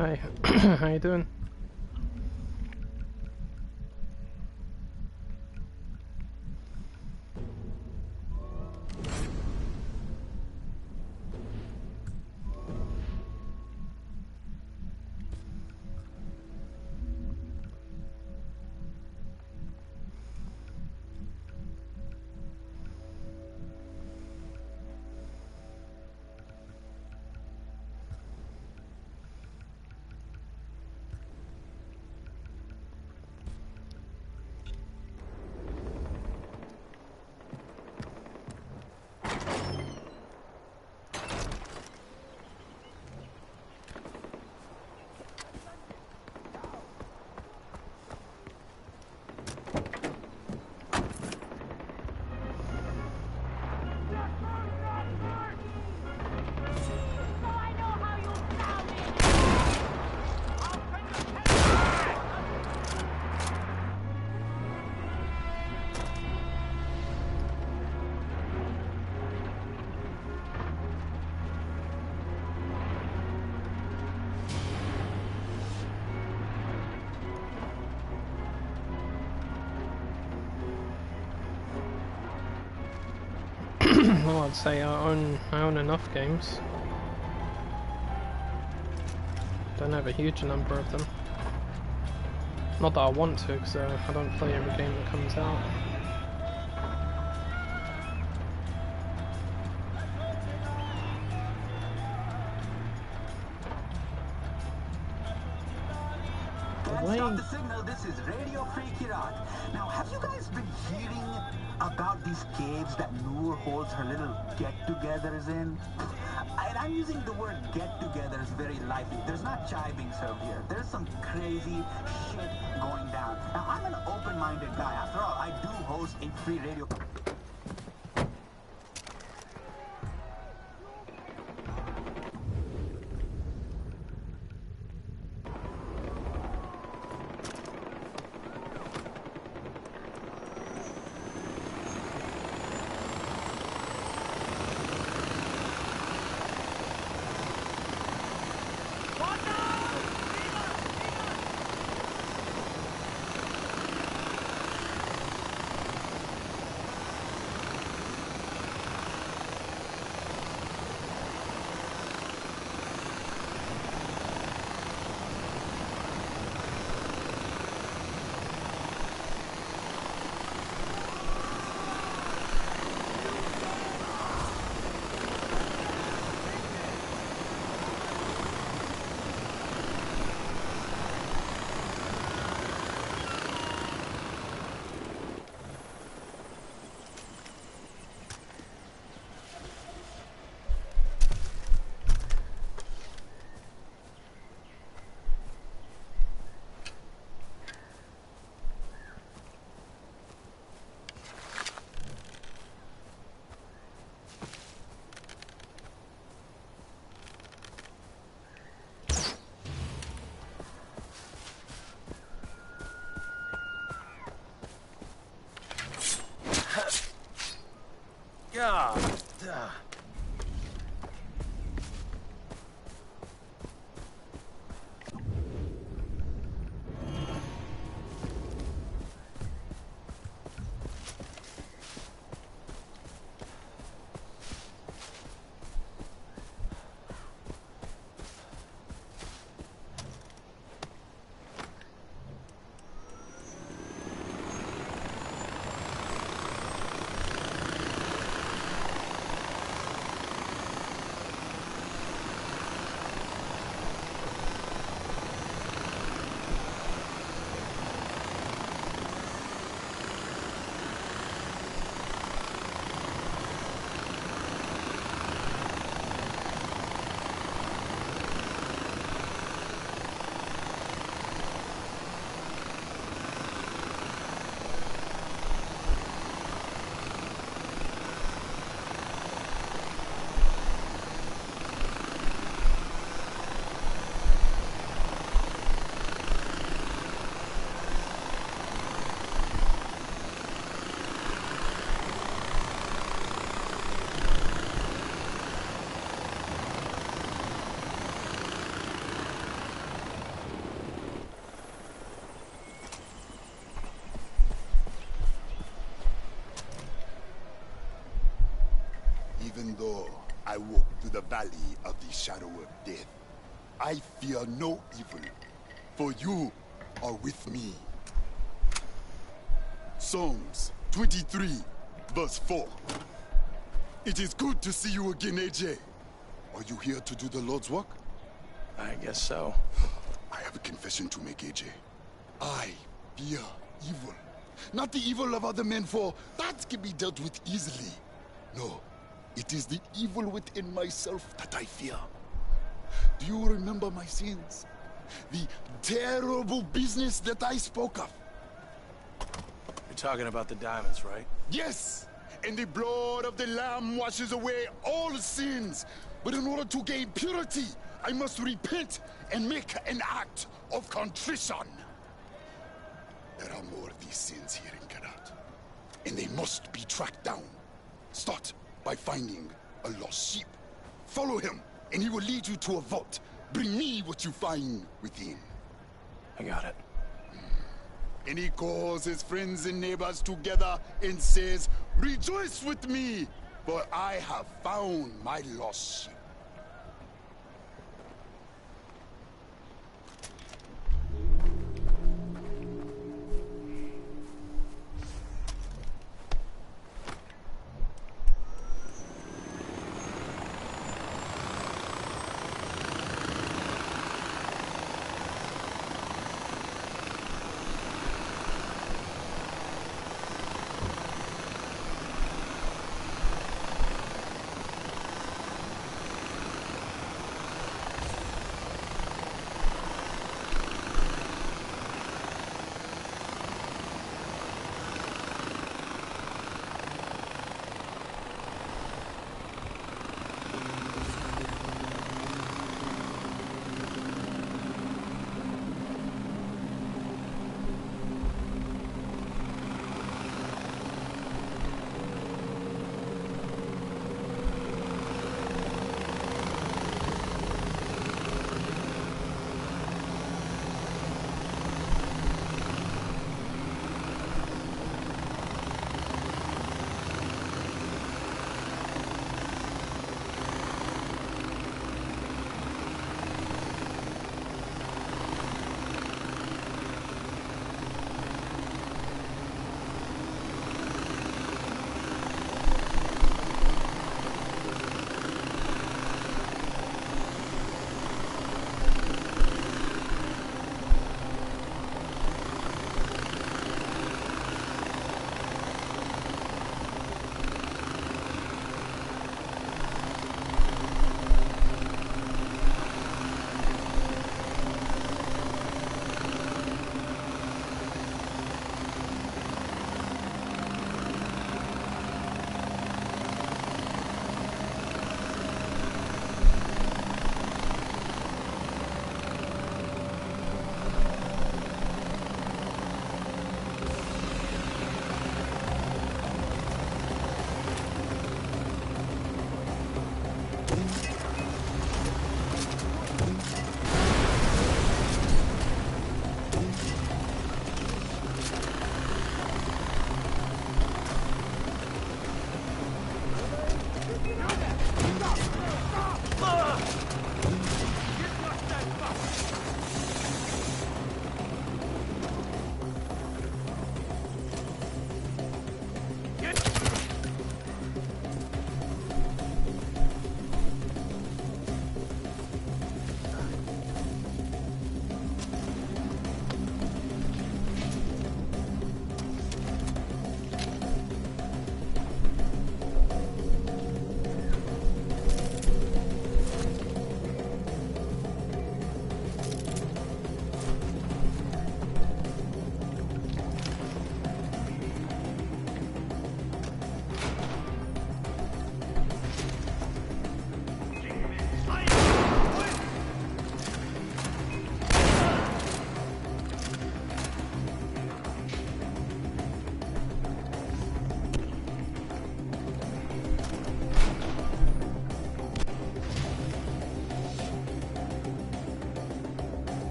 Hi, how you doing? Well, I'd say I own enough games. Don't have a huge number of them. Not that I want to, because I don't play every game that comes out. Stop the signal. This is Radio Free Kirat. Now, have you guys been hearing about these caves that Noor holds her little get-togethers in? And I'm using the word get-togethers very lightly. There's not chai being served here. There's some crazy shit going down. Now, I'm an open-minded guy. After all, I do host a free radio... valley of the shadow of death. I fear no evil, for you are with me. Psalms 23, verse 4. It is good to see you again, AJ. Are you here to do the Lord's work? I guess so. I have a confession to make, AJ. I fear evil. Not the evil of other men, for that can be dealt with easily. No, it is the evil within myself that I fear. Do you remember my sins? The terrible business that I spoke of? You're talking about the diamonds, right? Yes! And the blood of the Lamb washes away all sins. But in order to gain purity, I must repent and make an act of contrition. There are more of these sins here in Karat, and they must be tracked down. Start by finding a lost sheep. Follow him, and he will lead you to a vault. Bring me what you find within. I got it. And he calls his friends and neighbors together and says, "Rejoice with me, for I have found my lost sheep."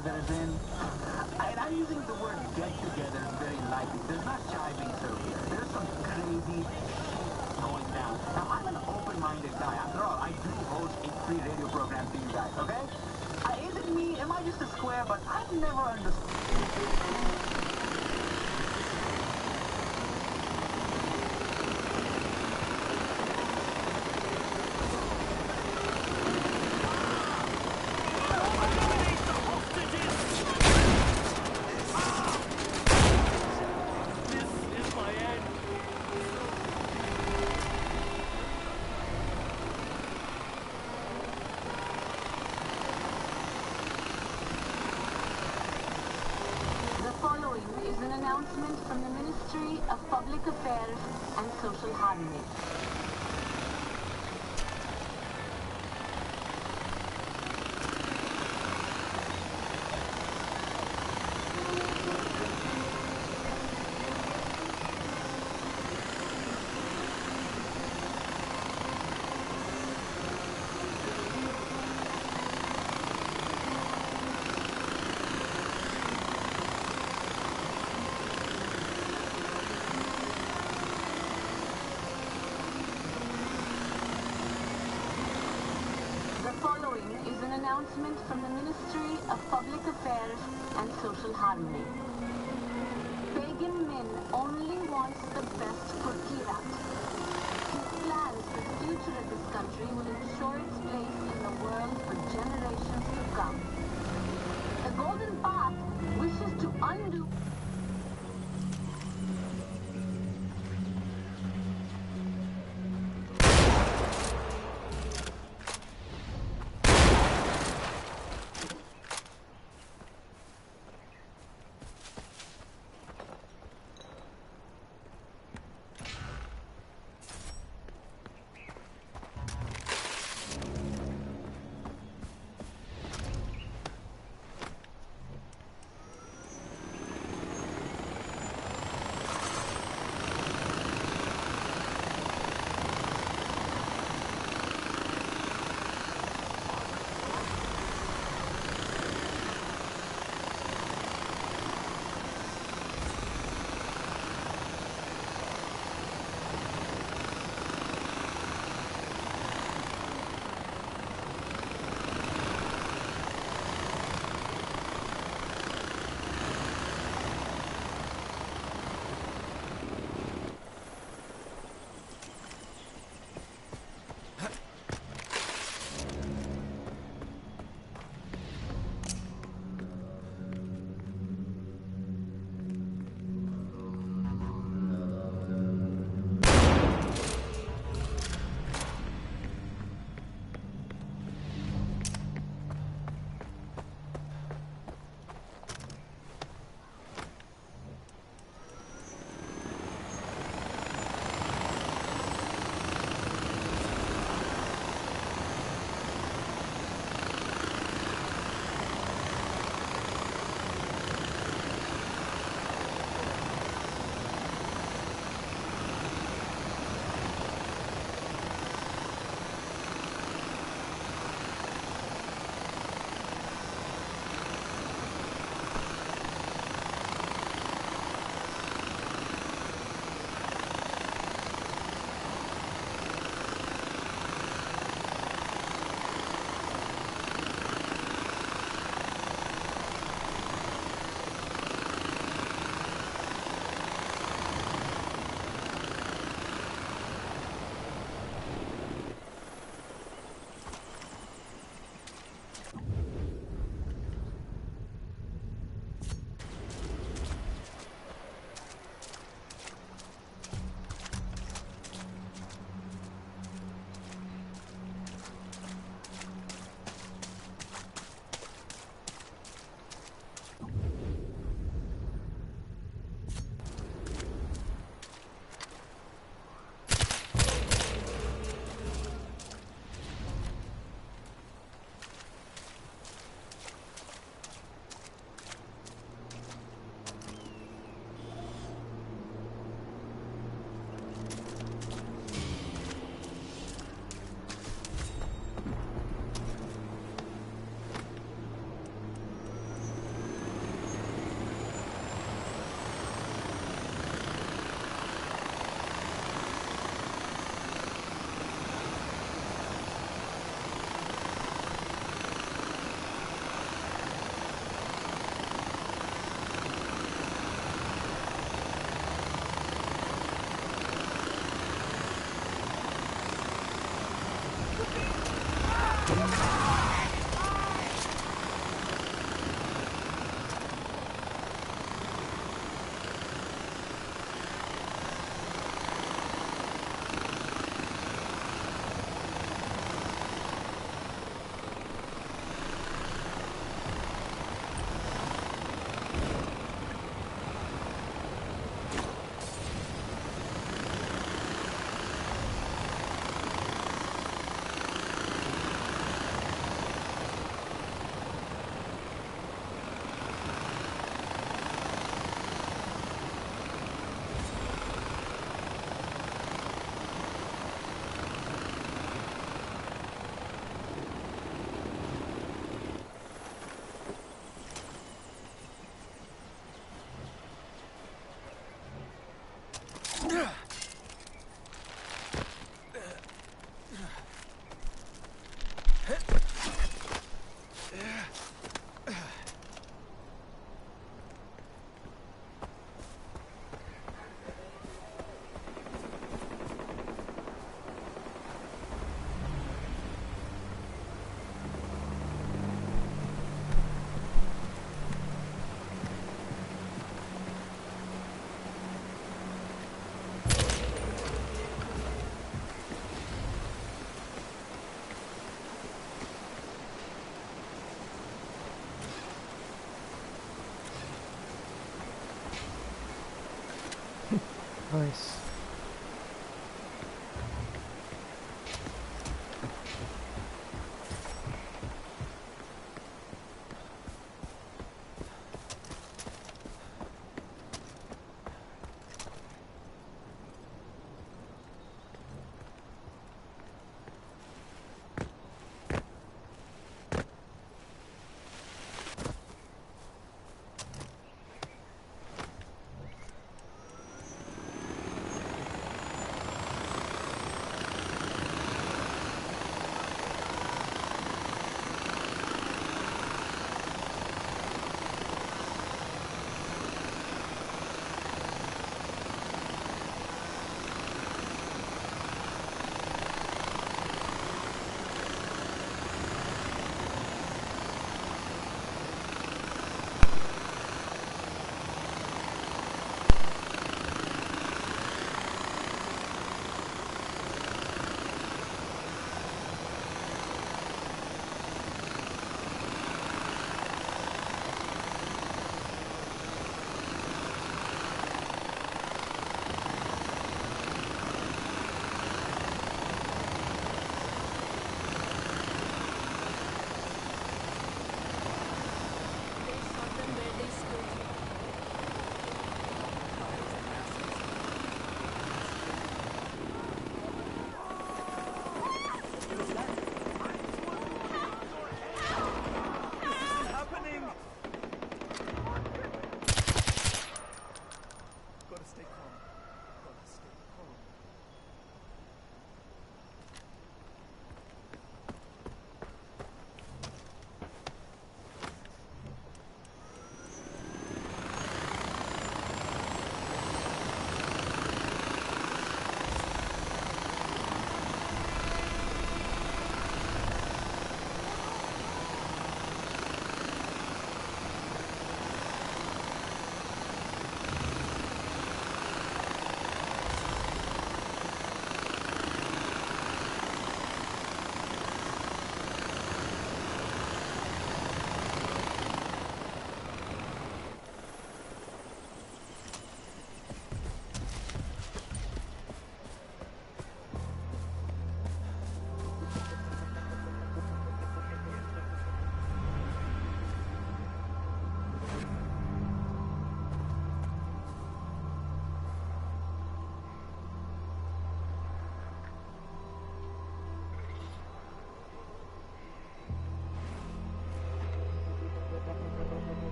get-togethers in. I'm using the word get-togethers very lightly. There's not jiving through here. There's some crazy shit going down. Now, I'm an open-minded guy. After all, I do host a free radio program for you guys, okay? Is it me? Am I just a square? But I've never understood. Is an announcement from the Ministry of Public Affairs and Social Harmony. Is an announcement from the Ministry of Public Affairs and Social Harmony. Pagan Min only wants the best for Kirat. His plans for the future of this country will ensure its place in the world for generations to come. The Golden Path wishes to undo... Nice.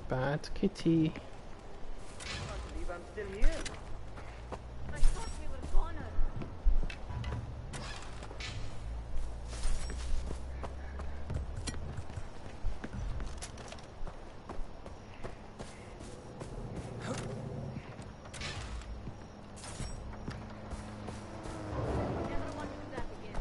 Bad kitty. I'm still here. I thought we were gone. Never want to do that again.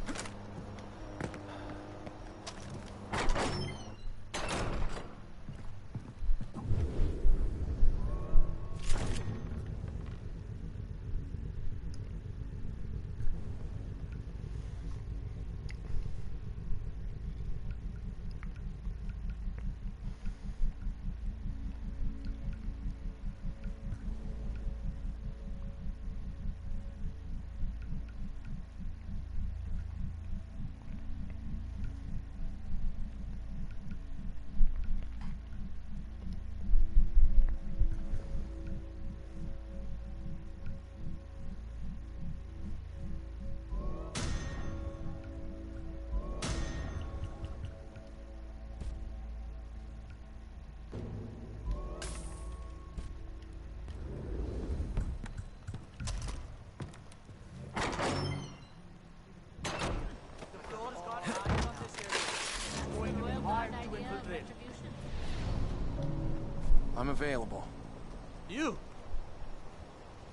I'm available. You?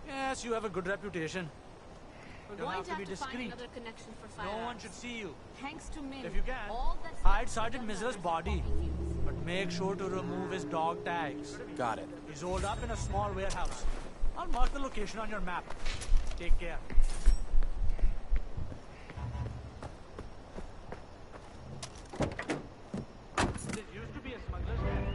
Yes, you have a good reputation. We're You'll going have to to have be to find discreet. another connection for fire. No one should see you. Thanks to Min. If you can, all that's hide left Sergeant of the Mizra's others body. are talking views. But make sure to remove his dog tags. Got it. He's holed up in a small warehouse. I'll mark the location on your map. Take care. There used to be a smuggler's den.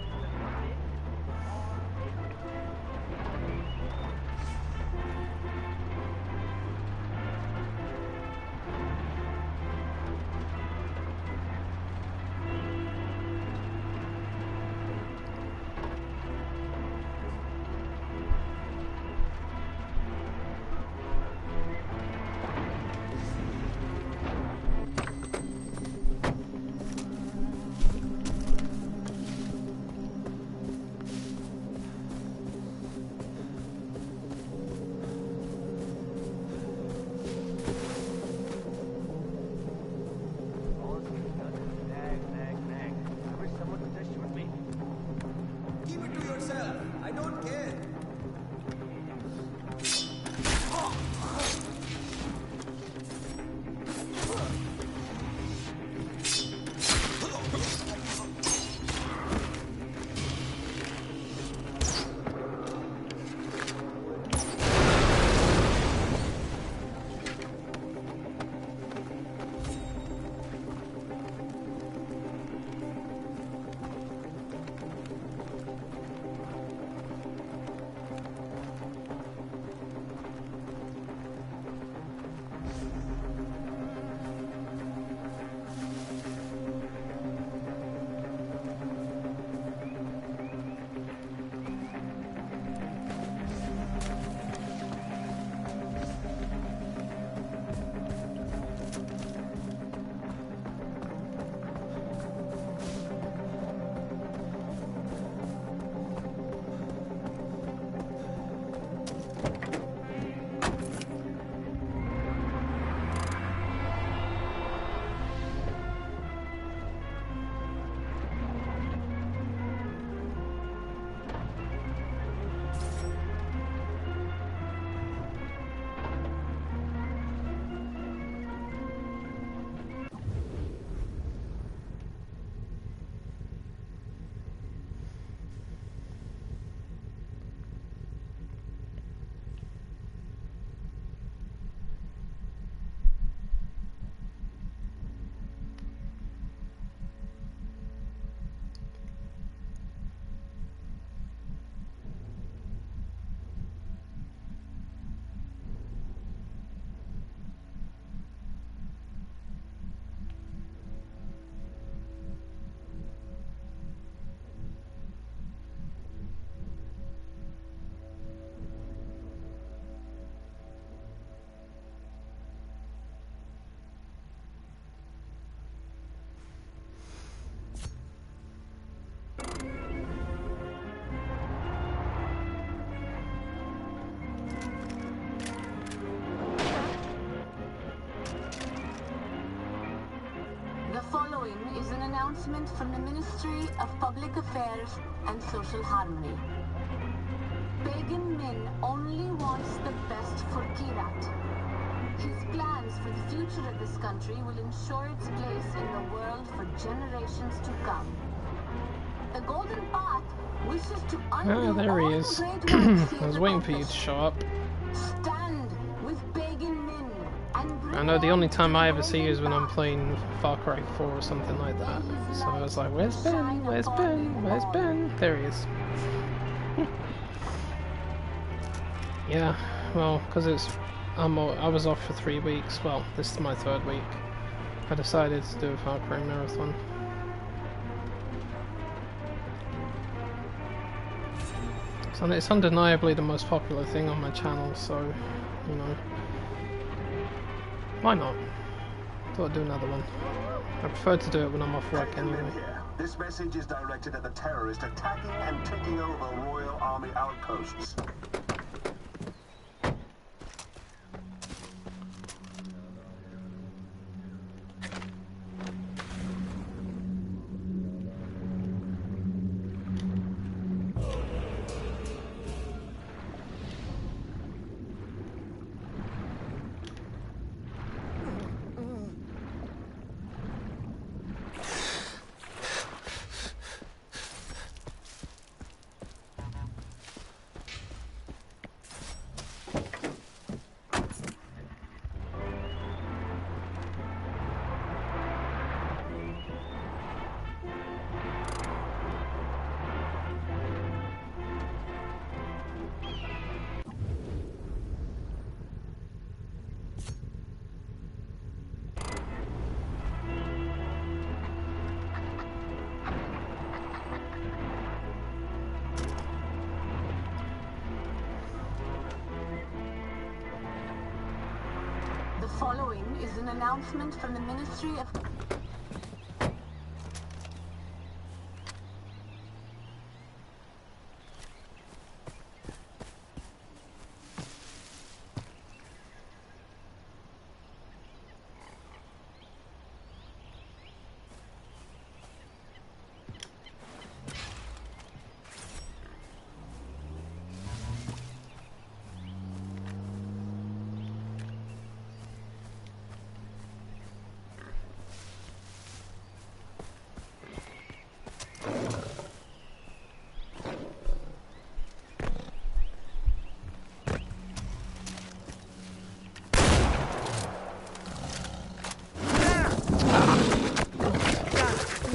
following is an announcement from the Ministry of Public Affairs and Social Harmony. Pagan Min only wants the best for Kirat. His plans for the future of this country will ensure its place in the world for generations to come. The Golden Path wishes to undo there he all is. the great works he I was has waiting for you to accomplished. show up. Stand with Pagan Min and bring I know the only light time to I the ever see you is when Golden I'm Path. playing Farcry 4 or something like that. So I was like, where's Ben? Where's Ben? Where's Ben? There he is. Yeah, well, because I was off for 3 weeks. Well, this is my 3rd week. I decided to do a Farcry marathon. So it's undeniably the most popular thing on my channel, so, you know, why not? Thought I'd do another one. I prefer to do it when I'm off work anyway. This message is directed at the terrorists attacking and taking over Royal Army outposts. is an announcement from the Ministry of...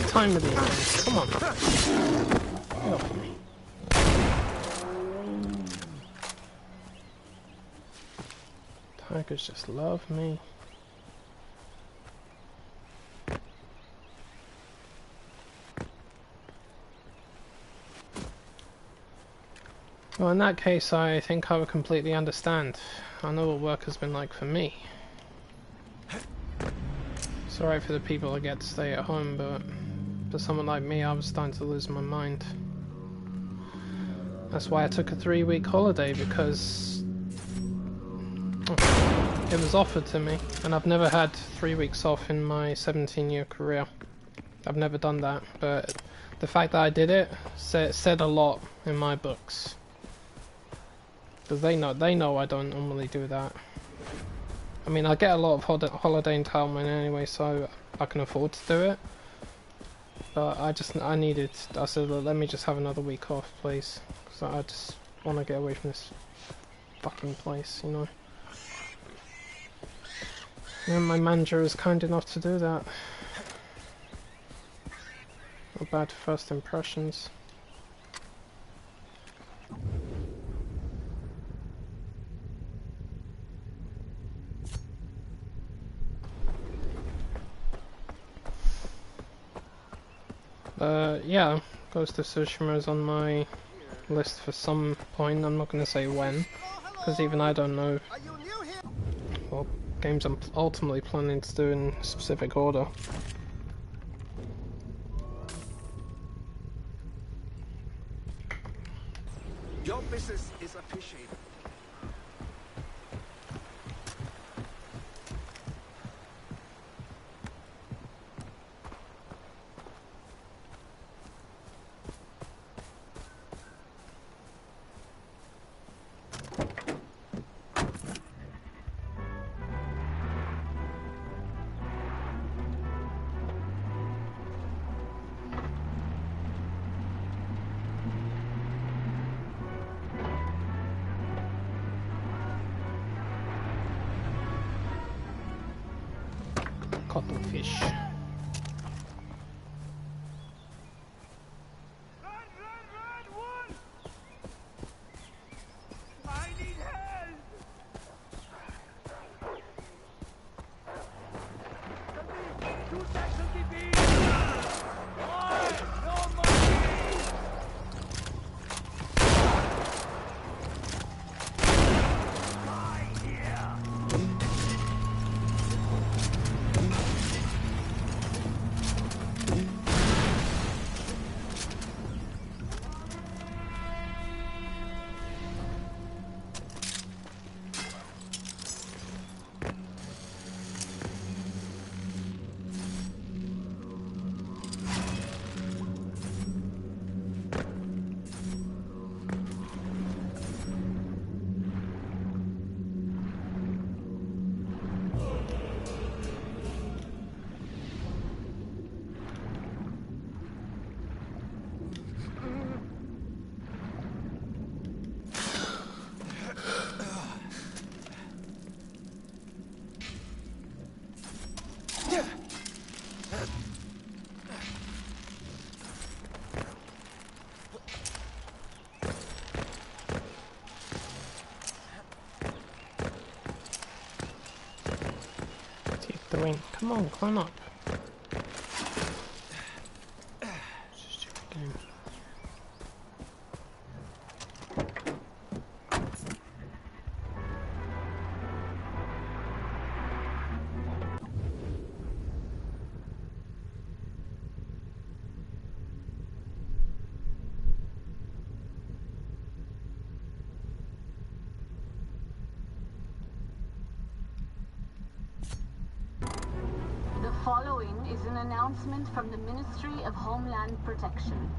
Time of these things. Come on. Get off me. Tigers just love me. Well, in that case, I think I would completely understand. I know what work has been like for me. It's alright for the people that get to stay at home, but for someone like me, I was starting to lose my mind. That's why I took a 3-week holiday, because it was offered to me, and I've never had 3 weeks off in my 17-year career. I've never done that, but the fact that I did it said a lot in my books. Because they know I don't normally do that. I mean, I get a lot of holiday entitlement anyway, so I can afford to do it. But I said, let me just have another week off, please. Because I just want to get away from this fucking place, you know. And my manager is kind enough to do that. Not bad first impressions. Yeah, Ghost of Tsushima is on my list for some point. I'm not going to say when, because even I don't know what games I'm ultimately planning to do in specific order. Your business is appreciated. Cuttlefish. Come on, climb up. Stupid game. following is an announcement from the Ministry of Homeland Protection.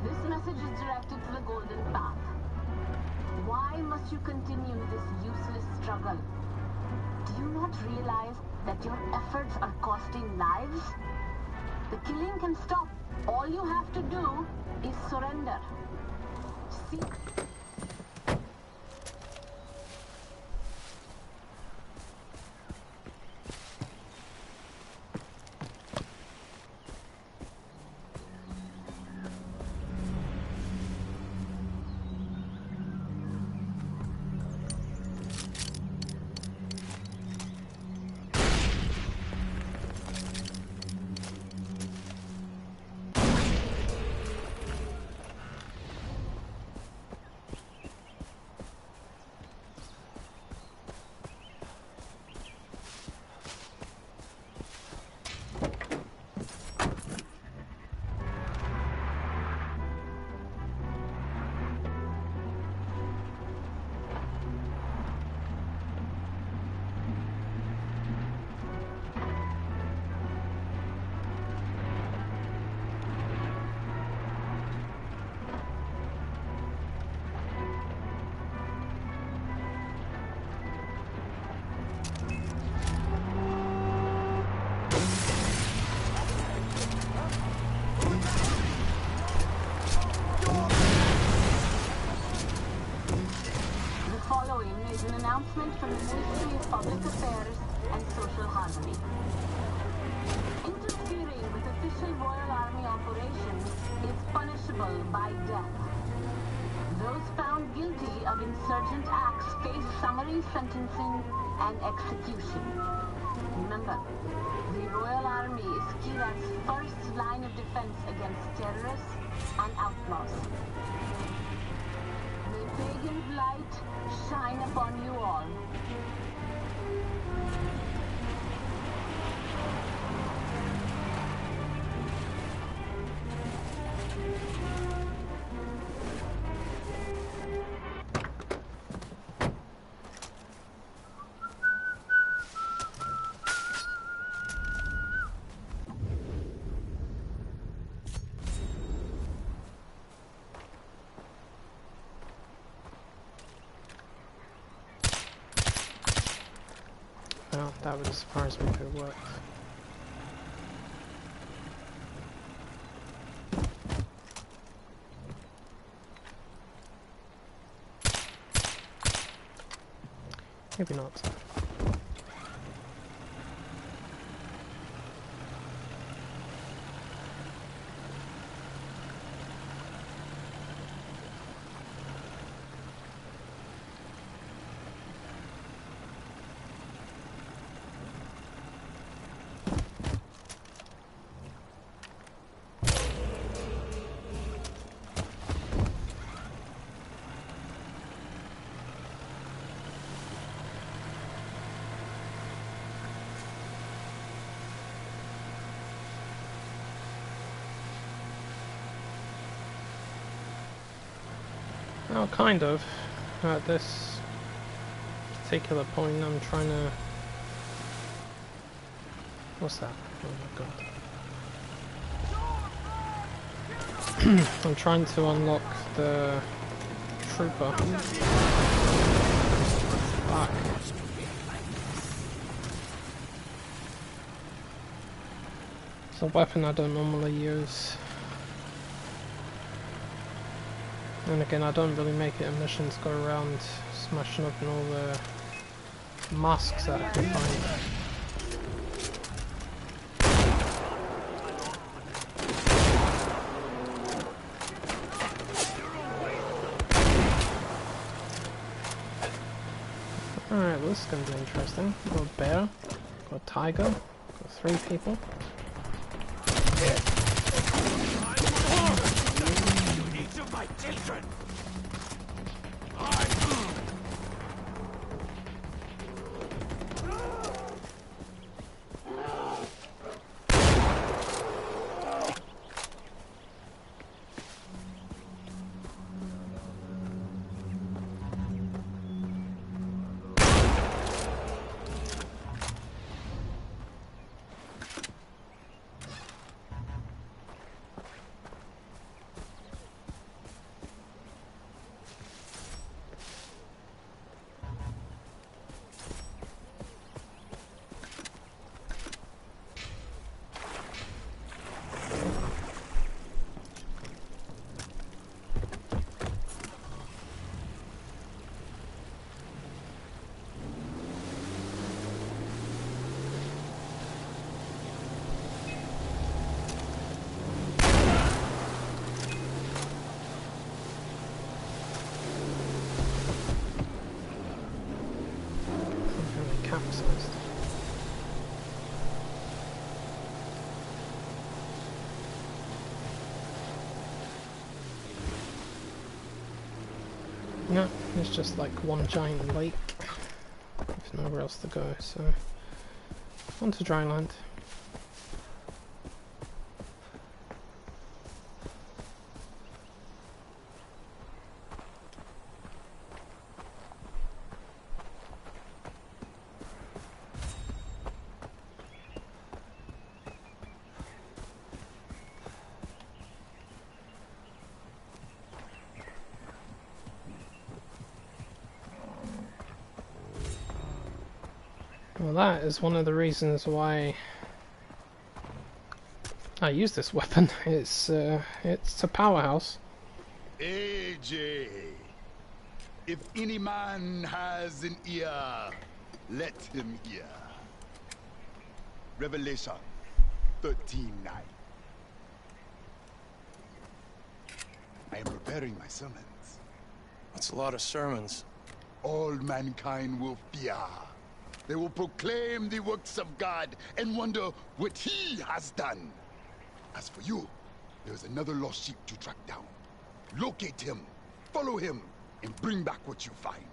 This message is directed to the Golden Path. Why must you continue this useless struggle? Do you not realize that your efforts are costing lives? The killing can stop. All you have to do is surrender. See? Announcement from the Ministry of Public Affairs and Social Harmony. Interfering with official Royal Army operations is punishable by death. Those found guilty of insurgent acts face summary sentencing and execution. Remember, the Royal Army is Kira's first line of defense against terrorists and outlaws. May Pagan's light shine upon you all. Well, that would surprise me if it worked. Maybe not. Well, kind of. At this particular point, I'm trying to... What's that? Oh my god. I'm trying to unlock the trooper. Fuck. It's a weapon I don't normally use. And again, I don't really make it a mission to go around smashing up in all the masks that I can find. Alright, well, this is going to be interesting. Got a bear, got a tiger, got 3 people. My children! No, it's just like one giant lake with nowhere else to go, so on to dry land. Well, that is one of the reasons why I use this weapon. It's a powerhouse. AJ, if any man has an ear, let him hear. Revelation 13:9. I am preparing my sermons. That's a lot of sermons. All mankind will fear. They will proclaim the works of God and wonder what he has done. As for you, there is another lost sheep to track down. Locate him, follow him, and bring back what you find.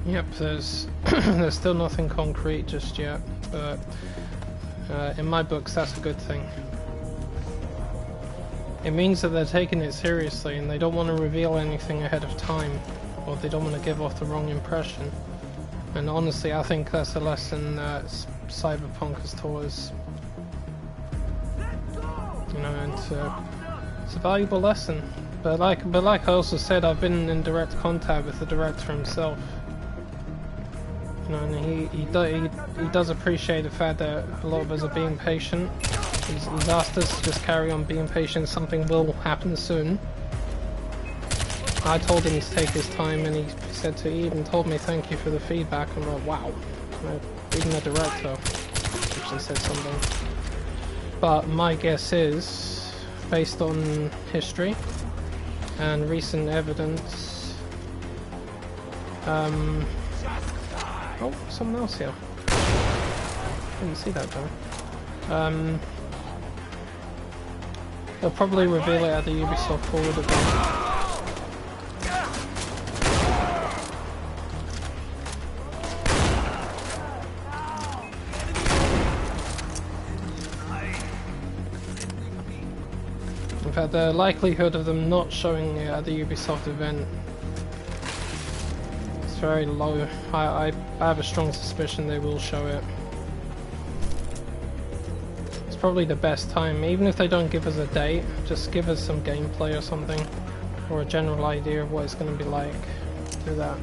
Yep, there's there's still nothing concrete just yet, but in my books that's a good thing. It means that they're taking it seriously and they don't want to reveal anything ahead of time, or they don't want to give off the wrong impression. And honestly, I think that's a lesson that Cyberpunk has taught us. You know, and it's a valuable lesson. But like I also said, I've been in direct contact with the director himself. You know, and he does appreciate the fact that a lot of us are being patient. He's asked us to just carry on being patient. Something will happen soon. I told him to take his time, and he even told me thank you for the feedback. I'm like, wow. You know, even the director actually said something. But my guess is, based on history and recent evidence, oh, someone else here. Didn't see that though. They'll probably reveal it at the Ubisoft Forward event. fact, the likelihood of them not showing it at the Ubisoft event is very low. I have a strong suspicion they will show it. It's probably the best time, even if they don't give us a date, just give us some gameplay or something, or a general idea of what it's going to be like. Do that.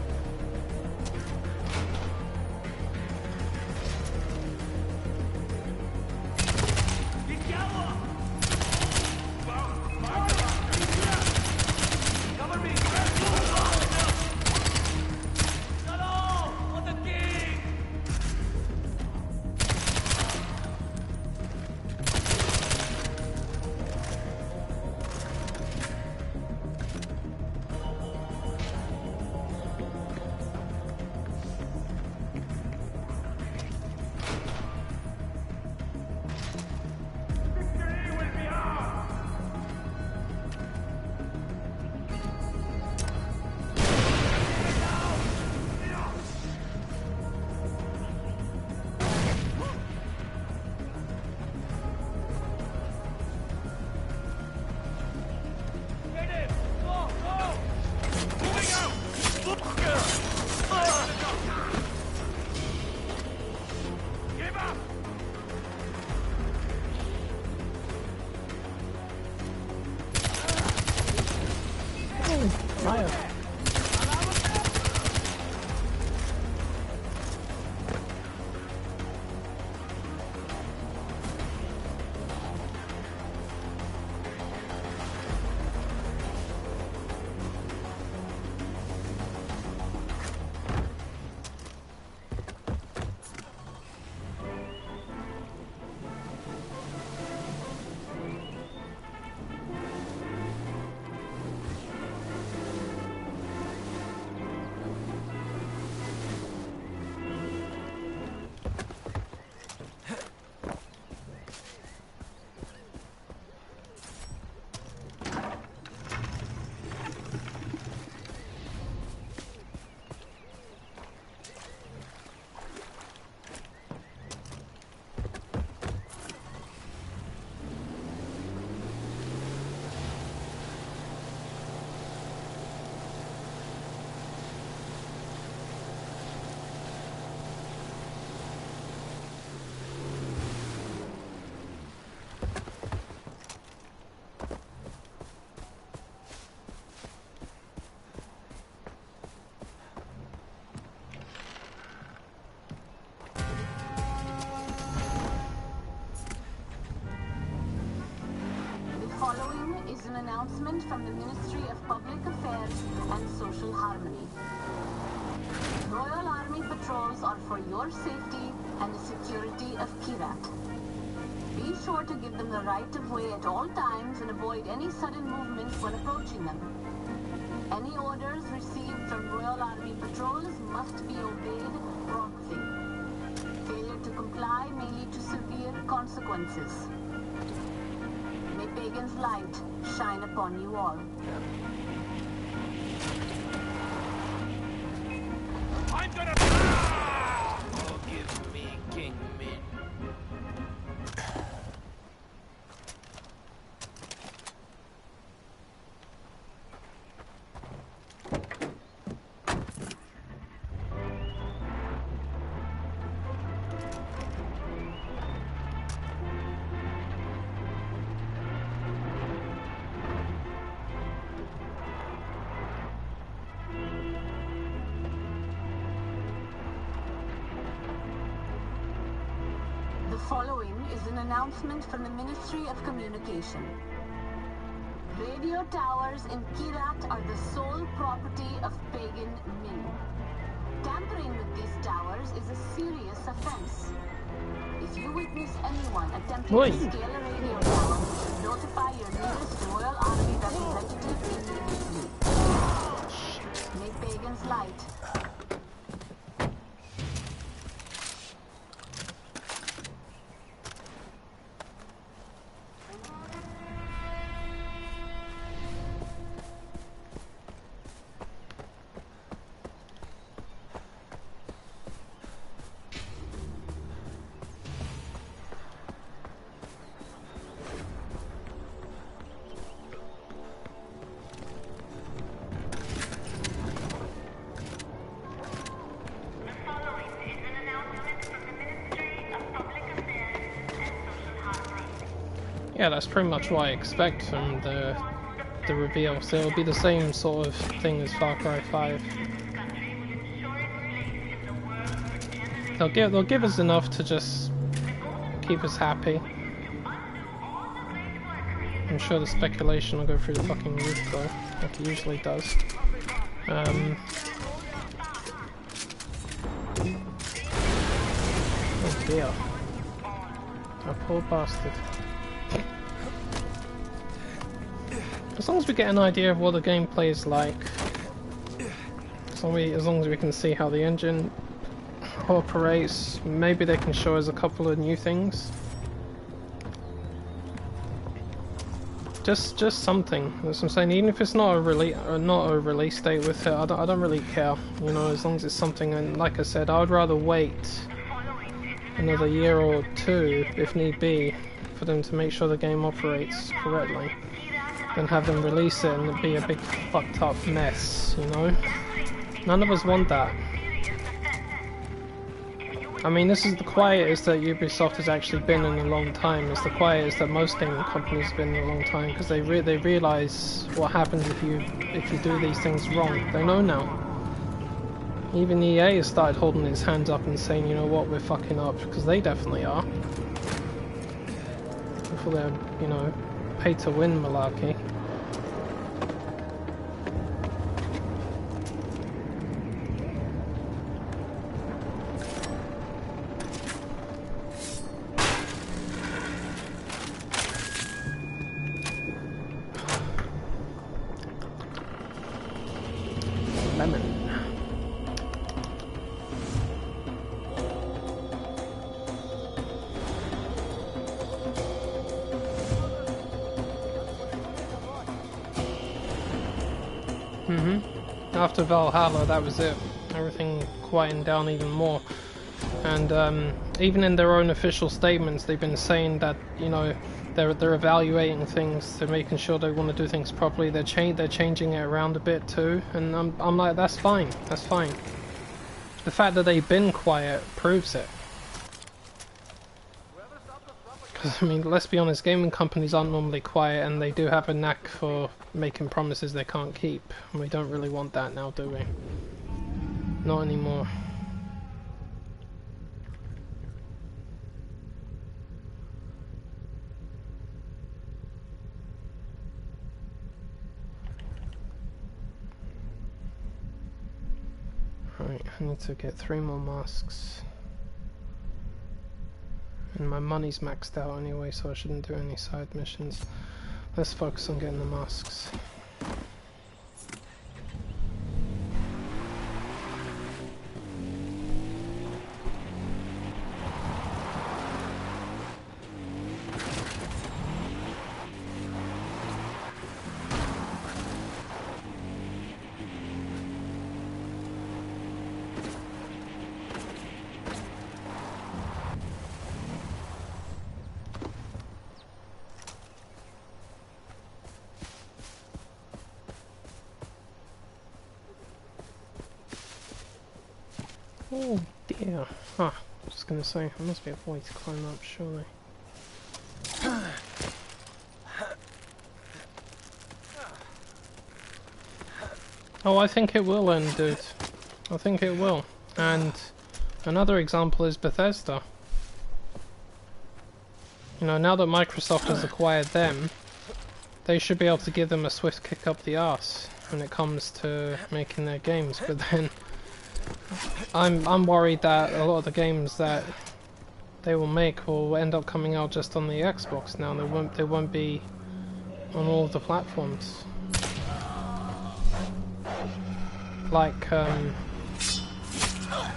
An announcement from the Ministry of Public Affairs and Social Harmony. Royal Army patrols are for your safety and the security of Kirat. Be sure to give them the right of way at all times and avoid any sudden movements when approaching them. Any orders received from Royal Army patrols must be obeyed promptly. Failure to comply may lead to severe consequences. May Pagan's light shine upon you all. I'm gonna... Oh, give me King Min. The following is an announcement from the Ministry of Communication. Radio towers in Kirat are the sole property of Pagan Min. Tampering with these towers is a serious offense. If you witness anyone attempting to scale a radio tower, notify your nearest Royal Army representative immediately. May Pagan's light. Yeah, that's pretty much what I expect from the reveal. So it'll be the same sort of thing as Far Cry 5. They'll give us enough to just keep us happy. I'm sure the speculation will go through the fucking roof though, like it usually does. Oh dear. A poor bastard. As long as we get an idea of what the gameplay is like, as long as we can see how the engine operates, maybe they can show us a couple of new things. Just something. That's what I'm saying. Even if it's not a release date with it, I don't really care. You know, as long as it's something. And like I said, I would rather wait another year or two, if need be, for them to make sure the game operates correctly, than have them release it and it be a big fucked up mess. You know, none of us want that. I mean, this is the quietest that Ubisoft has actually been in a long time. It's the quietest that most gaming companies have been in a long time, because they realise what happens if you do these things wrong. They know now. Even EA has started holding its hands up and saying, you know what, we're fucking up, because they definitely are. For their, you know, pay to win malarkey. After Valhalla, that was it. Everything quietened down even more. And even in their own official statements, they've been saying that, you know, they're evaluating things, they're making sure they want to do things properly. They're changing it around a bit too, and I'm like, that's fine. That's fine. The fact that they've been quiet proves it. Because, I mean, let's be honest, gaming companies aren't normally quiet, and they do have a knack for making promises they can't keep. And we don't really want that now, do we? Not anymore. Right, I need to get 3 more masks. And my money's maxed out anyway, so I shouldn't do any side missions. Let's focus on getting the masks. Oh dear. Ah, I was gonna say, there must be a way to climb up, surely. Oh, I think it will end, dude. I think it will. And another example is Bethesda. You know, now that Microsoft has acquired them, they should be able to give them a swift kick up the arse when it comes to making their games, but then I'm worried that a lot of the games that they will make will end up coming out just on the Xbox now. They won't be on all of the platforms. Like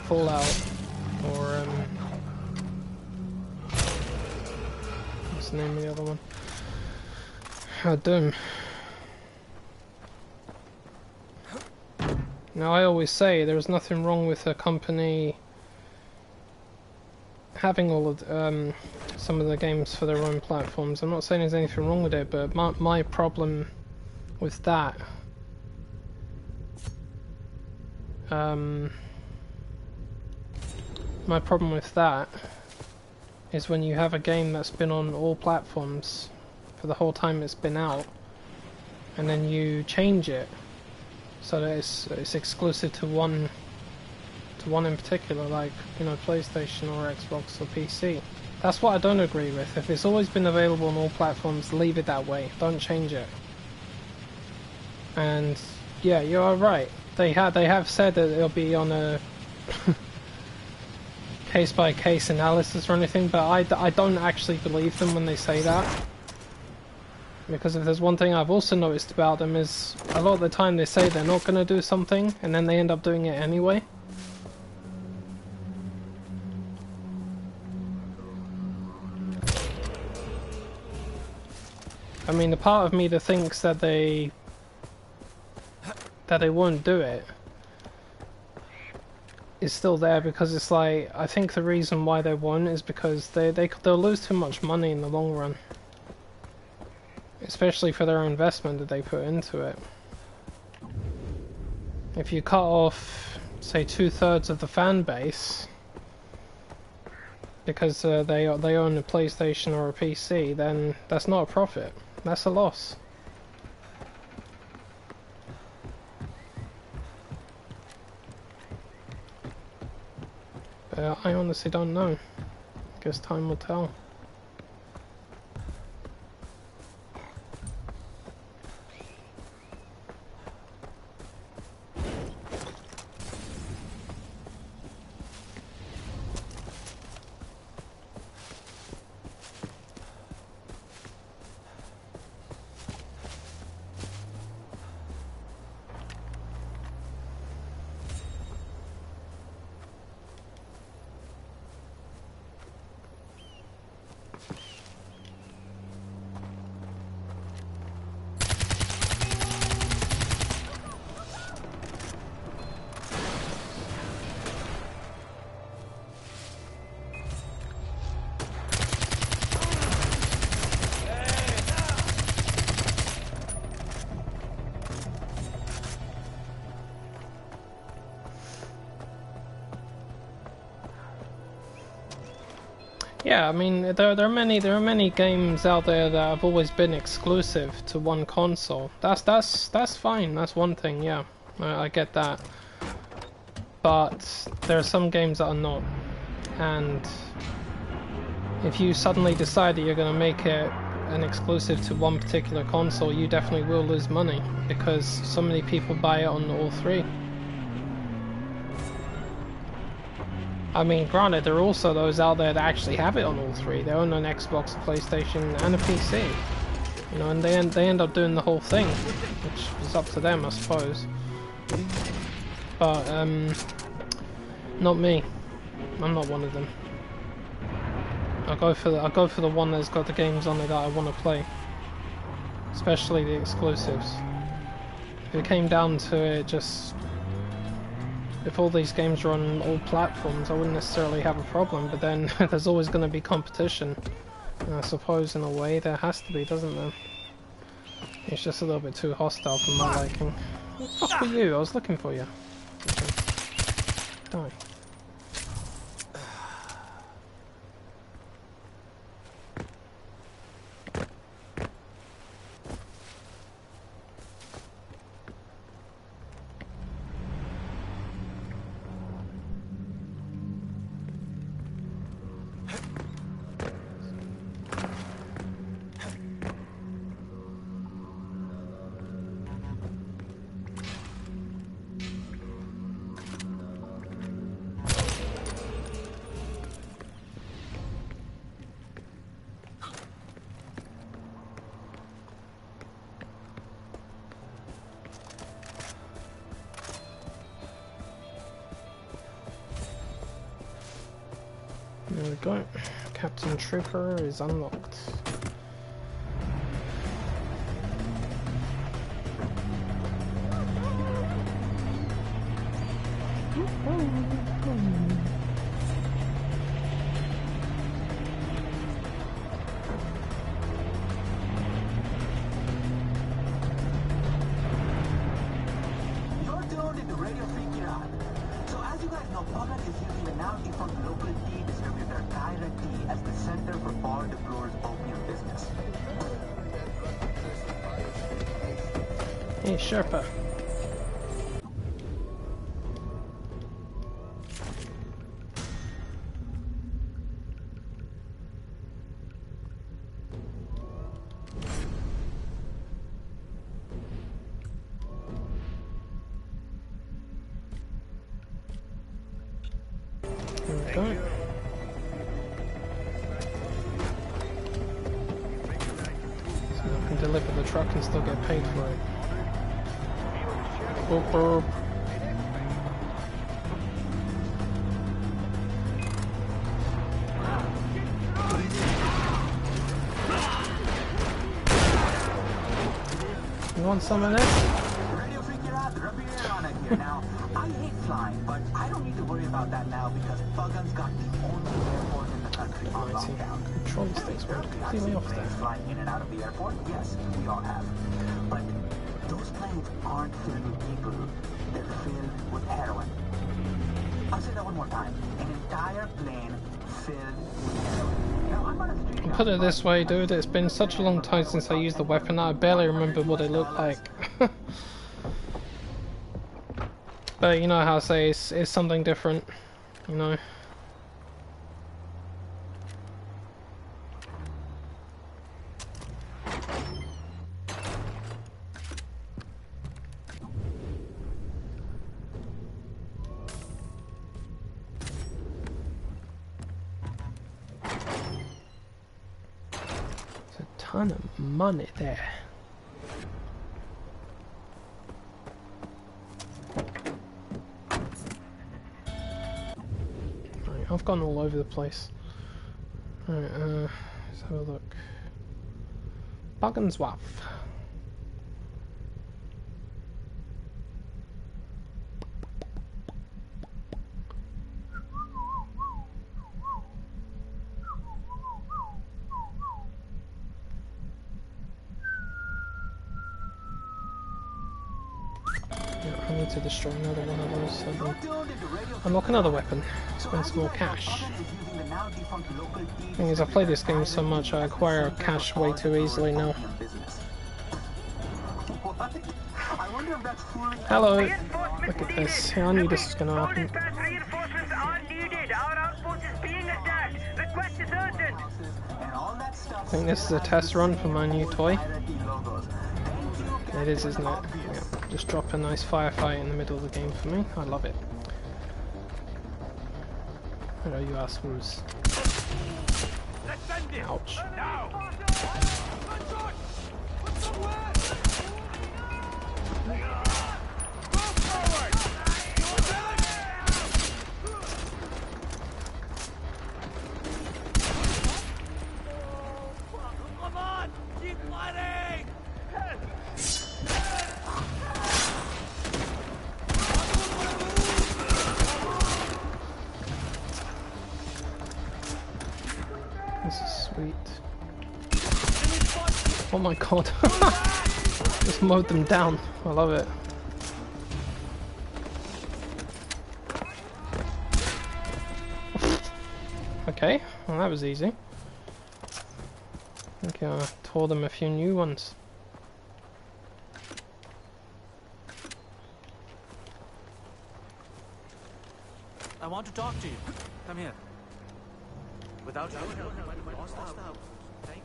Fallout or what's the name of the other one? Doom. Now, I always say there's nothing wrong with a company having all of some of the games for their own platforms. I'm not saying there's anything wrong with it, but my problem with that is when you have a game that's been on all platforms for the whole time it's been out, and then you change it so that it's exclusive to one in particular, like, you know, PlayStation or Xbox or PC. That's what I don't agree with. If it's always been available on all platforms, leave it that way. Don't change it. And yeah, you are right. They have said that it'll be on a case-by-case analysis or anything, but I don't actually believe them when they say that. Because if there's one thing I've also noticed about them is a lot of the time they say they're not going to do something and then they end up doing it anyway. I mean, the part of me that thinks that they won't do it is still there, because it's like, I think the reason why they won't is because they'll lose too much money in the long run. Especially for their investment that they put into it. If you cut off, say, 2/3 of the fan base because they own a PlayStation or a PC, then that's not a profit. That's a loss. I honestly don't know. Guess time will tell. Yeah, I mean, there are many games out there that have always been exclusive to one console. That's fine. That's one thing. Yeah, I get that. But there are some games that are not, and if you suddenly decide that you're going to make it an exclusive to one particular console, you definitely will lose money because so many people buy it on all three. I mean, granted, there are also those out there that actually have it on all three. They own an Xbox, a PlayStation, and a PC. You know, and they end up doing the whole thing, which is up to them, I suppose. But not me. I'm not one of them. I'll go for the one that's got the games on it that I want to play, especially the exclusives. If it came down to it, just if all these games are on all platforms, I wouldn't necessarily have a problem, but then there's always going to be competition. And I suppose in a way there has to be, doesn't there? It's just a little bit too hostile for my liking. What the fuck were you? I was looking for you. Die. There we go. Captain Trooper is unlocked. You're tuned into Radio Free Iraq. So as you guys know, Poland is using the now defunct local tea distributor directly as the center for Paul DeBroer's opium Hey, Sherpa. Okay. So I can deliver the truck and still get paid for it. Boop, boop. You want some of this? Radio Freaky Rock, Abaddon here. Now, I hate flying, but I don't need to worry about that now because Buggun's got the only airport in the country on lockdown. Control sticks went completely off there. Flying in and out of the airport, yes, we all have. But those planes aren't filled with people. They're filled with heroin. I'll say that one more time. An entire plane filled with heroin. Now, I'm on a street. Put it this way, dude, it's been such a long time since I used the weapon that I barely remember what it looked like. But you know how I say it's something different, you know. There's a ton of money there. I've gone all over the place. Alright, let's have a look. Buggun's Waff. I need to destroy another one of those so I can unlock another weapon. Spend some more cash. Thing is, I've played this game so much I acquire cash way too easily now. Hello! Look at this. I knew this was gonna happen. I think this is a test run for my new toy. It is, isn't it? Yeah. Just drop a nice firefight in the middle of the game for me. I love it. Hello, you assholes. Ouch. Come on! Keep fighting! This is sweet. Oh my god. Just mowed them down. I love it. Okay, well that was easy. I think I tore them a few new ones. I want to talk to you. Come here. Without your help, I lost the house. Thank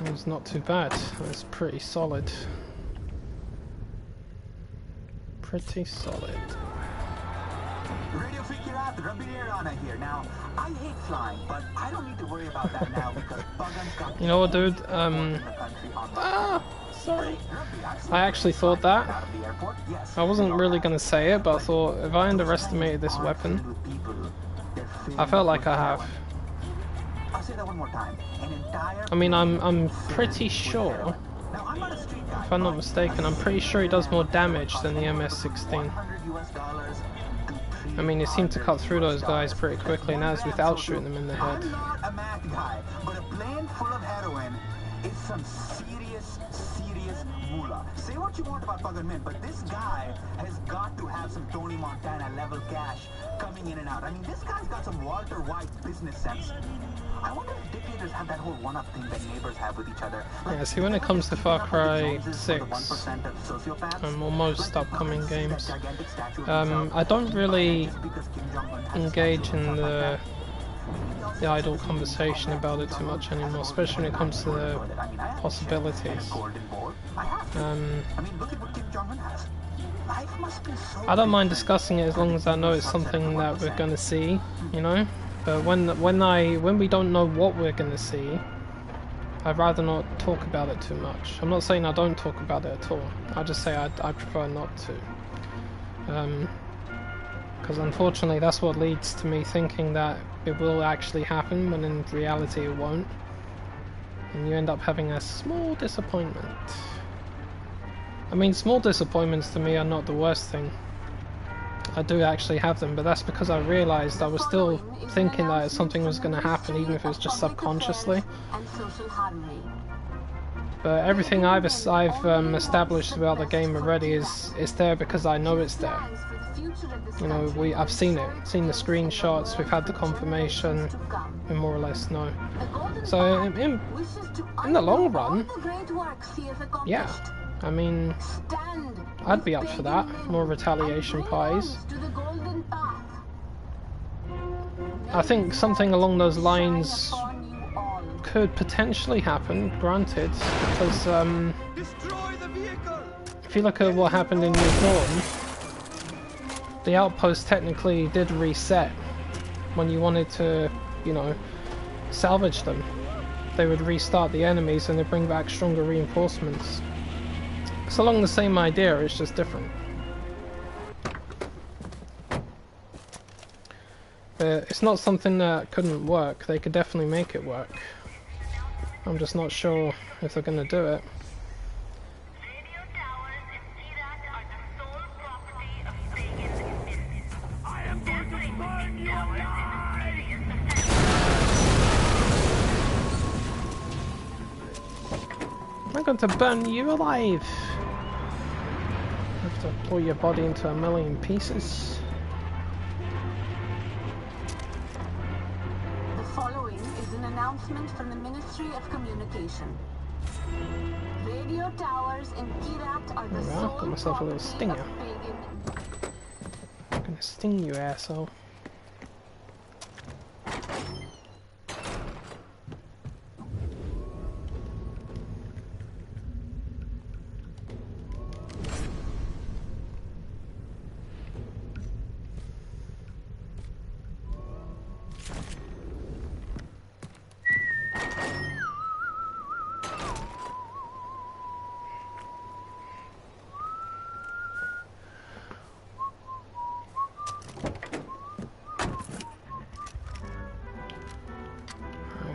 you. It's not too bad. It's pretty solid. Pretty solid. Radio Freaky Rock, Abaddon here. Now, I hate flying, but I don't need to worry about that now because Buggun's got. You know what, dude? Sorry. I actually thought that. I wasn't really gonna say it, but I thought if I underestimated this weapon, I felt like I have. I'll say that one more time. I mean, I'm pretty sure, if I'm not mistaken, I'm pretty sure he does more damage than the MS-16. I mean, he seemed to cut through those guys pretty quickly, and that was without shooting them in the head. I'm not a mad guy, but a plane full of heroin is some serious moolah. Say what you want about Buggun Min, but this guy has got to have some Tony Montana level cash coming in and out. I mean, this guy's got some Walter White business sense. I wonder if dictators have that whole one-up thing that neighbors have with each other. Like, Yeah, see, when it comes to Far Cry 6 1% of sociopaths, or most upcoming games, gigantic statue of himself, I don't really just because Kim Jong-un has a engage statue of in himself like the idle conversation about it too much anymore, especially when it comes to the possibilities. I mean, look at what Kim Jong-un has. Life must be so I don't mind discussing it as long as I know it's something that we're gonna see, you know. But when we don't know what we're gonna see, I'd rather not talk about it too much. I'm not saying I don't talk about it at all. I just say I prefer not to. Because unfortunately, that's what leads to me thinking that it will actually happen when in reality it won't, and you end up having a small disappointment. I mean, small disappointments to me are not the worst thing. I do actually have them, but that's because I realized I was still thinking that something was going to happen, even if it was just subconsciously. But everything I've established about the game already is there because I know it's there. You know, I've seen it, seen the screenshots, we've had the confirmation, we more or less know. So in the long run, yeah, I mean, I'd be up for that. More retaliation pies. I think something along those lines could potentially happen, granted, because if you look at what happened in New Dawn, the outpost technically did reset when you wanted to, you know, salvage them. They would restart the enemies and they bring back stronger reinforcements. It's along the same idea, it's just different. But it's not something that couldn't work. They could definitely make it work. I'm just not sure if they're gonna do it. I'm going to burn you alive! I have to pull your body into a million pieces. The following is an announcement from the Ministry of Communication. Radio towers in Kirat are the sole Got myself a little property stinger. of pagan. I'm gonna sting you, asshole.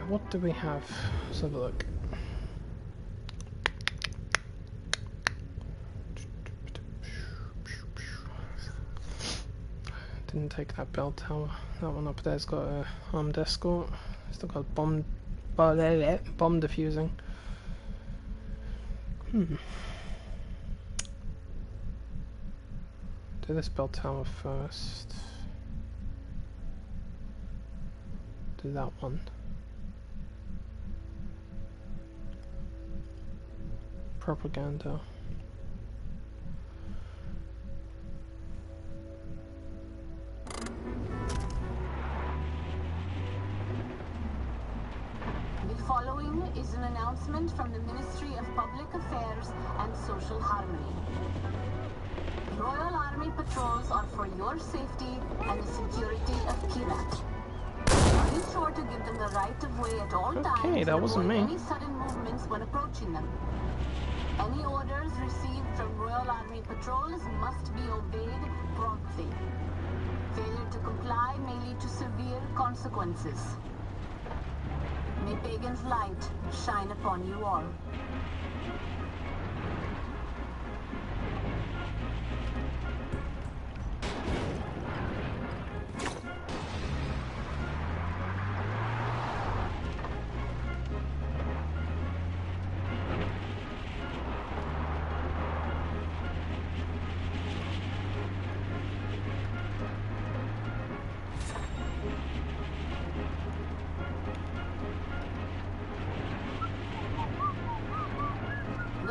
What do we have? Let's have a look. Didn't take that bell tower. That one up there's got a armed escort. Still got bomb defusing. Do this bell tower first. Do that one. Propaganda. The following is an announcement from the Ministry of Public Affairs and Social Harmony. Royal Army patrols are for your safety and the security of Kirat. Be sure to give them the right of way at all times. Okay, that wasn't me. Any sudden movements when approaching them. Any orders received from Royal Army patrols must be obeyed promptly. Failure to comply may lead to severe consequences. May Pagan's light shine upon you all.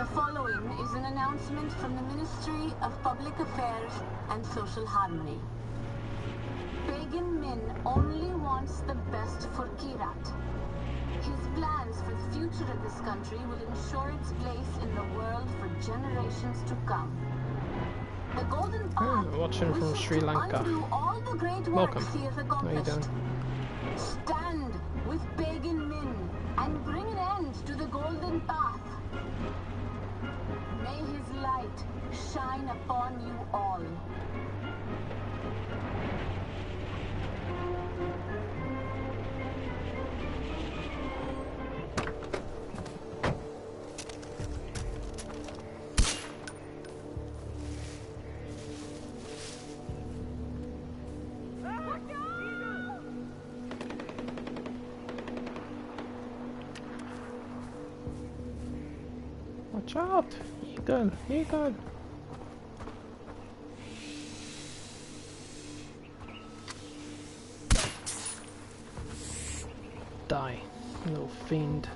The following is an announcement from the Ministry of Public Affairs and Social Harmony. Pagan Min only wants the best for Kirat. His plans for the future of this country will ensure its place in the world for generations to come. The Golden Path watching from wishes Sri to Lanka. undo all the great Welcome. works he has How you accomplished. doing? Stand with Pagan Min and bring an end to the Golden Path. May his light shine upon you all. Watch out! Eagle! Eagle! Die, little fiend.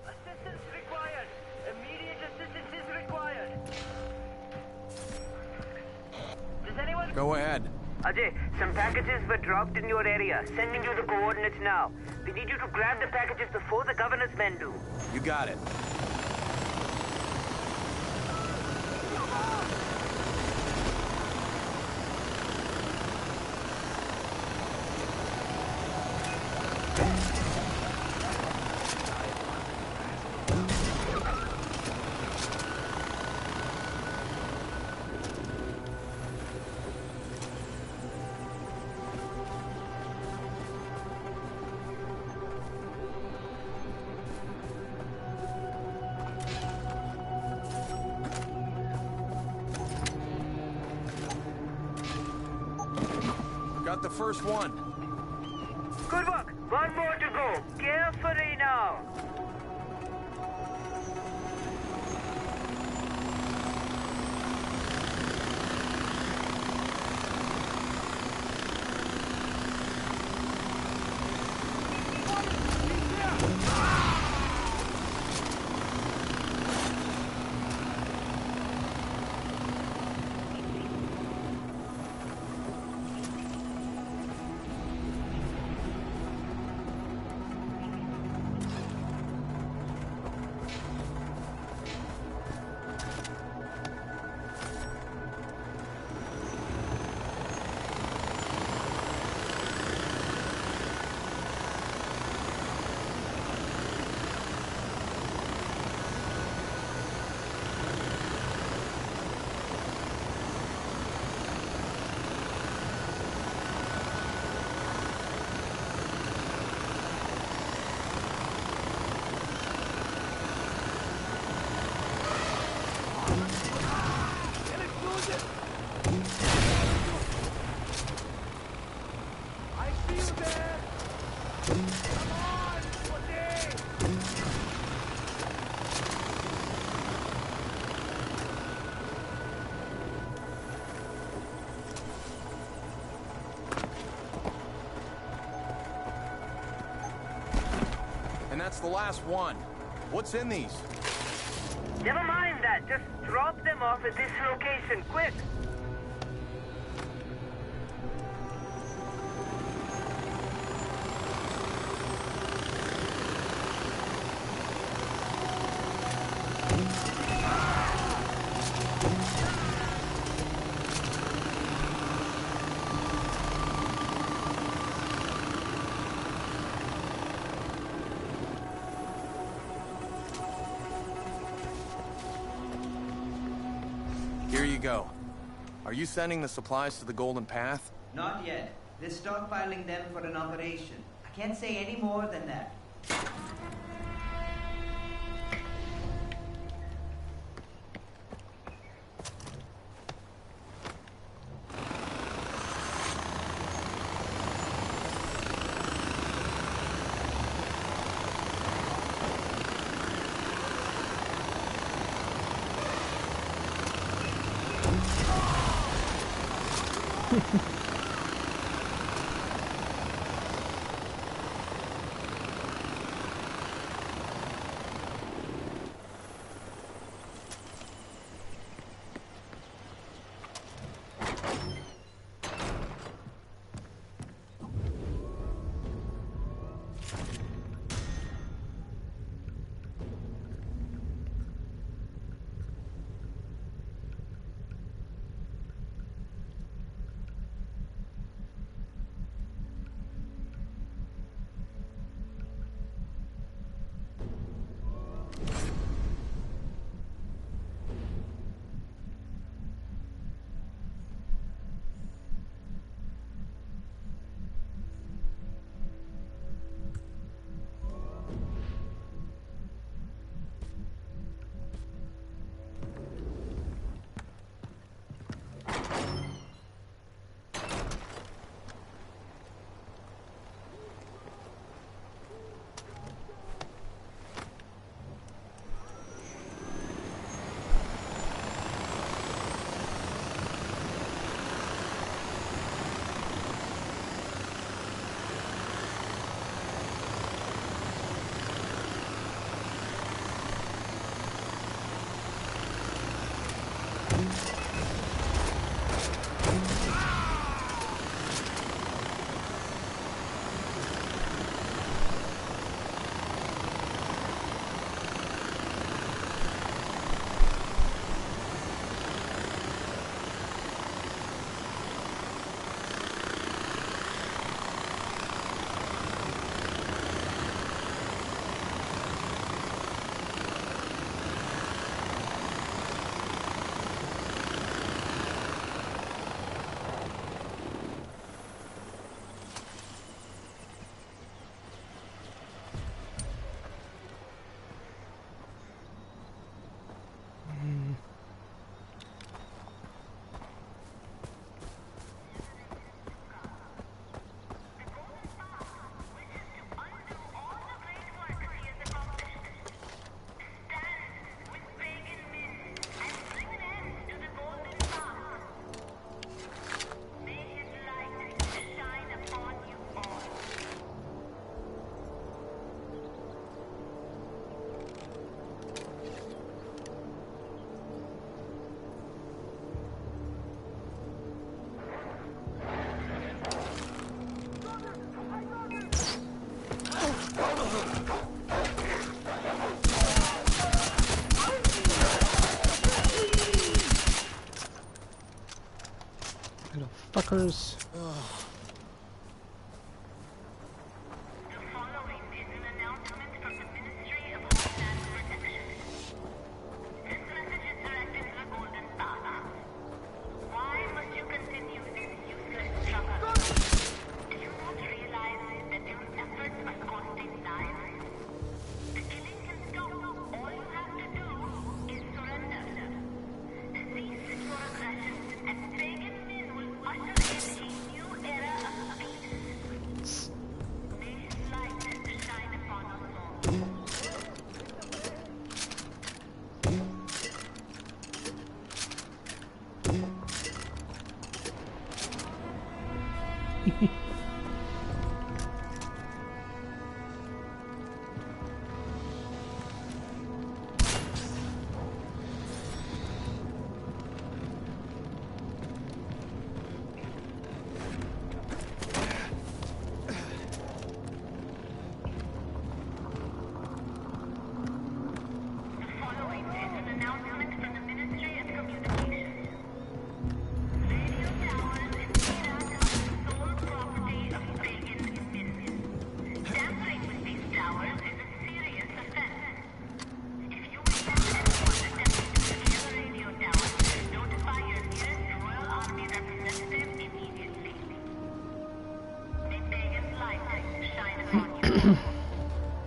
Assistance required. Go ahead. Ajay, some packages were dropped in your area. Sending you the coordinates now. We need you to grab the packages before the governor's men do. You got it. Got the first one. Good work. One more to go. Carefully now. And that's the last one. What's in these? Never mind that. Just drop them off at this location, quick. Here you go. Are you sending the supplies to the Golden Path? Not yet. They're stockpiling them for an operation. I can't say any more than that. Fuckers.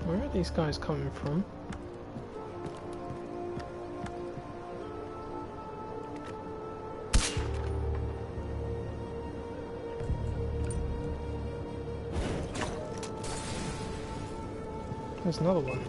Where are these guys coming from? There's another one.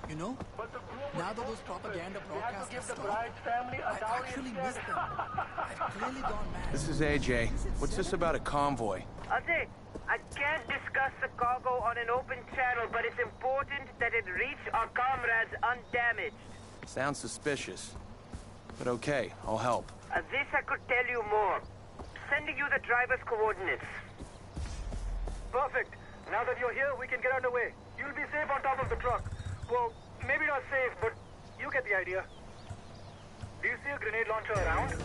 You know, now that those propaganda broadcasts have stopped, I actually miss them. I've clearly gone mad. This is AJ. What's this about a convoy? Ajay, I can't discuss the cargo on an open channel, but it's important that it reach our comrades undamaged. Sounds suspicious. But okay, I'll help. This I could tell you more. Sending you the driver's coordinates. Perfect. Now that you're here, we can get underway. You'll be safe on top of the truck. Well, maybe not safe, but you get the idea. Do you see a grenade launcher around?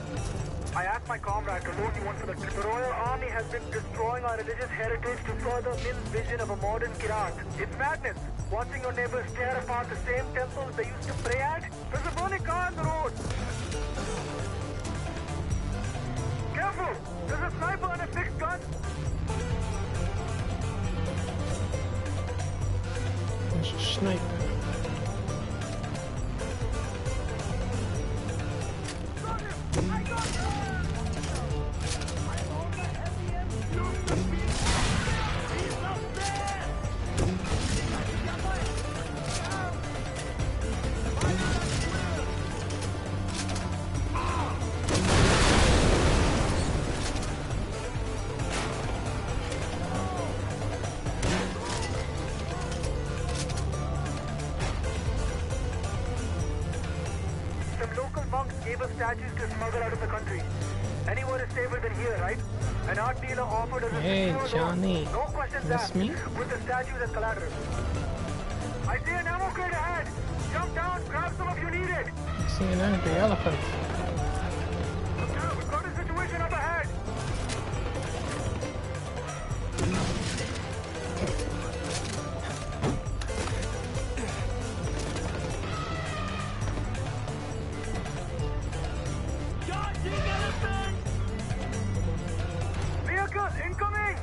I asked my comrade to load you one for the trip. The Royal Army has been destroying our religious heritage to further Min's vision of a modern Iraq. It's madness. Watching your neighbors tear apart the same temples they used to pray at. There's a burning car on the road. Careful! There's a sniper and a fixed gun. There's a sniper. neighbor statues to smuggle out of the country. Anyone is safer than here, right? An art dealer offered us a Hey, 6 years Johnny. old, no questions Miss asked, me? with the statues as collateral. I see an ammo crate ahead. Jump down, grab some if you need it. I see an angry elephant. We've got a situation up ahead. Vehicles incoming!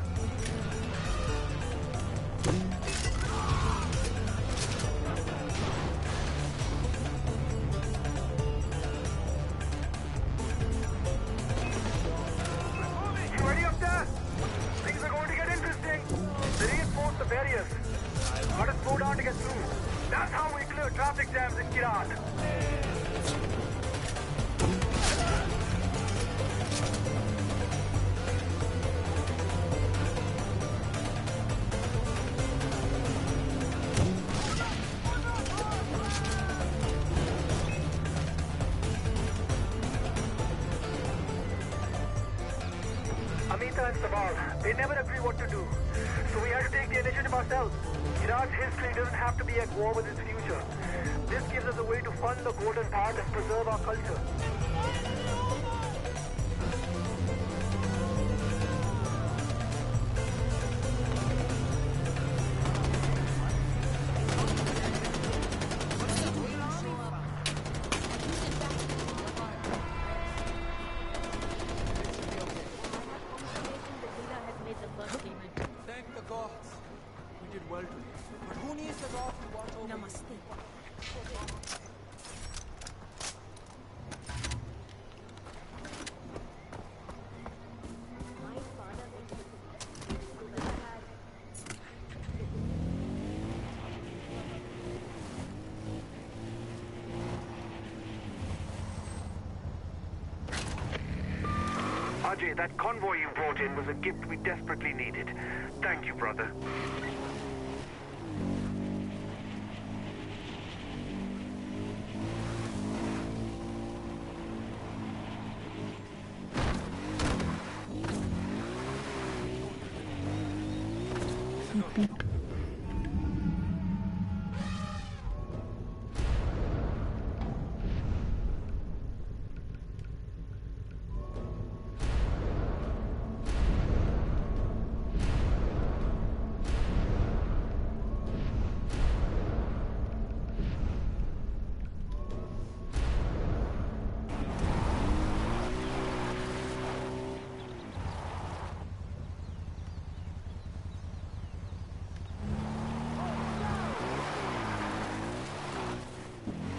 You ready up there? Things are going to get interesting. They reinforced the barriers. Gotta slow down to get through. That's how we clear traffic jams in Kirat. Amita and Sabal, they never agree what to do. So we had to take the initiative ourselves. Kirat's history doesn't have to be at war with its future. This gives us a way to fund the golden path and preserve our culture. Thank the gods. We did well today. But who needs the gods to watch over? Namaste. Ajay, that convoy you brought in was a gift we desperately needed. Thank you, brother.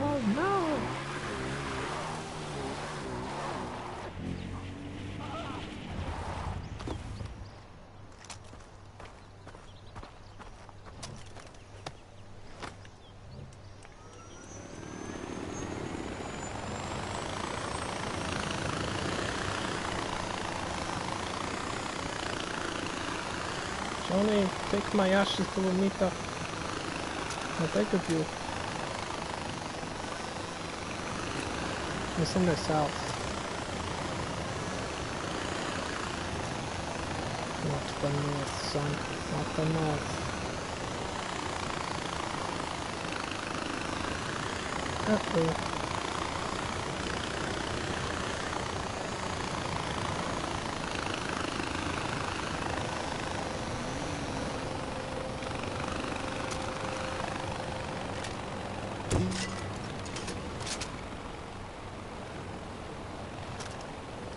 Oh no! Johnny, take my ashes to Amita. I beg of you. It's in the south. Not the north, son. Not the north. Uh-oh.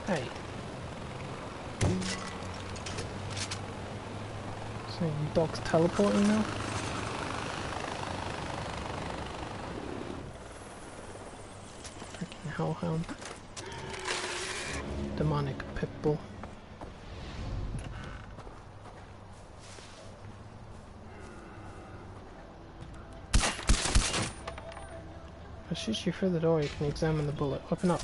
Hey. So dog's teleporting now? Freaking hellhound. Demonic pitbull. I'll shoot you through the door, you can examine the bullet. Open up.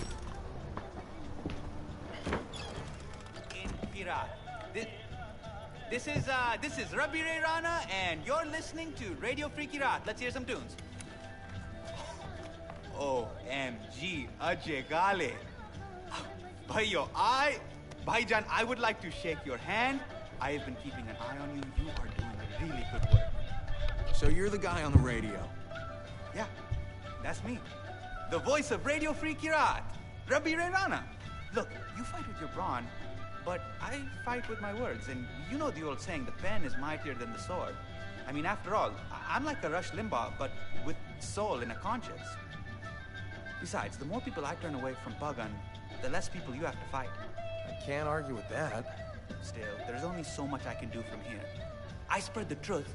This is Rabi Ray Rana, and you're listening to Radio Free Kirat. Let's hear some tunes. OMG, Ajay Gale. Bhaiyo, Bhaijan, I would like to shake your hand. I have been keeping an eye on you. You are doing really good work. So you're the guy on the radio? Yeah, that's me. The voice of Radio Free Kirat, Rabbi Rana. Look, you fight with your brawn, but I fight with my words. And you know the old saying, the pen is mightier than the sword. I mean, after all, I'm like a Rush Limbaugh, but with soul and a conscience. Besides, the more people I turn away from Pagan, the less people you have to fight. I can't argue with that. Still, there's only so much I can do from here. I spread the truth,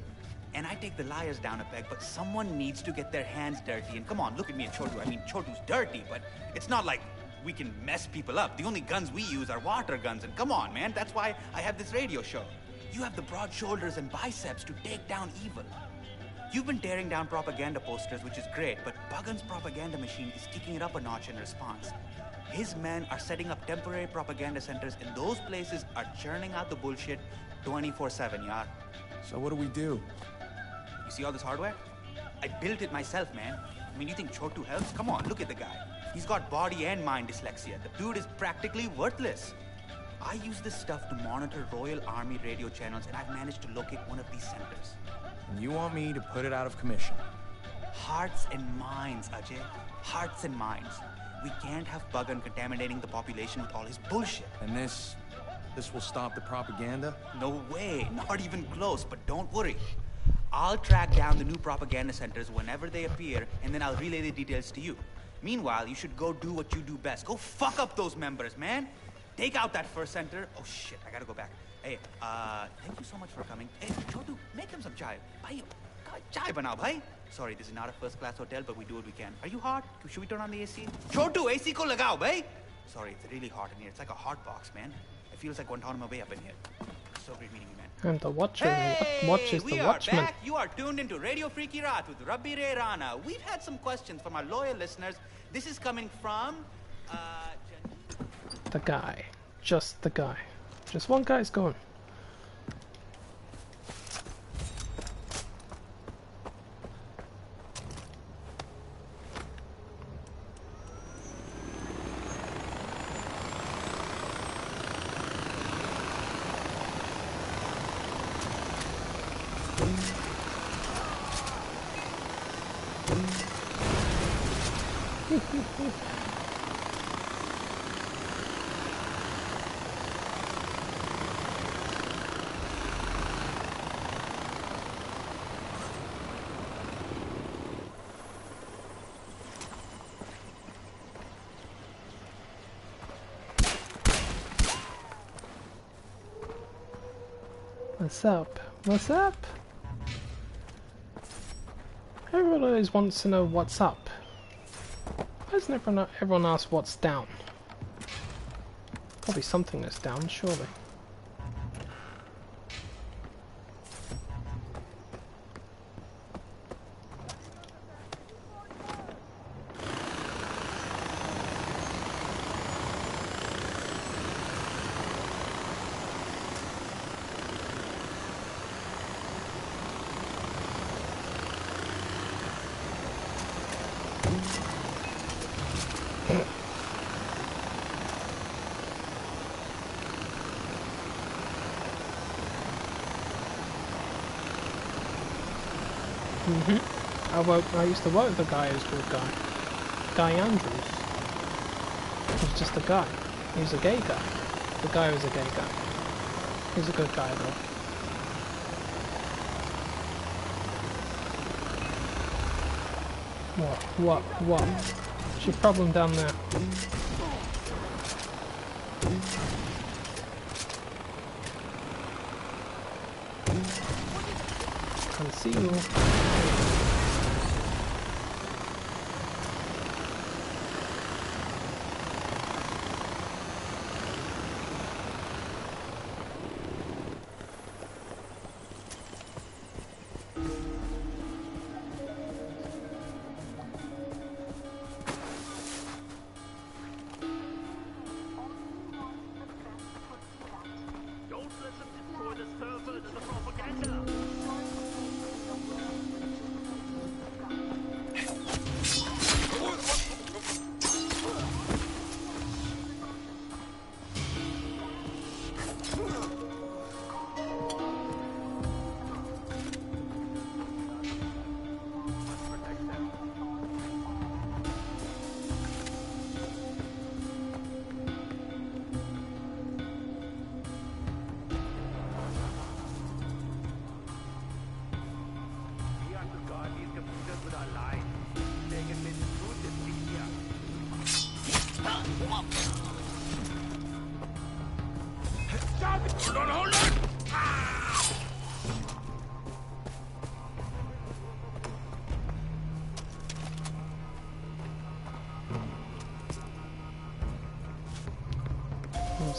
and I take the liars down a peg, but someone needs to get their hands dirty. And come on, look at me and Chotu. I mean, Chotu's dirty, but it's not like we can mess people up. The only guns we use are water guns, and come on, man, that's why I have this radio show. You have the broad shoulders and biceps to take down evil. You've been tearing down propaganda posters, which is great, but Pagan's propaganda machine is kicking it up a notch in response. His men are setting up temporary propaganda centers, and those places are churning out the bullshit 24/7, yaar. So what do we do? You see all this hardware? I built it myself, man. I mean, you think Chotu helps? Come on, look at the guy. He's got body and mind dyslexia. The dude is practically worthless. I use this stuff to monitor Royal Army radio channels, and I've managed to locate one of these centers. And you want me to put it out of commission? Hearts and minds, Ajay. Hearts and minds. We can't have Pagan contaminating the population with all his bullshit. And this will stop the propaganda? No way, not even close, but don't worry. I'll track down the new propaganda centers whenever they appear, and then I'll relay the details to you. Meanwhile, you should go do what you do best. Go fuck up those members, man. Take out that first center. Oh shit, I gotta go back. Hey, thank you so much for coming. Hey, Chotu, make him some chai. Bhai, chai banao, bhai. Sorry, this is not a first-class hotel, but we do what we can. Are you hot? Should we turn on the AC? Chotu, AC ko lagao, bhai. Sorry, it's really hot in here. It's like a hot box, man. It feels like Guantanamo Bay up in here. So great meeting you, man. And the Watcher. Hey, what watches the Watchman? Back. You are tuned into Radio Free Kirat with Rabbi Rana. We've had some questions from our loyal listeners. This is coming from, The guy. Just the guy. Just one guy's gone. What's up? What's up? Everyone always wants to know what's up. Why doesn't everyone ask what's down? Probably something that's down, surely. I used to work with a guy who's called Guy Andrews. He's just a guy. He's a gay guy. The guy was a gay guy. He's a good guy though. What? What's your problem down there? Can't see you.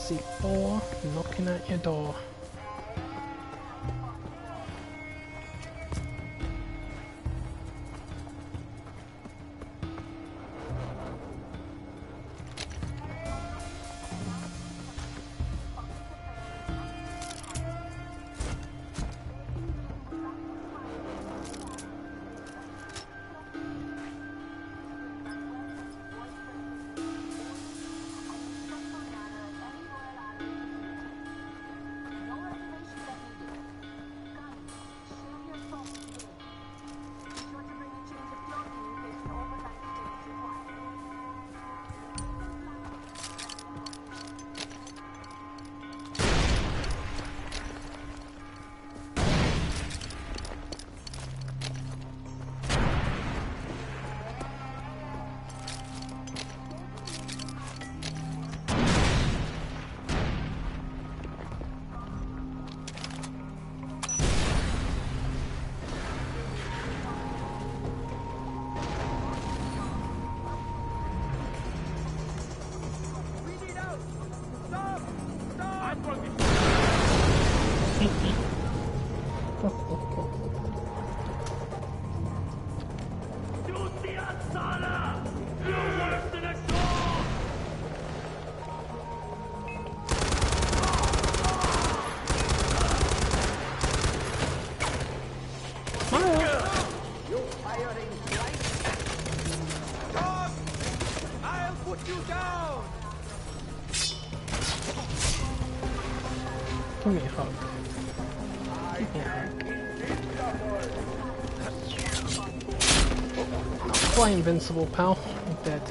C4 knocking at your door. Give me a hug. Give me a hug. Fly invincible, pal. I'm dead.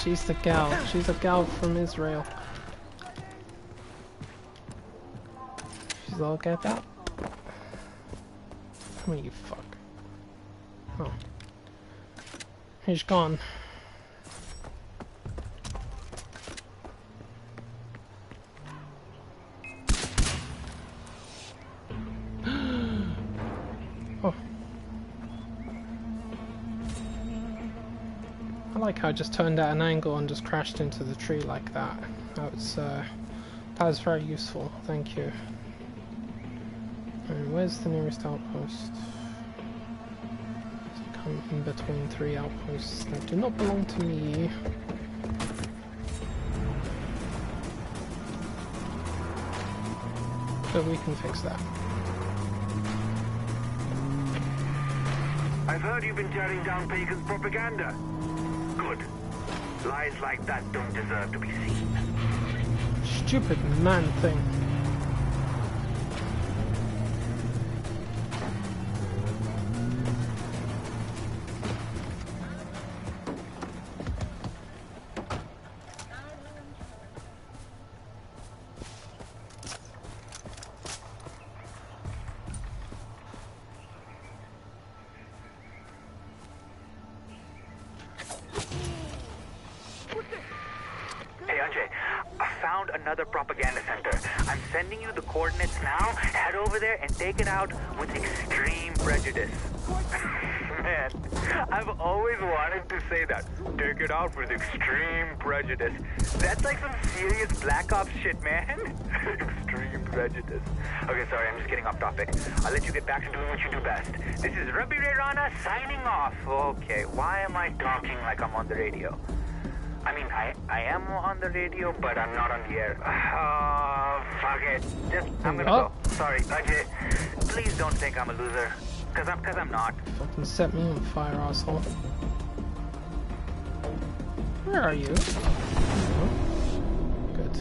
She's the gal. She's a gal from Israel. She's all get that. Come on, you fuck. Oh. He's gone. I like how I just turned at an angle and just crashed into the tree like that. That was very useful, thank you. And where's the nearest outpost? Come in between 3 outposts that do not belong to me. But we can fix that. I've heard you've been tearing down Pagan's propaganda. Good. Lies like that don't deserve to be seen. Stupid man thing. Propaganda center. I'm sending you the coordinates now. Head over there and take it out with extreme prejudice. Man, I've always wanted to say that. Take it out with extreme prejudice. That's like some serious Black Ops shit, man. Extreme prejudice. Okay, sorry, I'm just getting off topic. I'll let you get back to doing what you do best. This is Rabbi Ray Rana signing off. Okay, why am I talking like I'm on the radio? I mean, I am on the radio, but I'm not on the air. Fuck it. I'm gonna go. Sorry, Ajay. Please don't think I'm a loser. Cause I'm not. Fucking set me on fire, asshole. Where are you? Oh. Good.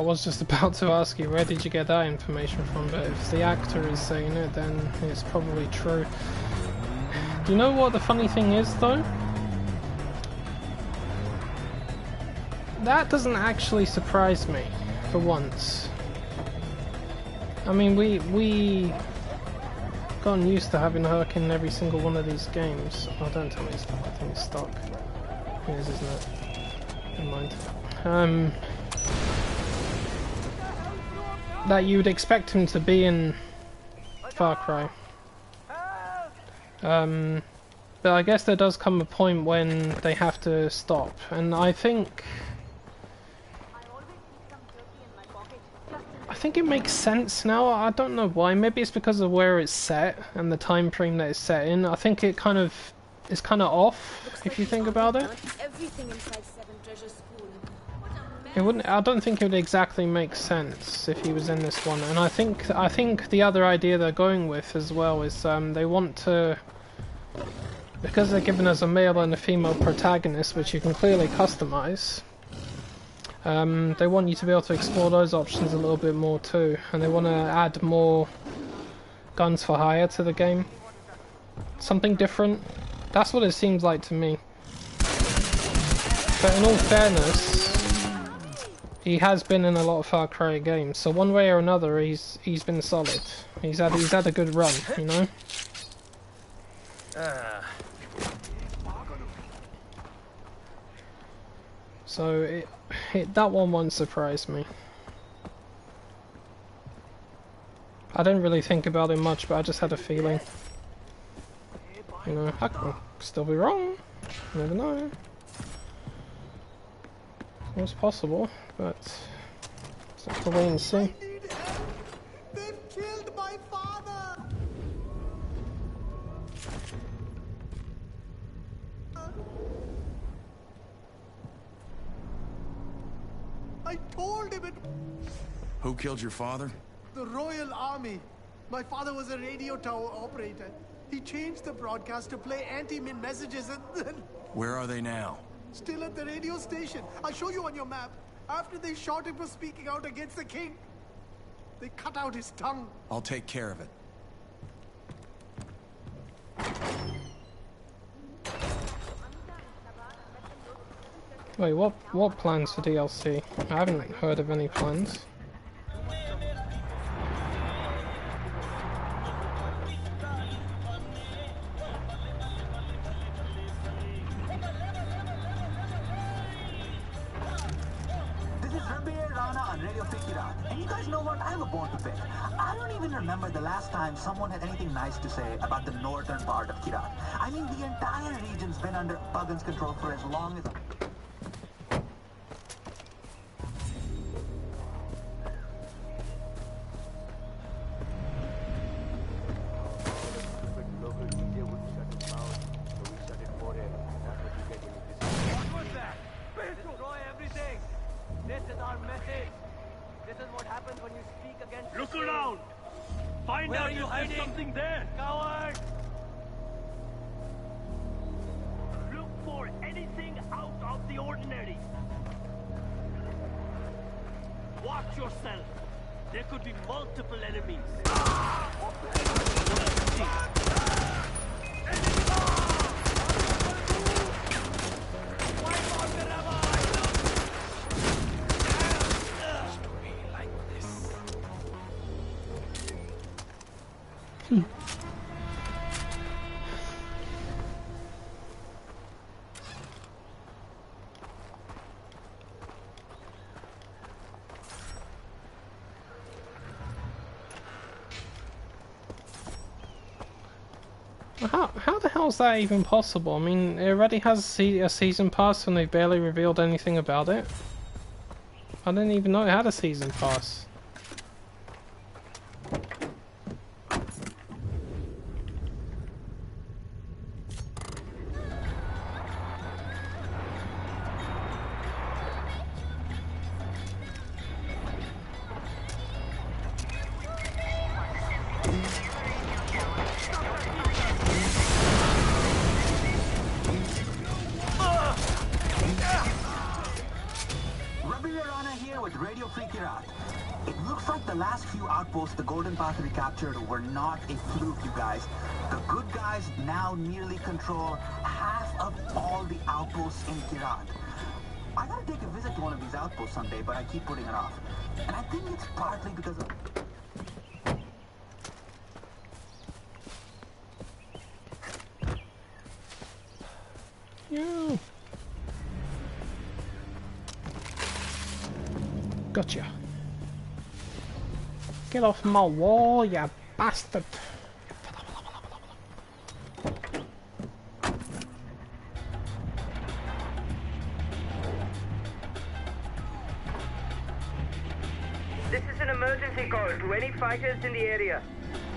was just about to ask you, where did you get that information from? But if the actor is saying it, then it's probably true. Do you know what the funny thing is, though? That doesn't actually surprise me, for once. I mean, we gotten used to having Herc in every single one of these games. Oh, don't tell me it's stuck. I think it's stuck. It is, isn't it? Never mind. That you would expect him to be in Farcry. But I guess there does come a point when they have to stop, and I think it makes sense now. I don't know why. Maybe it's because of where it's set and the time frame that it's set in. I think it kind of is kind of off if you think about it. Everything inside Seven Treasure School. It wouldn't. I don't think it would exactly make sense if he was in this one. And I think the other idea they're going with as well is they want to, because they're giving us a male and a female protagonist, which you can clearly customize. They want you to be able to explore those options a little bit more too, and they want to add more guns for hire to the game. Something different. That's what it seems like to me. But in all fairness, he has been in a lot of Far Cry games, so one way or another, he's been solid. He's had a good run, you know. So that one won't surprise me. I didn't really think about it much, but I just had a feeling. You know, I could still be wrong. You never know. It's possible, but let's have to wait and see. They've killed my father! I told him it... Who killed your father? The Royal Army. My father was a radio tower operator. He changed the broadcast to play anti-Min messages and then... Where are they now? Still at the radio station. I'll show you on your map. After they shot him for speaking out against the king, they cut out his tongue. I'll take care of it. Wait, what plans for DLC? I haven't heard of any plans. And you guys know what? I have a bone to pick. I don't even remember the last time someone had anything nice to say about the northern part of Kirat. I mean, the entire region's been under Pagan's control for as long as... How the hell is that even possible? I mean, it already has a season pass and they barely revealed anything about it. I didn't even know it had a season pass. here with Radio Free Kirat. It looks like the last few outposts the Golden Path recaptured were not a fluke, you guys. The good guys now nearly control half of all the outposts in Kirat. I gotta take a visit to one of these outposts someday, but I keep putting it off. And I think it's partly because of... You. Gotcha. Get off my wall, you bastard. This is an emergency call to any fighters in the area.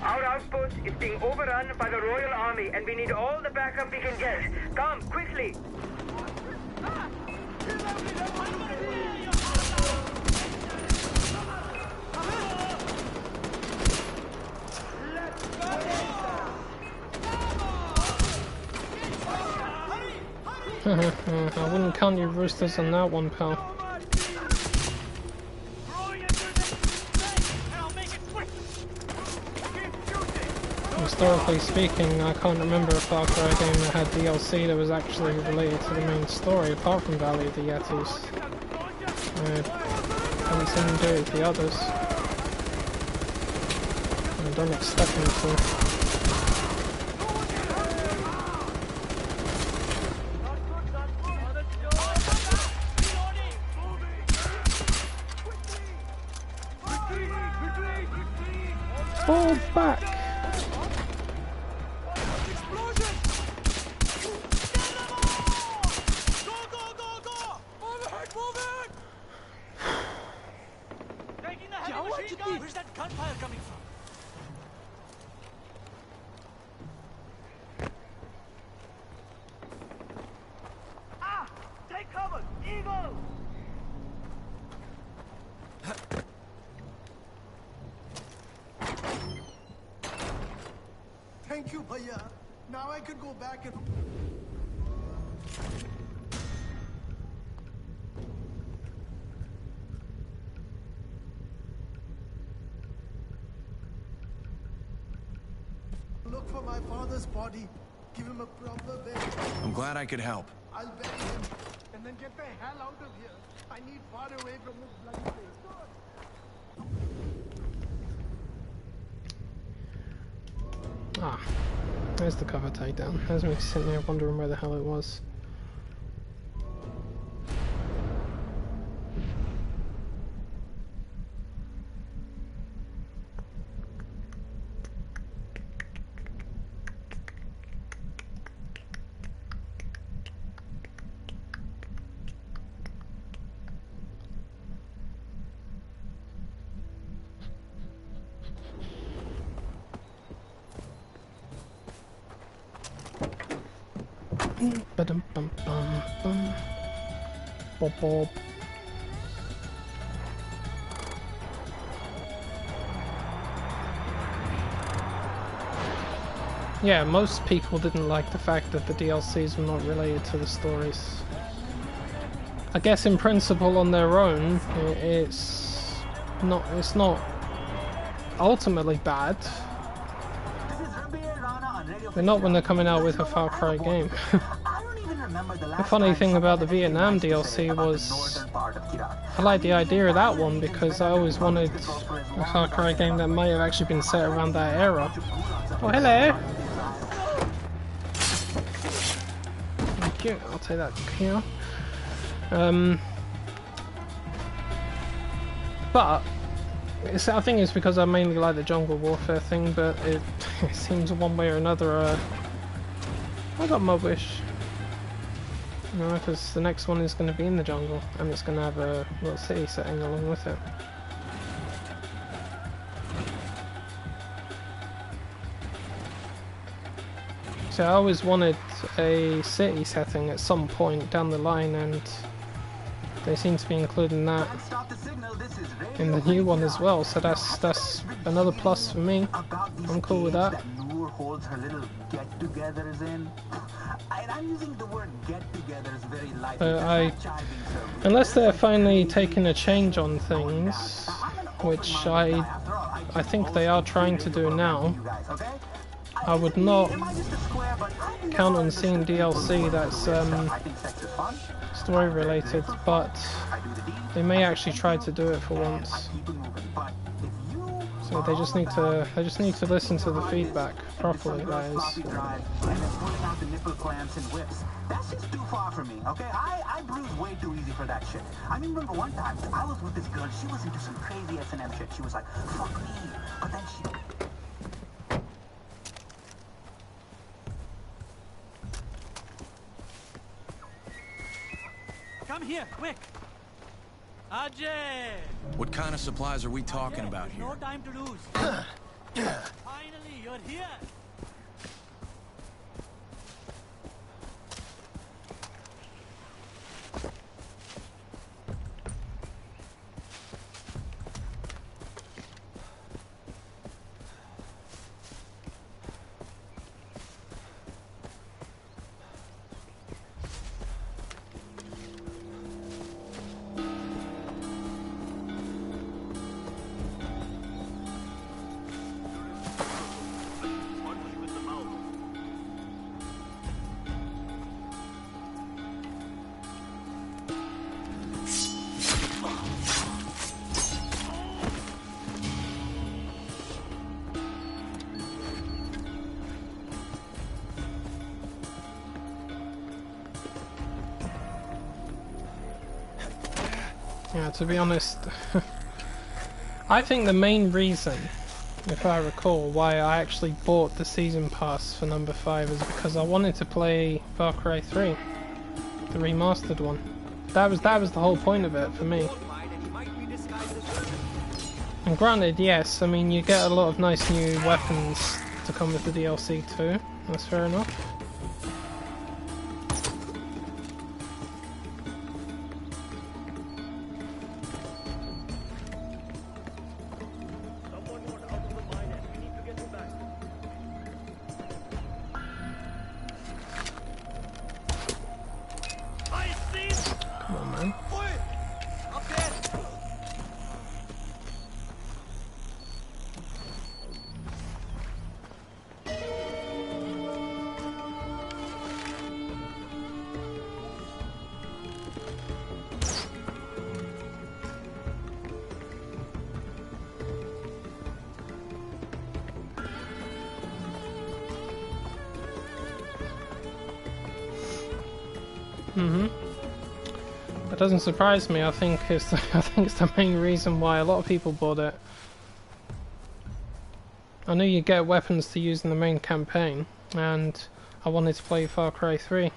Our outpost is being overrun by the Royal Army and we need all the backup we can get. Come, quickly! I wouldn't count your roosters on that one, pal. Historically speaking, I can't remember a Farcry game that had DLC that was actually related to the main story, apart from Valley of the Yetis. I haven't seen them do it with the others. I don't expect them to. Fall back! Where's that gunfire coming from? Ah! Take cover! Eagle! Thank you, Bhaiya. Now I can go back and... look for my father's body. Give him a proper burial. I'm glad I could help. I'll bury him and then get the hell out of here. I need far away from this bloody place. Ah, there's the cover takedown. There's me sitting there wondering where the hell it was. Ba-dum bum bum bum. Bob bob. Yeah, most people didn't like the fact that the DLCs were not related to the stories. I guess in principle on their own, it's not ultimately bad. But not when they're coming out with a Far Cry game. The funny thing about the Vietnam DLC was I like the idea of that one because I always wanted a Far Cry game that might have actually been set around that era. Oh, hello! Thank you, I'll take that here. But I think it's because I mainly like the jungle warfare thing, but it seems one way or another I got my wish. No, because the next one is going to be in the jungle, and it's going to have a little city setting along with it. So I always wanted a city setting at some point down the line, and they seem to be including that in the new one as well, so that's another plus for me. I'm cool with that. holds her little get-togethers in. I'm using the word get-togethers very lightly. Unless they're finally taking a change on things, which I think they are trying to do now, I would not count on seeing DLC that's story related, but they may actually try to do it for once. So they just need to listen to the feedback properly, that is. That's just too far for me, okay? I bruise way too easy for that shit. I mean, remember one time, I was with this girl, she was into some crazy S&M shit. She was like, fuck me. But then she... Come here, quick! Ajay! What kind of supplies are we talking about here? No time to lose. Finally, you're here! Yeah, to be honest, I think the main reason, if I recall, why I actually bought the season pass for number 5 is because I wanted to play Farcry 3, the remastered one. That was the whole point of it for me. And granted, yes, I mean you get a lot of nice new weapons to come with the DLC too. That's fair enough. That doesn't surprise me. I think it's the main reason why a lot of people bought it. I knew you get weapons to use in the main campaign, and I wanted to play Far Cry 3.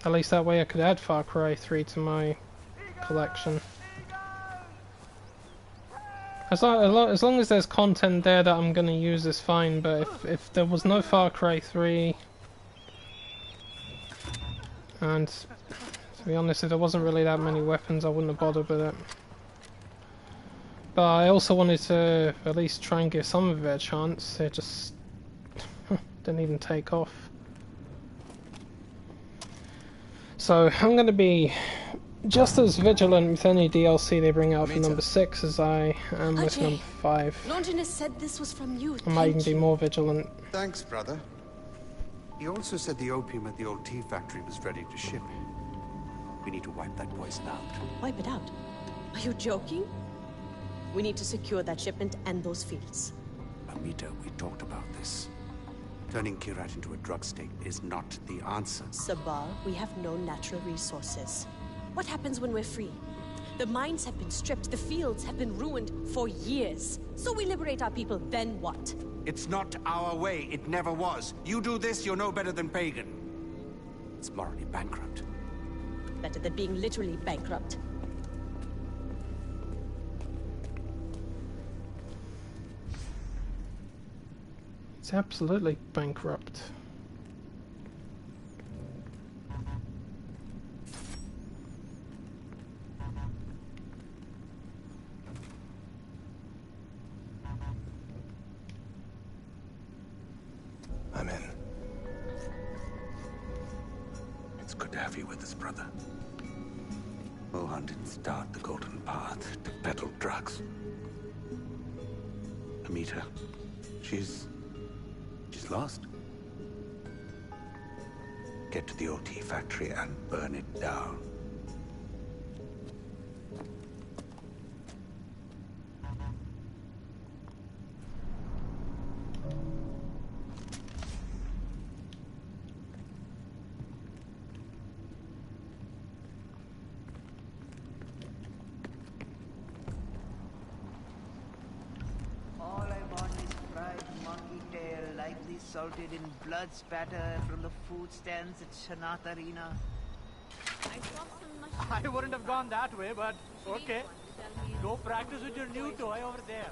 At least that way I could add Far Cry 3 to my collection. As long as there's content there that I'm gonna use is fine, but if there was no Far Cry 3, and to be honest, if there wasn't really that many weapons, I wouldn't have bothered with it. But I also wanted to at least try and give some of it a chance. It just didn't even take off. So I'm gonna be just as vigilant with any DLC they bring out for number 6 as I am with number 5. Longinus said this was from you. I might even be more vigilant. Thanks, brother. He also said the opium at the old tea factory was ready to ship. We need to wipe that poison out. Wipe it out? Are you joking? We need to secure that shipment and those fields. Amita, we talked about this. Turning Kirat into a drug state is not the answer. Sabal, we have no natural resources. What happens when we're free? The mines have been stripped, the fields have been ruined for years. So we liberate our people, then what? It's not our way. It never was. You do this, you're no better than pagan. It's morally bankrupt. Better than being literally bankrupt. It's absolutely bankrupt. good to have you with us, brother. Mohan didn't start the Golden Path to peddle drugs. Amita, she's lost. Get to the OT factory and burn it down. Salted in blood spatter from the food stands at Shanat Arena. I wouldn't have gone that way, but okay. Go practice with your new toy over there.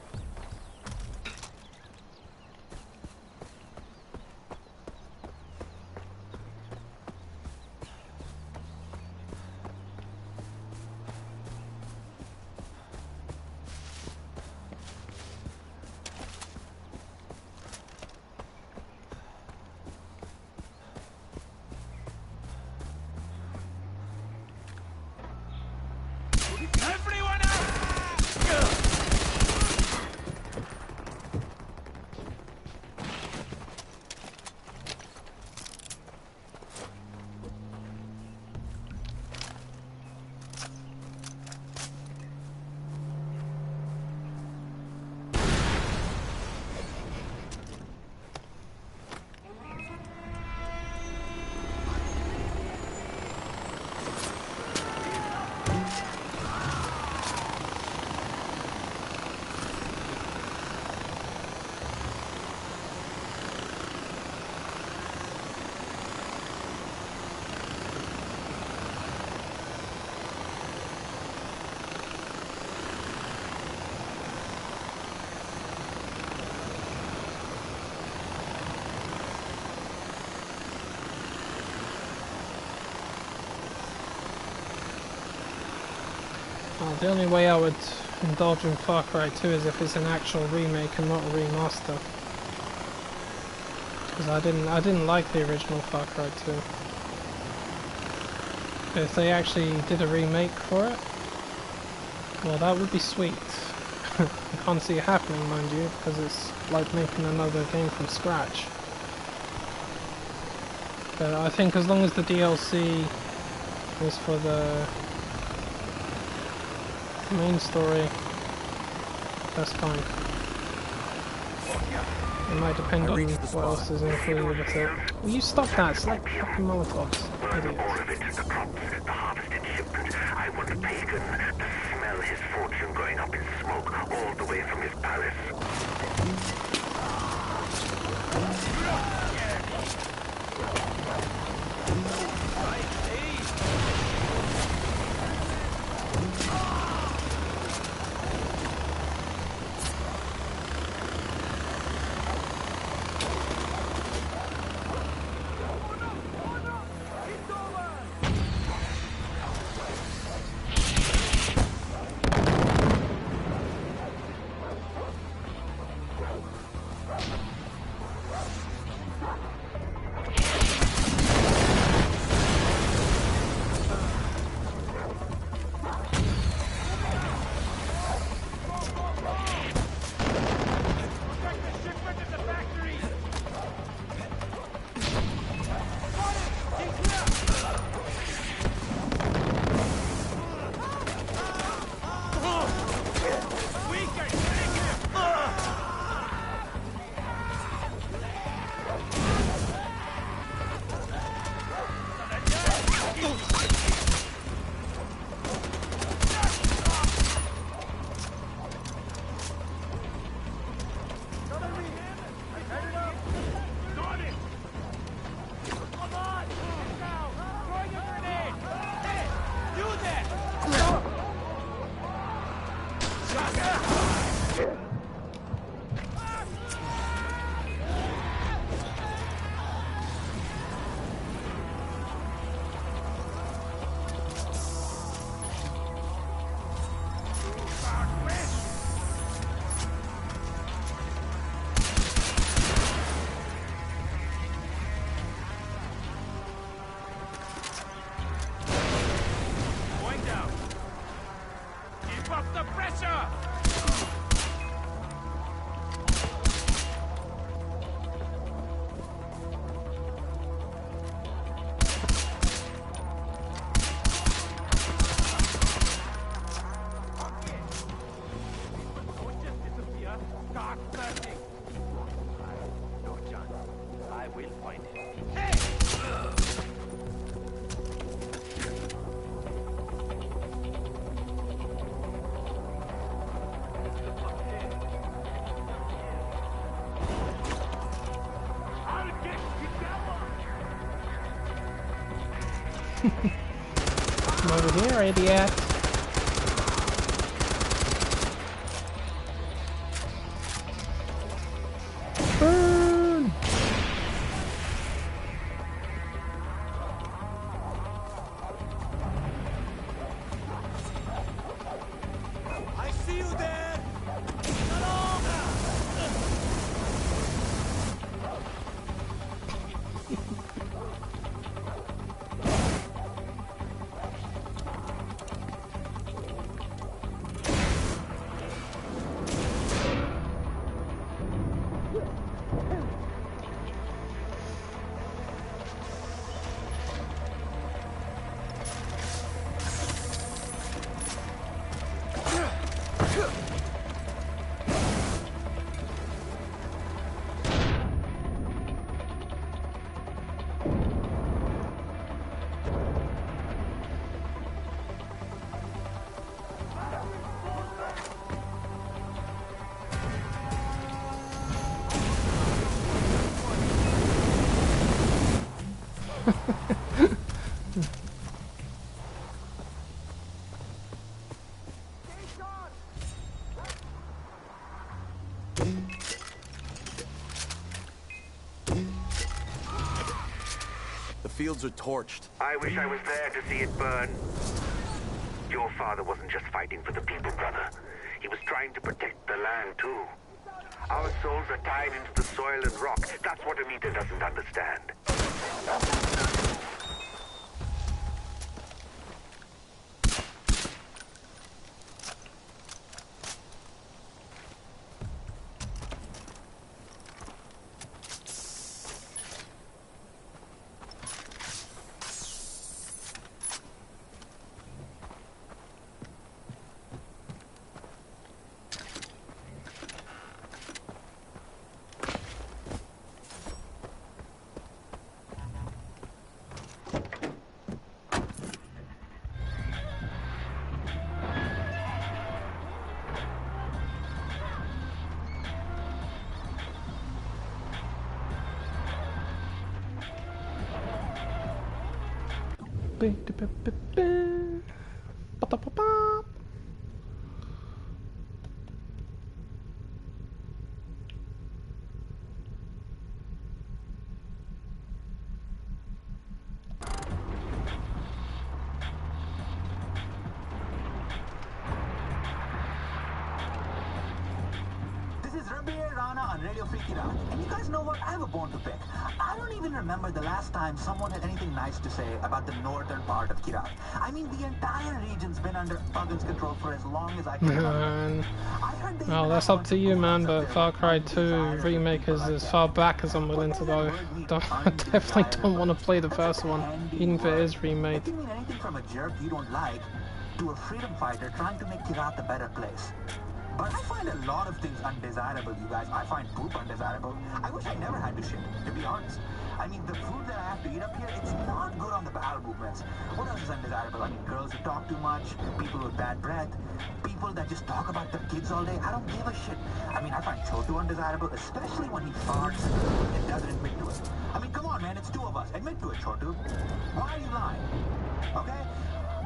The only way I would indulge in Far Cry 2 is if it's an actual remake and not a remaster. Because I didn't like the original Far Cry 2. If they actually did a remake for it, well, that would be sweet. I can't see it happening, mind you, because it's like making another game from scratch. But I think as long as the DLC is for the main story, that's fine. It might depend on what else is included with it. Will you stop that? It's like fucking Molotovs, idiot. The harvested shipment. I want Pagan to smell his fortune going up in smoke all the way from his palace. Come over here, idiot. Burn! I see you there! The fields are torched. I wish I was there to see it burn. Your father wasn't just fighting for the people, brother. He was trying to protect the land, too. Our souls are tied into the soil and rock. That's what Amita doesn't understand. On Radio Free Kirat. And you guys know what? I have a bone to pick. I don't even remember the last time someone had anything nice to say about the northern part of Kirat. I mean, the entire region's been under Puggin's control for as long as I can remember. Well, that's up to you, man, but Far Cry 2 Remake is as far back as I'm willing to go. I definitely don't want to play the first one, even if it is remade. It can mean anything from a jerk you don't like to a freedom fighter trying to make Kirat a better place. But I find a lot of things undesirable, you guys. I find poop undesirable. I wish I never had to shit, to be honest. I mean, the food that I have to eat up here, it's not good on the bowel movements. What else is undesirable? I mean, girls who talk too much, people with bad breath, people that just talk about their kids all day. I don't give a shit. I mean, I find Chotu undesirable, especially when he farts and doesn't admit to it. I mean, come on, man, it's two of us. Admit to it, Chotu. Why are you lying? Okay?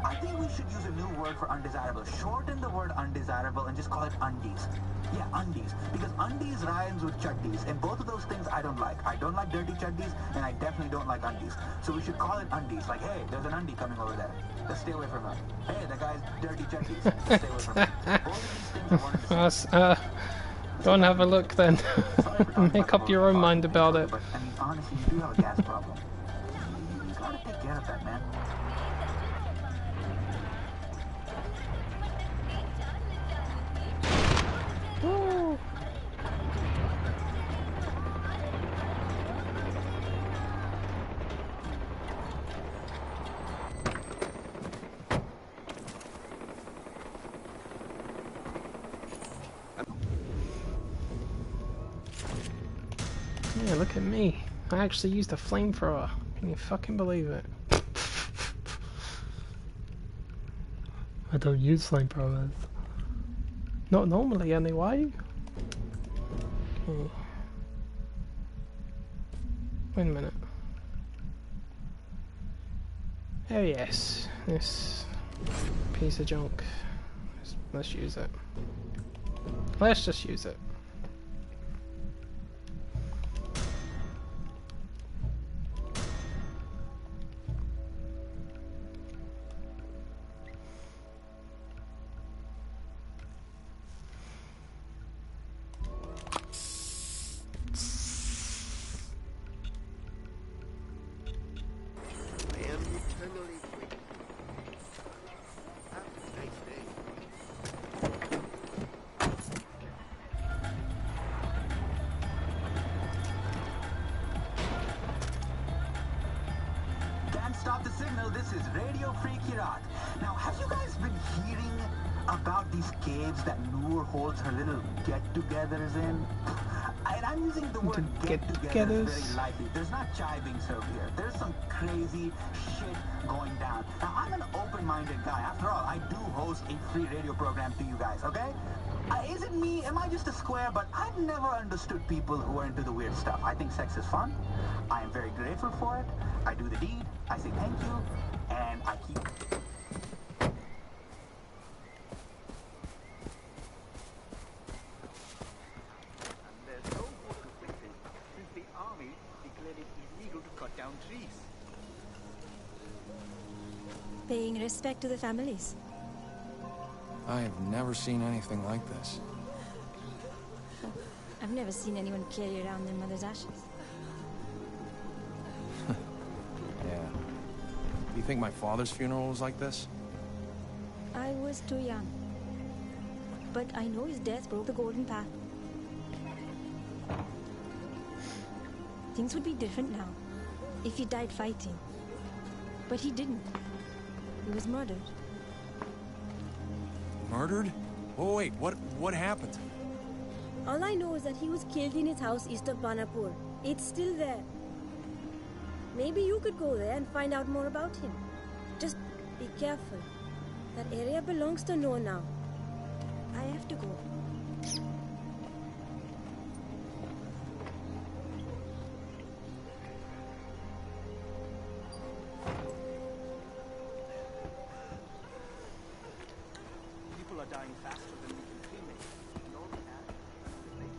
I think we should use a new word for undesirable. Shorten the word undesirable and just call it undies. Yeah, undies. Because undies rhymes with chuddies. And both of those things I don't like. I don't like dirty chuddies, and I definitely don't like undies. So we should call it undies. Like, hey, there's an undie coming over there. Let's stay away from him. Hey, that guy's dirty chuddies. Let's stay away from him. Both of these things are one and the same. Go and have a look then. Make up your own mind about it. But, I mean, honestly, you do have a gas problem. You gotta take care of that, man. Woo. Yeah, look at me. I actually used a flamethrower. Can you fucking believe it? I don't use flamethrowers. Not normally, anyway. Okay. Wait a minute. Oh yes, this piece of junk. Let's use it. Let's just use it. Stop the signal, this is Radio Free Kirat. Now, have you guys been hearing about these caves that Noor holds her little get-togethers in? And I'm using the word get-togethers very lightly. There's not jibing served here. There's some crazy shit going down. Now, I'm an open-minded guy. After all, I do host a free radio program to you guys, okay? Is it me? Am I just a square? But I've never understood people who are into the weird stuff. I think sex is fun. I am very grateful for it. I do the deed. I say thank you. And I keep... There's no more conflicting since the army declared it illegal to cut down trees. Paying respect to the families. I have never seen anything like this. I've never seen anyone carry around their mother's ashes. Yeah. Do you think my father's funeral was like this? I was too young. But I know his death broke the golden path. Things would be different now if he died fighting. But he didn't. He was murdered. Murdered? Oh wait, what happened? All I know is that he was killed in his house east of Banapur. It's still there. Maybe you could go there and find out more about him. Just be careful. That area belongs to Noor now. I have to go. People are dying faster than we can cremate. And all we have is to make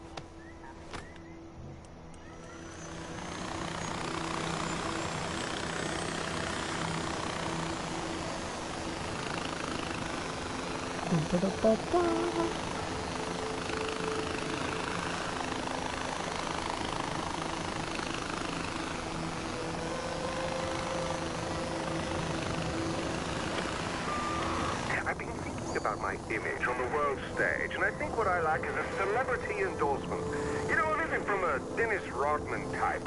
I've been thinking about my image on the world stage, and I think what I lack is a celebrity endorsement. You know, anything from a Dennis Rodman type.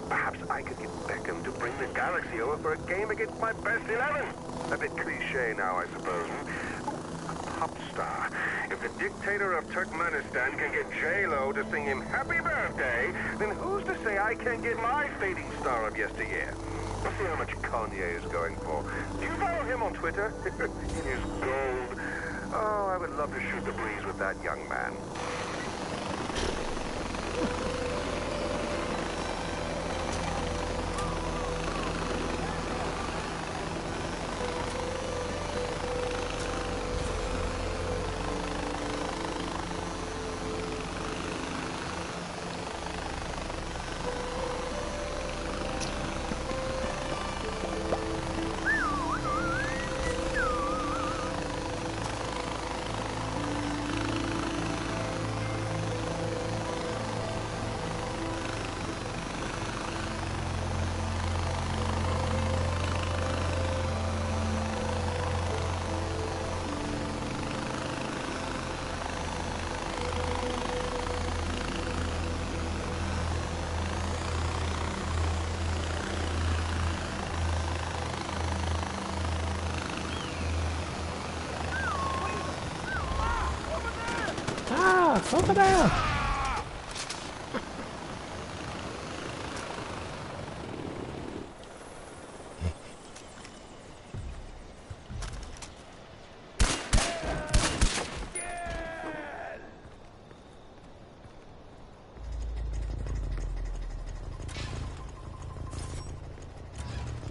Perhaps I could get Beckham to bring the Galaxy over for a game against my best 11. A bit cliche now, I suppose. A pop star. If the dictator of Turkmenistan can get J-Lo to sing him Happy Birthday, then who's to say I can't get my fading star of yesteryear? Let's see how much Kanye is going for. Do you follow him on Twitter? In his gold. Oh, I would love to shoot the breeze with that young man. Over there!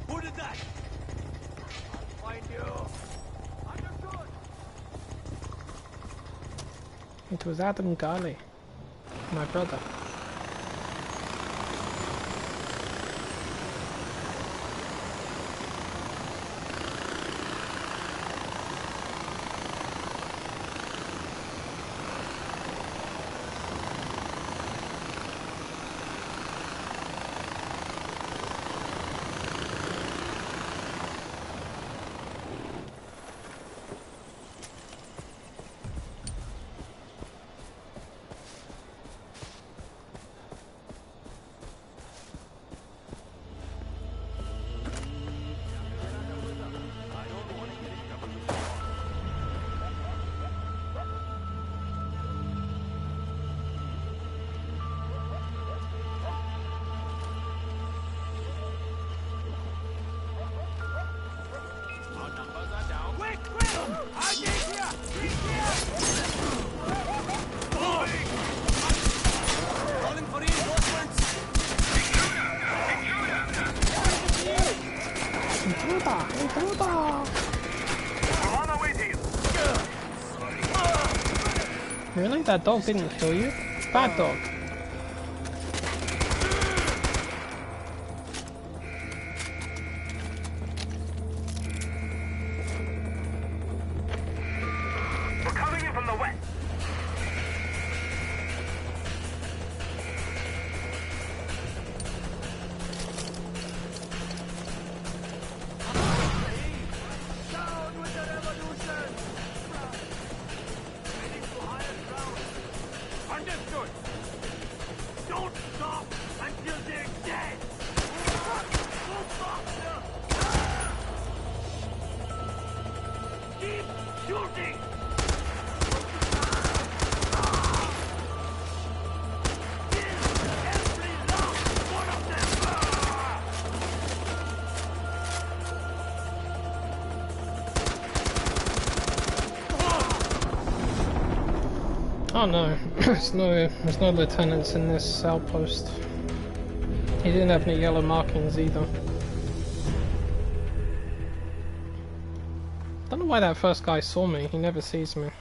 Who did that? It was Adam Garley, my brother. Really? That dog didn't kill you? Bad dog. We're coming in from the west. Down with the revolution! Heading to higher ground. Understood. Don't stop until they're dead. Move faster. Keep shooting. Oh no, there's no lieutenants in this outpost. He didn't have any yellow markings either. Don't know why that first guy saw me, he never sees me.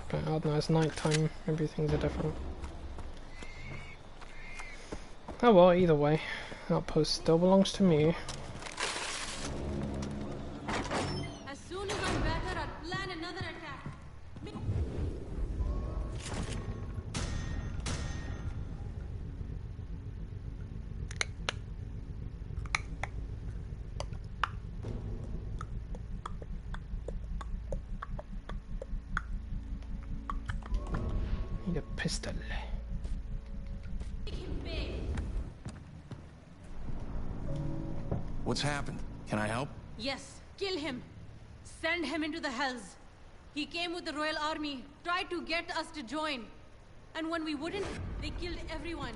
But I don't know, it's night time, maybe things are different. Oh well, either way, outpost still belongs to me. As soon as I'm better, I'll plan another attack. Need a pistol. What's happened? Can I help? Yes, kill him. Send him into the hells. He came with the royal army, tried to get us to join. And when we wouldn't, they killed everyone.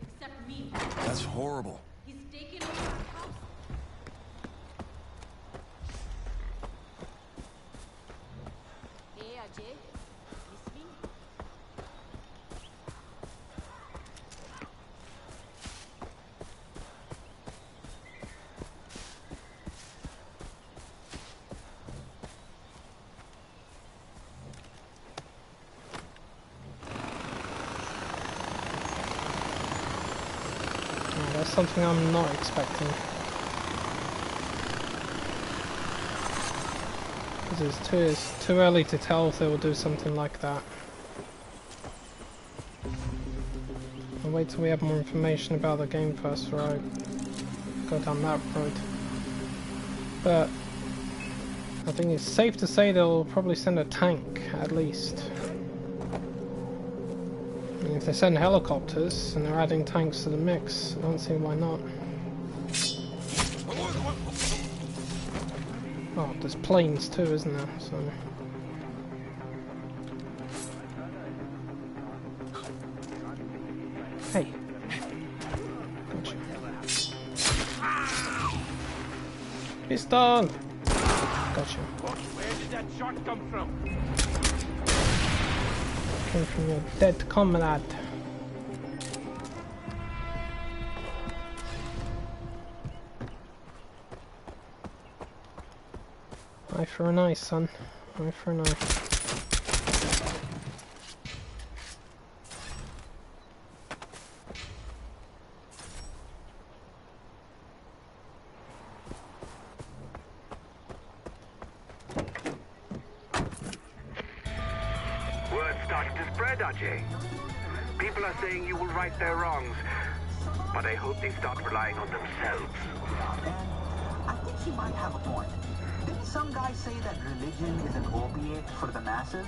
Except me. That's horrible. He's taken over our house. Hey, Ajay. Listening? Oh, that's something I'm not expecting. Because it's too early to tell if they will do something like that. I'll wait till we have more information about the game first, right? Go down that road. But I think it's safe to say they'll probably send a tank, at least. I mean, if they send helicopters and they're adding tanks to the mix, I don't see why not. Oh, there's planes too, isn't there? So. Hey. Gotcha. Pistol! Gotcha. Where did that shot come from? Came from your dead comrade. Eye for an eye, son. Eye for an eye. Ajay. People are saying you will right their wrongs, but I hope they start relying on themselves. And I think he might have a point. Didn't some guy say that religion is an opiate for the masses?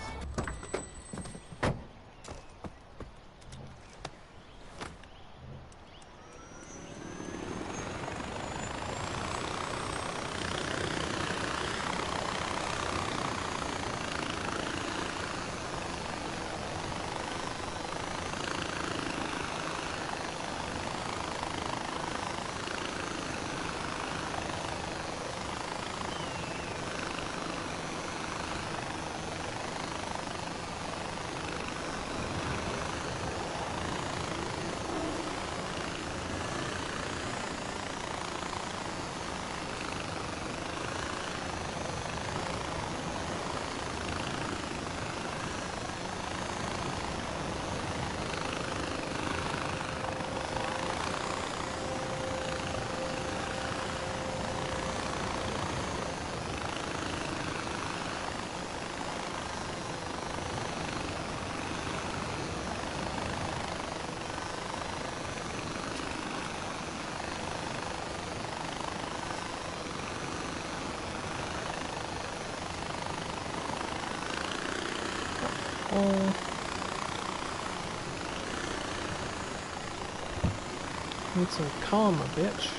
Need some karma, bitch.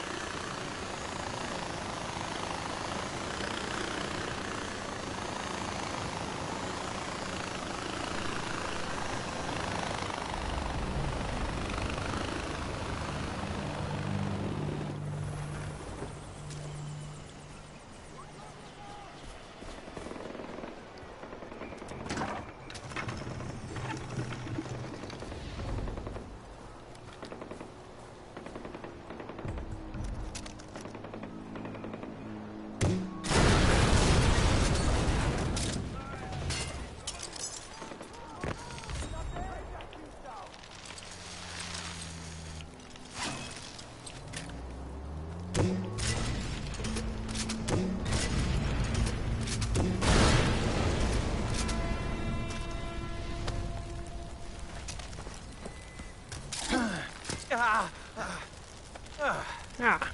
Ah.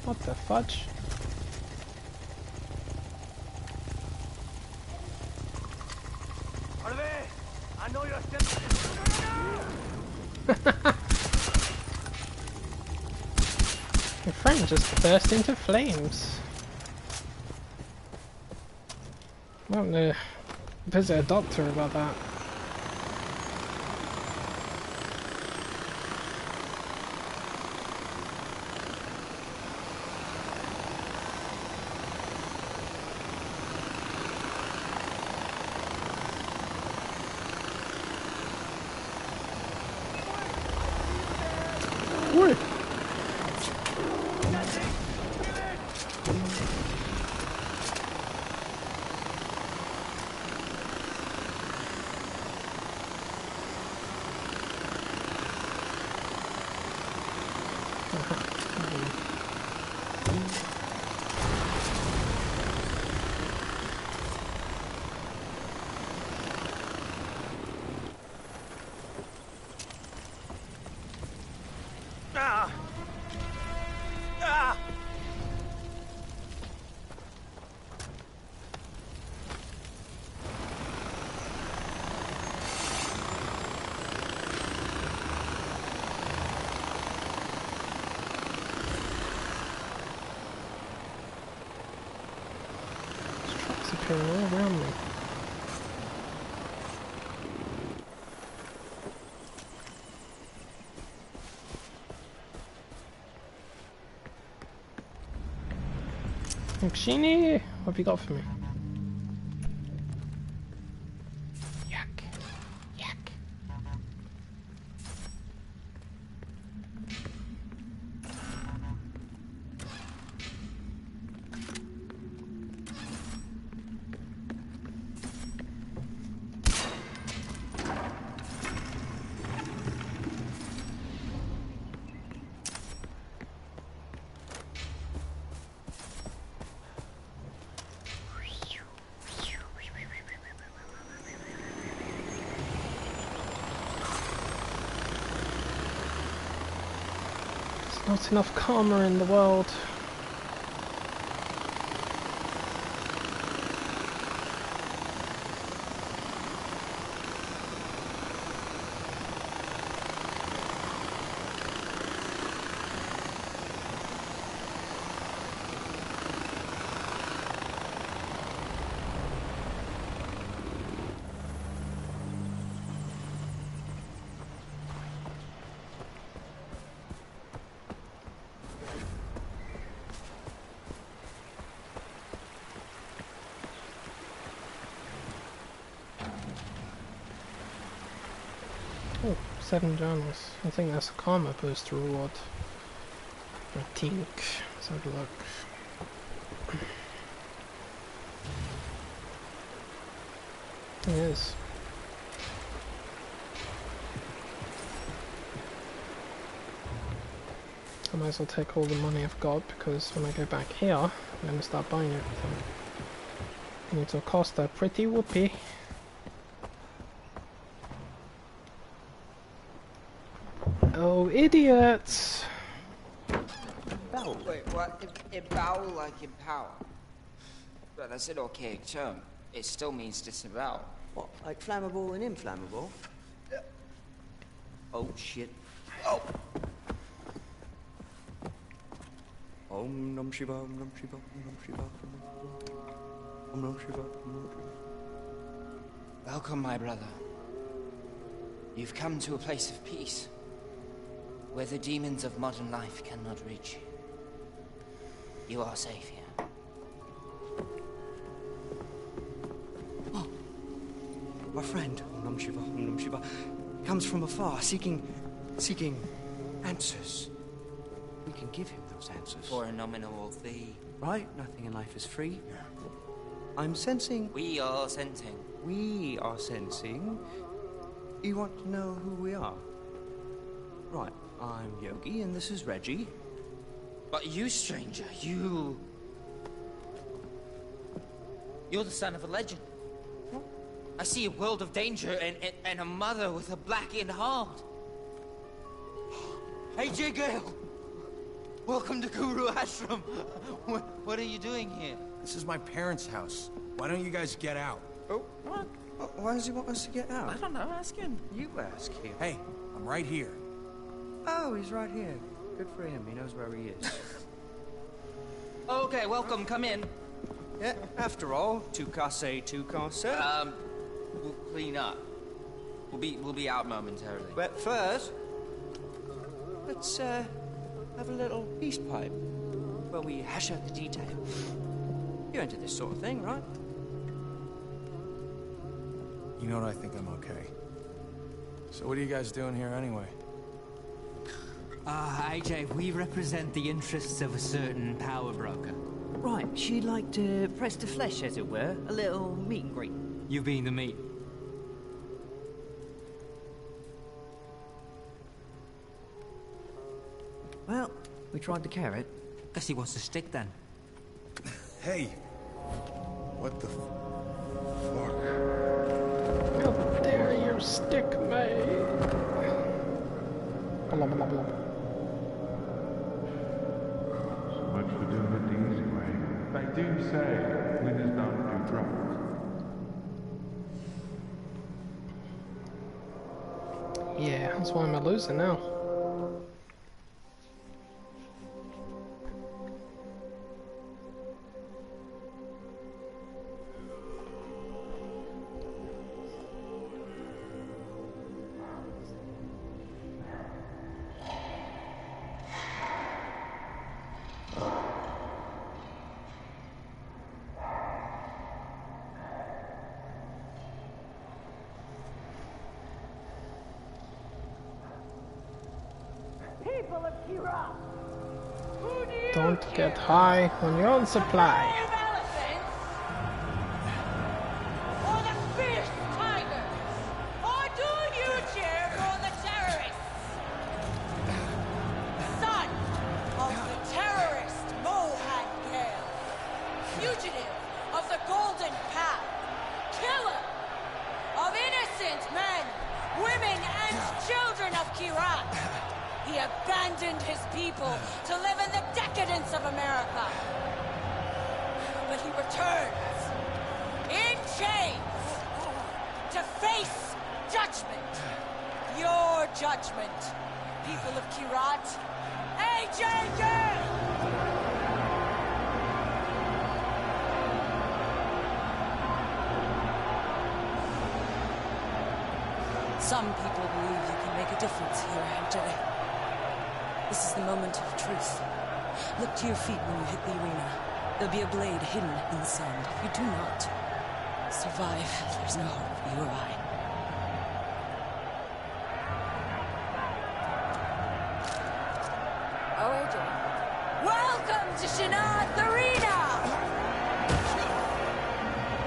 What the fudge? I know you're still. Your friend just burst into flames. I want to visit a doctor about that. Oi. Appearing all around me. Machine, what have you got for me? Yak. Yak. Not enough karma in the world. Oh, 7 journals. I think that's a karma boost reward. I think. Let's have a look. It is. I might as well take all the money I've got, because when I go back here, I'm going to start buying everything. And it'll cost a pretty whoopee. Oh, idiots! Bow. Wait, what? It bow like in power. But that's an archaic term. It still means disavow. What, like flammable and inflammable? Oh, shit. Oh! Om Nam Shiva, Om Nam Shiva, Om Nam Shiva, Om Nam Shiva, Om Nam Shiva. Welcome, my brother. You've come to a place of peace, where the demons of modern life cannot reach you. You are safe here. Oh. Our friend, Om Nam Shiva, Om Nam Shiva, comes from afar, seeking answers. We can give him those answers. For a nominal fee. Right? Nothing in life is free. I'm sensing... We are sensing. We are sensing... You want to know who we are? Right. I'm Yogi, and this is Reggie. But you, stranger, you're the son of a legend. What? I see a world of danger and a mother with a blackened heart. AJ Gale! Welcome to Guru Ashram. What are you doing here? This is my parents' house. Why don't you guys get out? Oh, what? Why does he want us to get out? I don't know, ask him. You ask him. Hey, I'm right here. Oh, he's right here. Good for him, he knows where he is. Okay, welcome, come in. Yeah, after all, tu casse. We'll clean up. We'll be out momentarily. But first, let's have a little peace pipe where we hash out the details. You're into this sort of thing, right? You know what, I think I'm okay. So what are you guys doing here anyway? AJ, we represent the interests of a certain power broker. Right, she'd like to press the flesh, as it were. A little meet and greet. You being the meat. Well, we tried the carrot. Guess he wants to stick then. Hey! What the fuck? How dare you stick me? Blah, blah, blah. So much for doing it the easy way. They do say winners don't do drugs. Yeah, that's why I'm a loser now. Don't get high when you're on supply. Or the fierce tigers? Or do you cheer for the terrorists? Son of the terrorist Mohan Gale, fugitive of the Golden Path, killer of innocent men, women, and children of Kirat. He abandoned his people to live in the decadence of America. But he returns in chains to face judgment. Your judgment, people of Kirat. AJK! Some people believe you can make a difference here, AJ. This is the moment of truth. Look to your feet when you hit the arena. There'll be a blade hidden in the sand. If you do not survive, there's no hope for you or I. Oh, AJ. Welcome to Shanath Arena!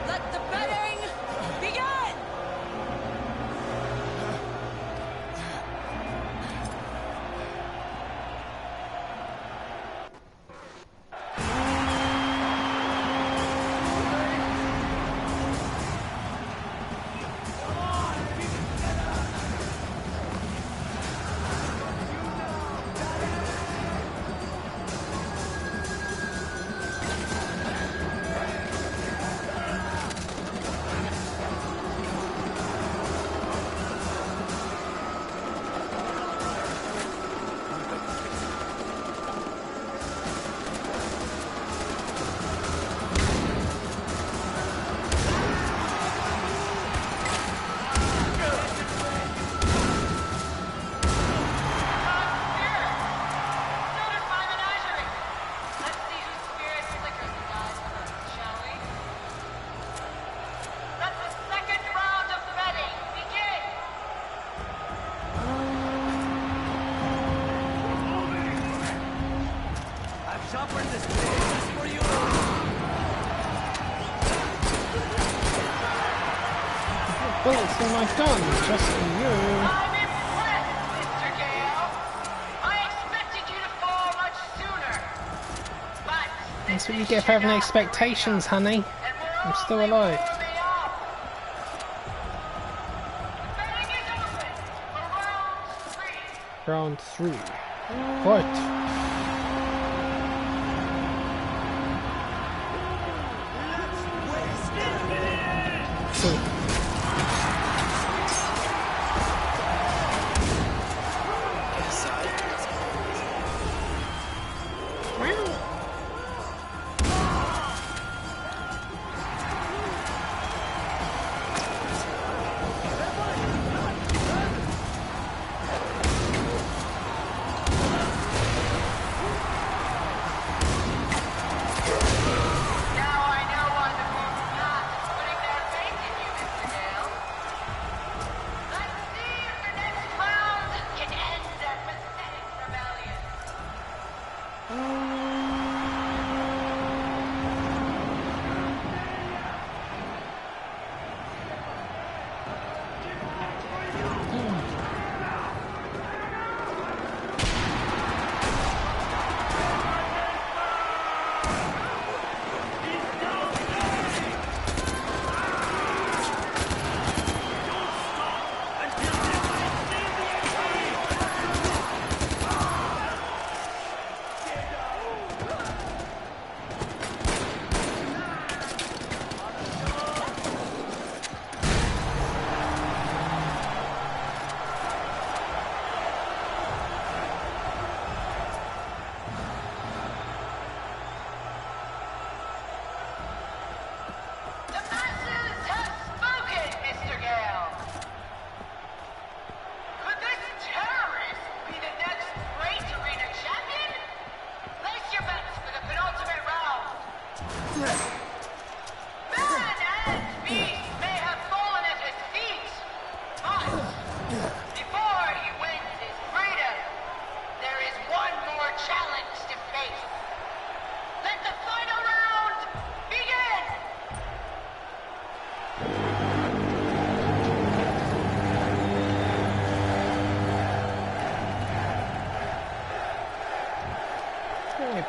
Let the betting begin! Bullets in my gun, just for you. I'm impressed, Mr. Gale. I expected you to fall much sooner. But That's what you get for having expectations, honey. I'm still alive. Round 3. What?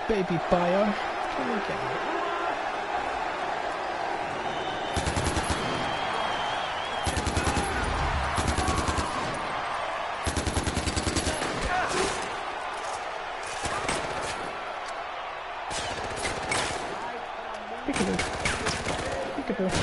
Baby bio, come and get me. too.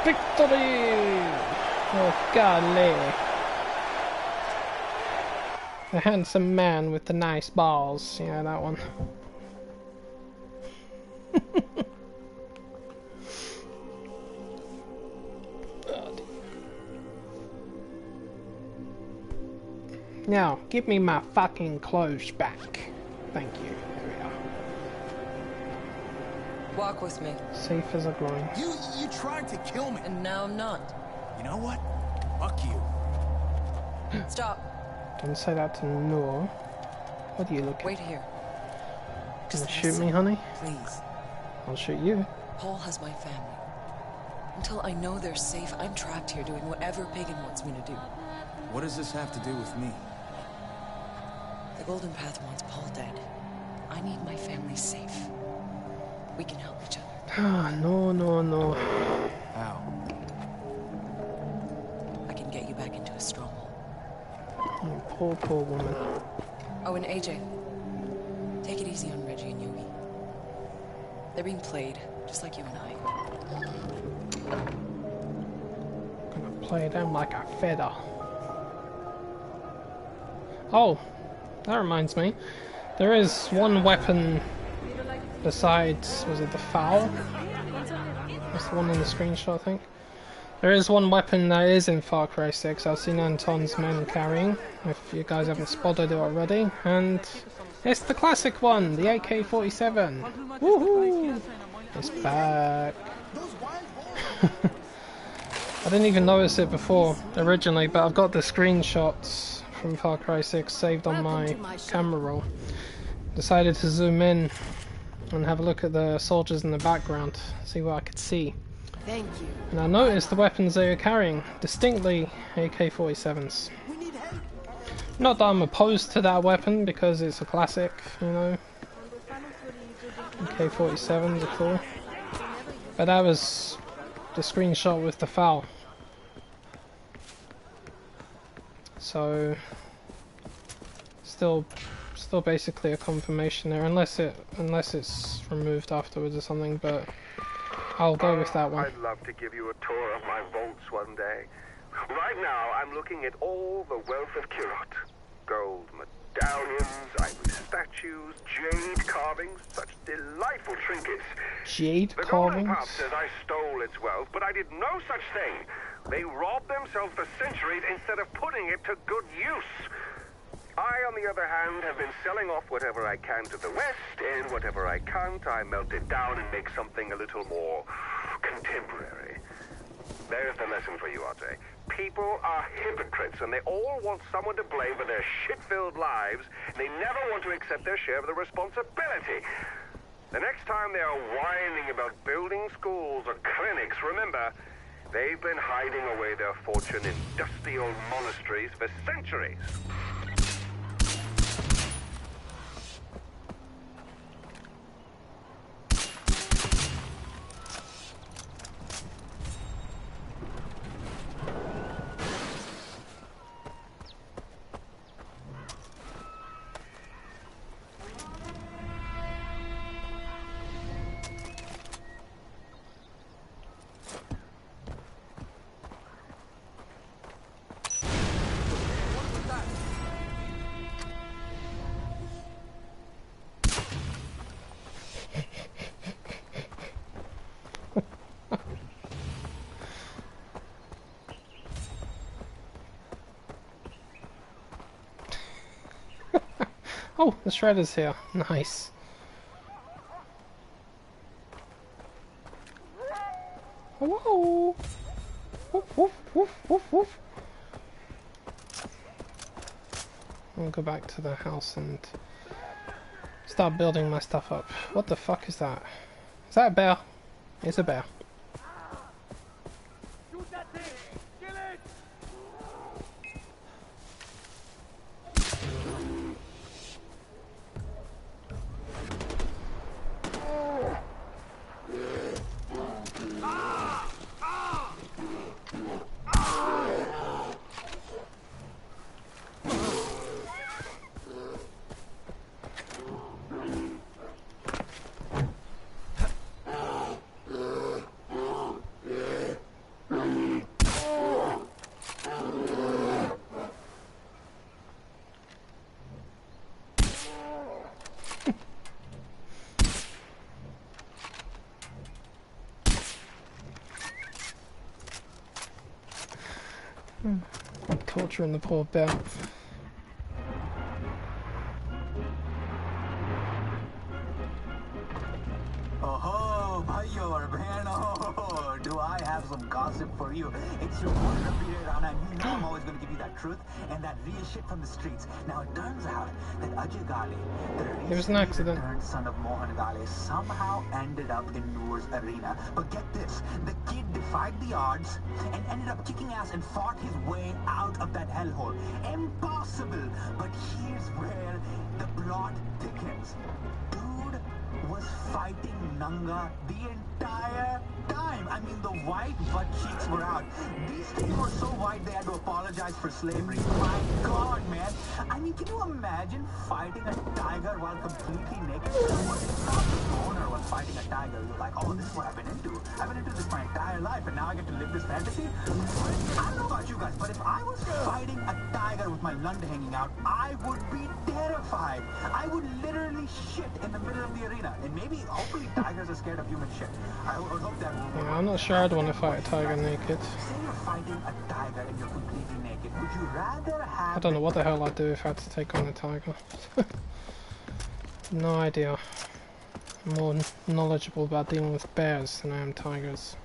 Victory! Oh, golly. The handsome man with the nice balls. Yeah, that one. Now, give me my fucking clothes back. Thank you. There we are. Walk with me. Safe as a groin. You tried to kill me. And now I'm not. You know what? Fuck you. Stop. Don't say that to Noor. What are you looking? Wait here. Gonna shoot me, honey? Please. I'll shoot you. Paul has my family. Until I know they're safe, I'm trapped here doing whatever Pagan wants me to do. What does this have to do with me? The Golden Path wants Paul dead. I need my family safe. We can help each other. Ah, no. How? I can get you back into a stronghold. You poor woman. Oh, and AJ. Take it easy on Reggie and Yogi. They're being played, just like you and I. Gonna play them like a feather. Oh, that reminds me. There is one weapon besides, was it the foul? That's the one in the screenshot, I think. There is one weapon that is in Far Cry 6 I've seen Anton's men carrying, if you guys haven't spotted it already, and it's the classic one, the AK-47. Woohoo! It's back. I didn't even notice it before, originally, but I've got the screenshots from Far Cry 6 saved on my camera roll. Decided to zoom in and have a look at the soldiers in the background, see what I could see. Thank you. And I noticed the weapons they were carrying, distinctly AK-47s. Not that I'm opposed to that weapon, because it's a classic, you know. AK-47s are cool. But that was the screenshot with the foul. So, still basically a confirmation there, unless it's removed afterwards or something, but I'll go with that one. I'd love to give you a tour of my vaults one day. Right now, I'm looking at all the wealth of Kirot. Gold medallions, ivory statues, jade carvings, such delightful trinkets. Jade the carvings? The Golden Path says I stole its wealth, but I did no such thing. They robbed themselves for centuries instead of putting it to good use. I, on the other hand, have been selling off whatever I can to the West, and whatever I can't, I melt it down and make something a little more contemporary. There's the lesson for you, Arte. People are hypocrites, and they all want someone to blame for their shit-filled lives, and they never want to accept their share of the responsibility. The next time they are whining about building schools or clinics, remember, they've been hiding away their fortune in dusty old monasteries for centuries. Oh, the shredder's here. Nice. Hello. Woof, woof, woof, woof, woof. I'll go back to the house and start building my stuff up. What the fuck is that? Is that a bear? It's a bear. Shoot that thing! Kill it! I'm torturing the poor bear. Oh, bhaiyo aur behno, do I have some gossip for you? It's your partner here, Rana, and you know I'm always going to give you that truth and that real shit from the streets. Now it turns out that Ajay Ghale, the recently returned son of Mohan Ghale, somehow ended up in Noor's arena. But get this, the kid defied the odds and ended up kicking ass and fought his way out of that hellhole. Impossible! But here's where the plot thickens. Dude was fighting Nanga the entire time. I mean, the white butt cheeks were out. These things were so white they had to apologize for slavery. My God, man. I mean, can you imagine fighting a tiger while completely naked? What if it's not the owner was fighting a tiger? You're like, oh, this is what I've been into. I've been into this my entire life, and now I get to live this fantasy? I don't know about you guys, but if I was fighting a tiger with my lund hanging out, I would be terrified. I would literally shit in the middle of the arena. And maybe, hopefully, tigers are scared of human shit. I would hope that will work. Yeah, I'm not sure I'd want to fight a tiger naked. Say you're fighting a tiger and you're completely naked. Would you rather have... I don't know what the hell I'd do if I had to take on a tiger. No idea. I'm more knowledgeable about dealing with bears than I am tigers.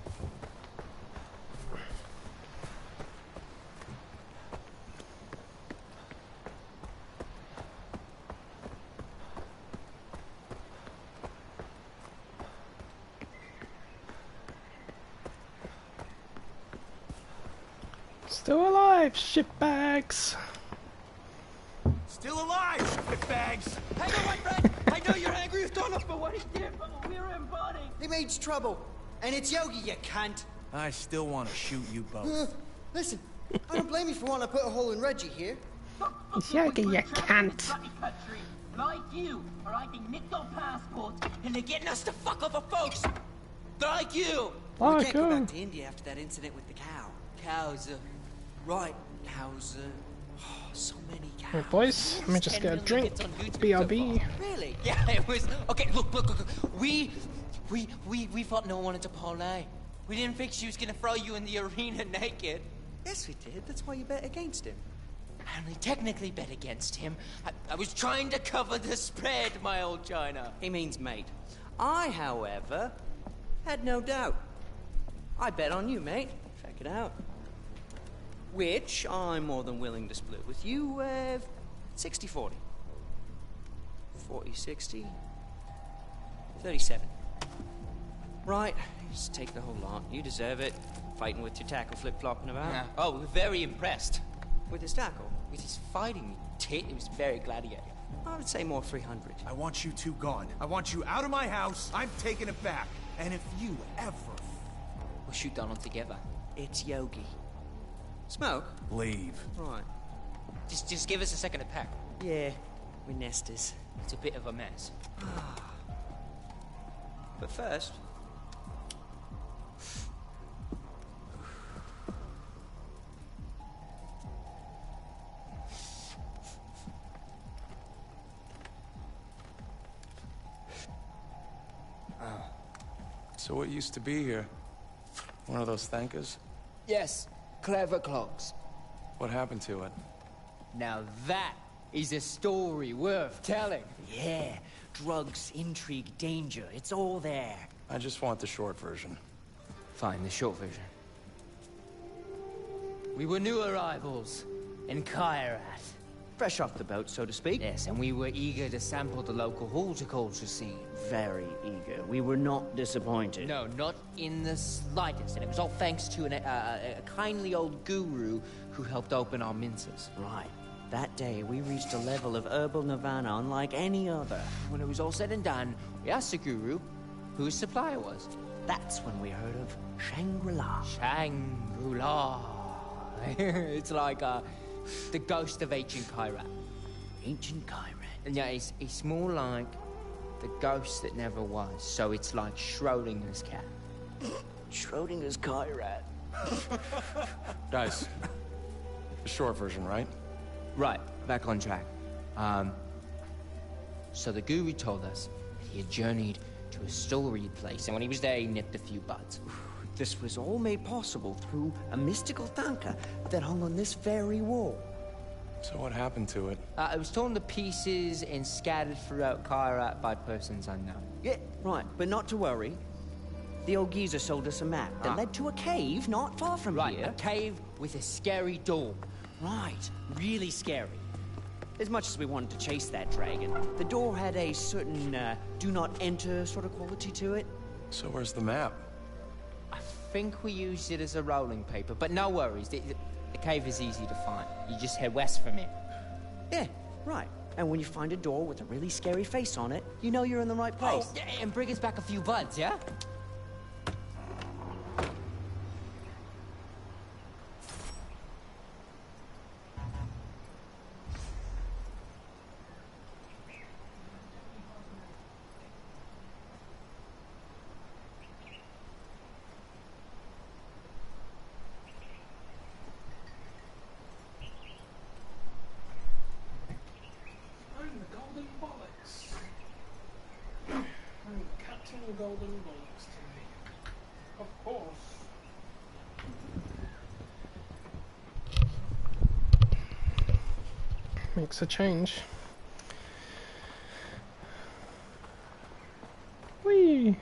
Still alive, shitbags! Still alive, shitbags! Hang on, my friend! I know you're angry with Donald for what he did, but we're embodying. He made trouble, and it's Yogi, you cunt. I still want to shoot you both. Listen, I don't blame you for wanting to put a hole in Reggie here. It's Yogi, you cunt. Like you, are hiding nicked our passports, and they're getting us to fuck over folks. Like you. We can't go back to India after that incident with the cow. Cows, right, cows, so many cows. Right, boys, let me just get a drink. BRB. Really? Yeah, it was. Okay, look. We thought no one wanted to parlay. We didn't think she was gonna throw you in the arena naked. Yes, we did. That's why you bet against him. I only technically bet against him. I was trying to cover the spread, my old China. He means mate. I, however, had no doubt. I bet on you, mate. Check it out. Which I'm more than willing to split with you, 60-40. 40-60. 37. Right, just take the whole lot. You deserve it. Fighting with your tackle flip-flopping about. Yeah. Oh, we're very impressed. With his tackle? With his fighting tit, it was very gladiator. I would say more 300. I want you two gone. I want you out of my house. I'm taking it back. And if you ever... We'll shoot Donald together. It's Yogi. Smoke? Leave. Right. Just give us a second to pack. Yeah, we're nesters. It's a bit of a mess. But first... So what used to be here? One of those thankers? Yes, clever clogs. What happened to it? Now that is a story worth telling. Yeah, drugs, intrigue, danger, it's all there. I just want the short version. Fine, the short version. We were new arrivals in Kairat. Fresh off the boat, so to speak. Yes, and we were eager to sample the local horticulture scene. Very eager. We were not disappointed. No, not in the slightest. And it was all thanks to a kindly old guru who helped open our minces. Right. That day, we reached a level of herbal nirvana unlike any other. When it was all said and done, we asked the guru who his supplier was. That's when we heard of Shangri-La. Shangri-La. It's like, the ghost of ancient Kairat. Ancient Kairat. And yeah, it's more like the ghost that never was. So it's like Schrodinger's cat. Schrodinger's Kairat. Guys, the short version, right? Right, back on track. So the guru told us that he had journeyed to to a storied place, and when he was there, he nipped a few buds. This was all made possible through a mystical tanka that hung on this very wall. So what happened to it? It was torn to pieces and scattered throughout Kyrat by persons unknown. Yeah, right, but not to worry. The old geezer sold us a map that led to a cave not far from here. A cave with a scary door. Right, really scary. As much as we wanted to chase that dragon, the door had a certain do not enter sort of quality to it. So where's the map? I think we used it as a rolling paper, but no worries. The cave is easy to find. You just head west from it. Yeah, right. And when you find a door with a really scary face on it, you know you're in the right place. Oh, yeah, and bring us back a few buds, yeah? Golden bullets to me. Of course. Makes a change. Whee!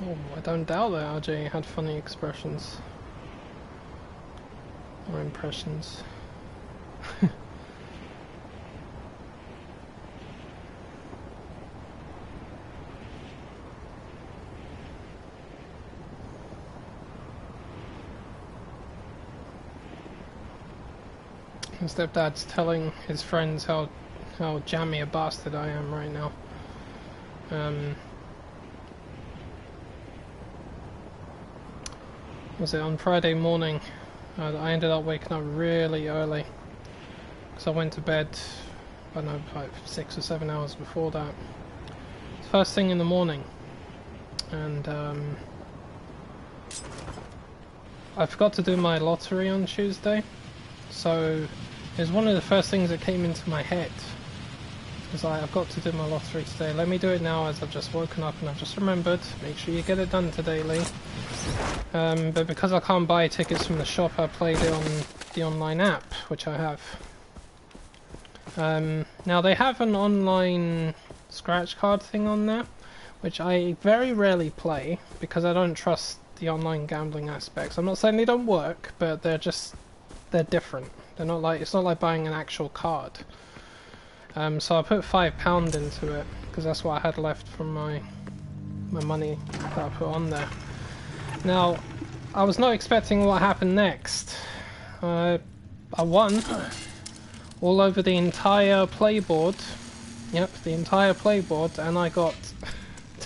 Oh, I don't doubt that RJ had funny expressions. Or impressions. My stepdad's telling his friends how jammy a bastard I am right now. Was it on Friday morning? I ended up waking up really early because I went to bed, I don't know, like 6 or 7 hours before that. First thing in the morning, and I forgot to do my lottery on Tuesday, so it was one of the first things that came into my head. Because I've got to do my lottery today. Let me do it now as I've just woken up and I've just remembered. Make sure you get it done today, Lee. But because I can't buy tickets from the shop, I played it on the online app, which I have. Now they have an online scratch card thing on there, which I very rarely play because I don't trust the online gambling aspects. I'm not saying they don't work, but they're different. They're not like, it's not like buying an actual card. So I put £5 into it because that's what I had left from my money that I put on there. Now, I was not expecting what happened next. I won all over the entire playboard. Yep, the entire playboard, and I got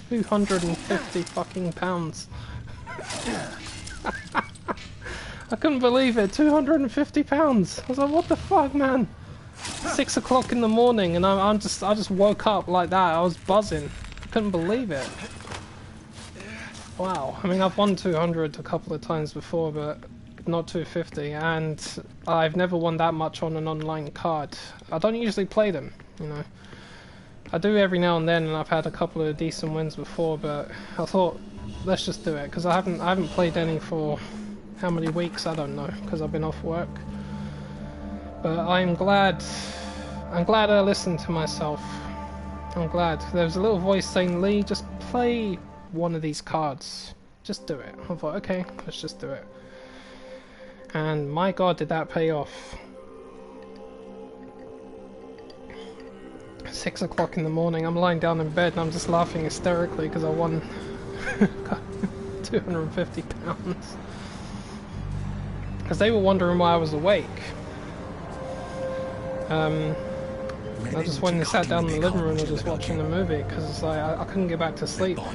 250 fucking pounds. I couldn't believe it, 250 pounds. I was like, what the fuck, man? 6 o'clock in the morning, and I just woke up like that. I was buzzing. I couldn't believe it. Wow. I mean, I've won 200 a couple of times before, but not 250, and I've never won that much on an online card. I don't usually play them, you know. I do every now and then, and I've had a couple of decent wins before, but I thought, let's just do it, because I haven't played any for how many weeks, I don't know, because I've been off work. But I'm glad I listened to myself. I'm glad. There was a little voice saying, Lee, just play one of these cards. Just do it. I thought, okay, let's just do it. And my god, did that pay off. 6 o'clock in the morning, I'm lying down in bed and I'm just laughing hysterically because I won 250 pounds. Because they were wondering why I was awake. I just went and sat down in the living room and was just watching the movie because like, I couldn't get back to sleep. There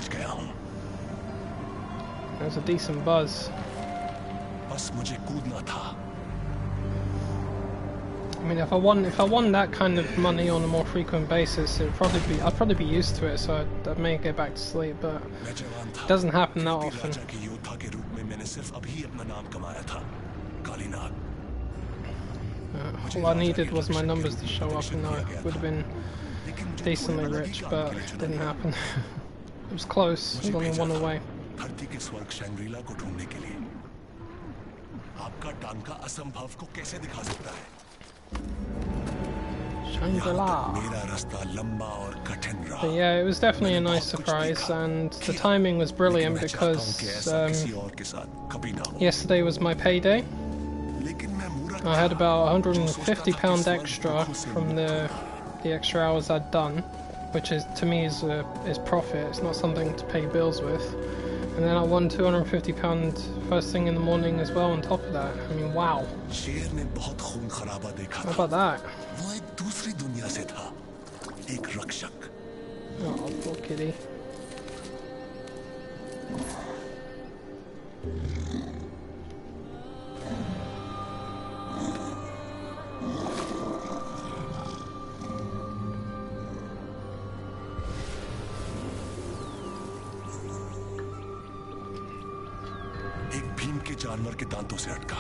was a decent buzz. I mean, if I won that kind of money on a more frequent basis, I'd probably be used to it, so I may get back to sleep. But it doesn't happen that often. All I needed was my numbers to show up, and I would have been decently rich, but it didn't happen. It was close. It was only one away. Shangri-La. But yeah, it was definitely a nice surprise, and the timing was brilliant because yesterday was my payday. I had about £150 extra from the extra hours I'd done, which is to me is profit. It's not something to pay bills with. And then I won £250 first thing in the morning as well on top of that. I mean, wow. How about that? Oh, poor kitty. जानवर के दांतों से अटका।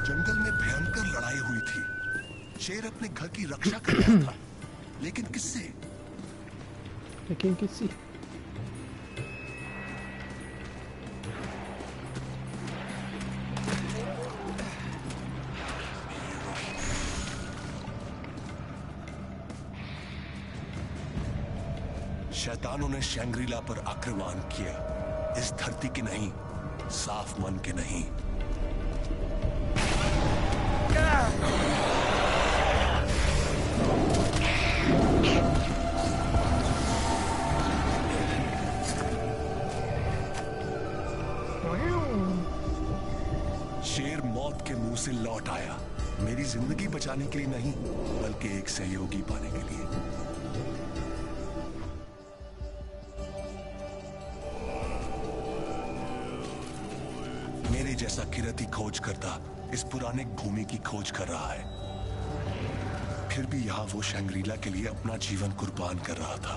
जंगल में भयंकर लड़ाई हुई थी। शेर अपने घर की रक्षा कर रहा था, लेकिन किससे? शैतानों ने शैंग्रीला पर आक्रमण किया, इस धरती के नहीं, साफ मन के नहीं। शेर मौत के मुंह से लौट आया, मेरी जिंदगी बचाने के लिए नहीं, बल्कि एक सहयोगी पाने के लिए। मेरे जैसा किरती खोज करता इस पुराने भूमि की खोज कर रहा है। फिर भी यहाँ वो शैंग्रीला के लिए अपना जीवन कुर्बान कर रहा था,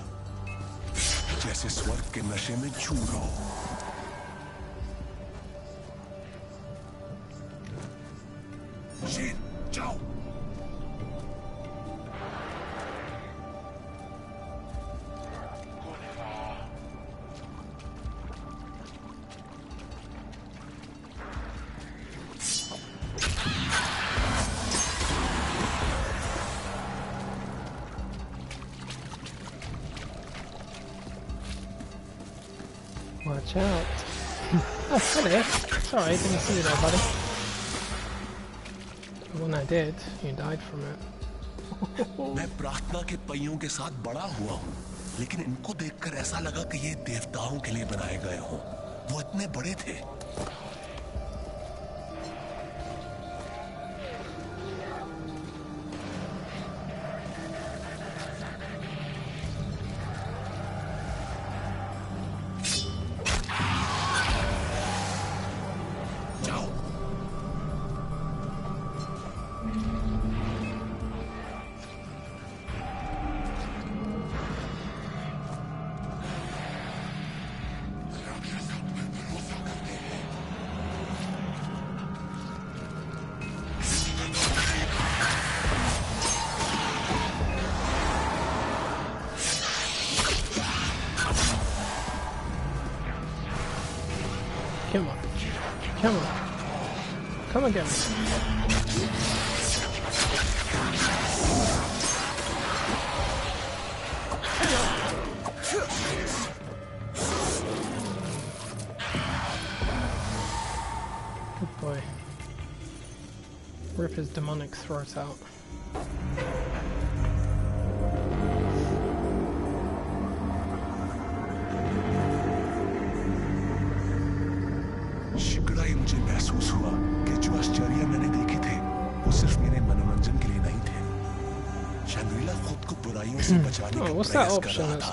जैसे स्वर्ग के नशे में चूर हो। शेर, जाओ। Watch out. Oh, hello. Sorry, didn't see you there, buddy. When I did, you died from it. मैं प्रार्थना के पहियों के साथ बड़ा हुआ हूँ, लेकिन इनको देखकर ऐसा लगा कि ये देवताओं के लिए बनाए गए हों। वो इतने बड़े थे। Come on. Come on. Come again. Good boy. Rip his demonic throat out. महसूस हुआ कि जो आश्चर्य मैंने देखे थे वो सिर्फ मेरे मनोरंजन के लिए नहीं थे। शंग्रीला खुद को बुराइयों से बचाने का प्रयास कर रहा था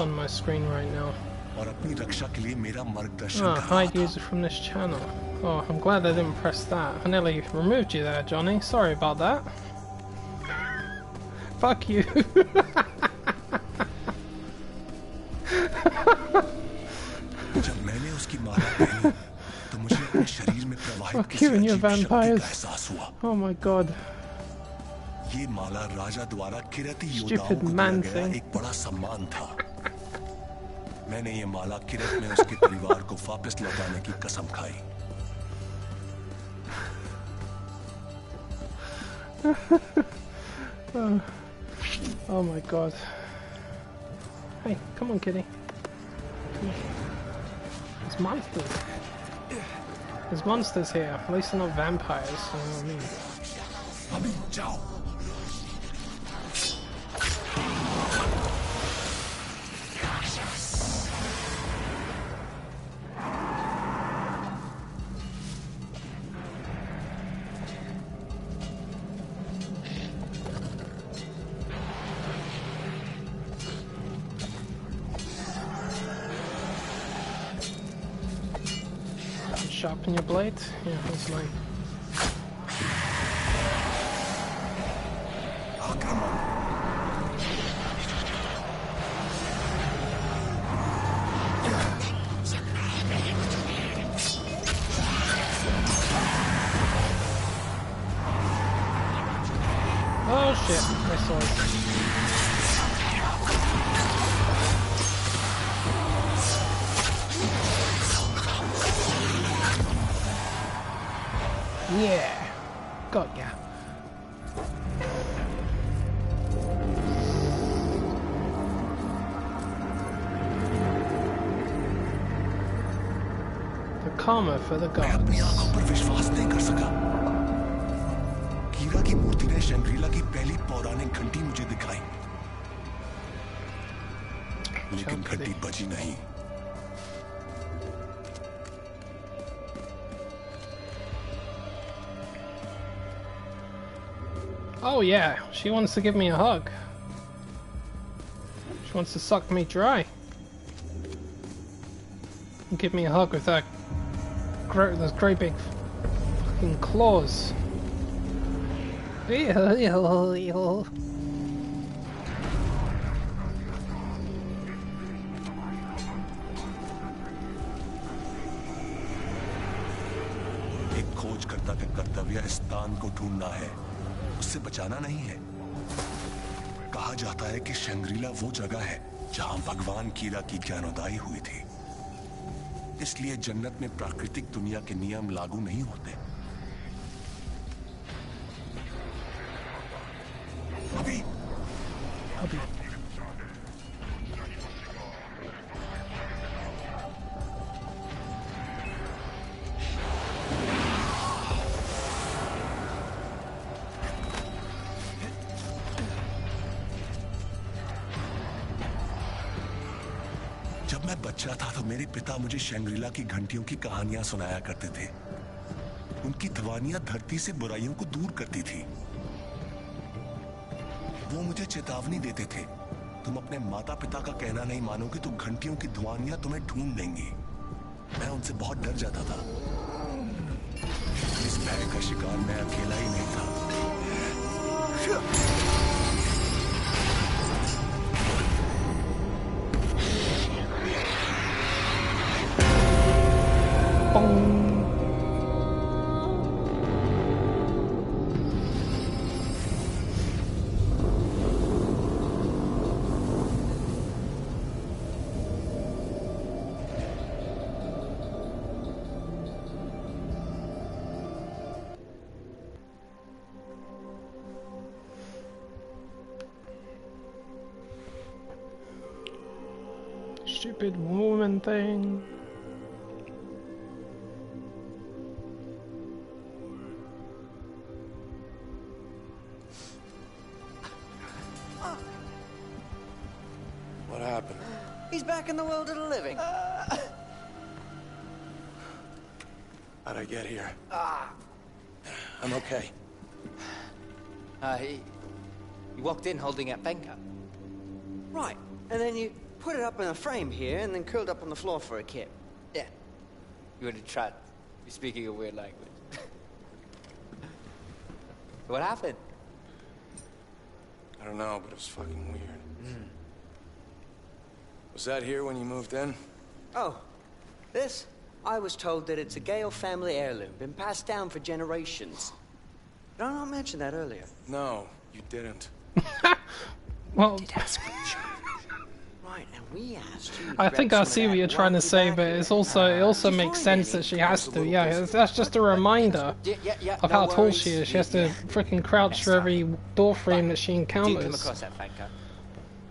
और अपनी रक्षा के लिए मेरा मार्गदर्शन कर रहा था। Hide user from this channel. Oh, I'm glad I didn't press that. I nearly removed you there, Johnny. Sorry about that. Fuck you. जब मैंने उसकी माला पहनी तो मुझे अपने शरीर में प्रवाहित Fuck you and your vampires. एहसास हुआ। Oh my god. ये माला राजा द्वारा किरती योद्धाओं को दिया गया एक बड़ा सम्मान था। मैंने ये माला किरत में उसके परिवार को वापस लौटाने की कसम खाई। Oh my god. Hey, come on, kitty. There's monsters. There's monsters here. At least they're not vampires. You know what I mean? Sharpen your blade? Yeah, that's mine. Oh shit, my sword. Yeah, got ya. The karma for the gods. अपनी आंखों पर विश्वास नहीं कर सका। कीरा की मूर्ति ने Shangrila की पहली पौराणिक घंटी मुझे दिखाई, लेकिन घंटी बजी नहीं। Oh yeah, she wants to give me a hug. She wants to suck me dry. And give me a hug with those great big fucking claws. एक खोजकर्ता का कर्तव्य इस स्थान को ढूंढना है, उससे बचाना नहीं है। कहा जाता है कि शंग्रीला वो जगह है जहां भगवान कीरा की ज्ञानोदय हुई थी। इसलिए जन्नत में प्राकृतिक दुनिया के नियम लागू नहीं होते। अभी जब मैं बच्चा था तो मेरे पिता मुझे शंग्रीला की घंटियों की कहानियां सुनाया करते थे। उनकी ध्वनियां धरती से बुराइयों को दूर करती थी। वो मुझे चेतावनी देते थे, तुम अपने माता पिता का कहना नहीं मानोगे तो घंटियों की ध्वनियां तुम्हें ढूंढ लेंगी। मैं उनसे बहुत डर जाता था। इस भय का शिकार मैं अकेला ही नहीं था। Stupid woman thing. What happened? He's back in the world of the living. How'd I get here? Ah. I'm okay. You walked in holding up Benka. Right, and then you put it up in a frame here and then curled up on the floor for a kip. Yeah. You were in a trance. You're speaking a weird language. What happened? I don't know, but it was fucking weird. Was that here when you moved in? Oh, this? I was told that it's a Gale family heirloom, been passed down for generations. Did I not mention that earlier? No, you didn't. Well, right, and we asked you. I think I see what you're trying to say, but it also makes sense that she has to. Yeah, that's just a reminder of how tall she is. She has to freaking crouch for every door frame that she Do you come encounters. across that Benka?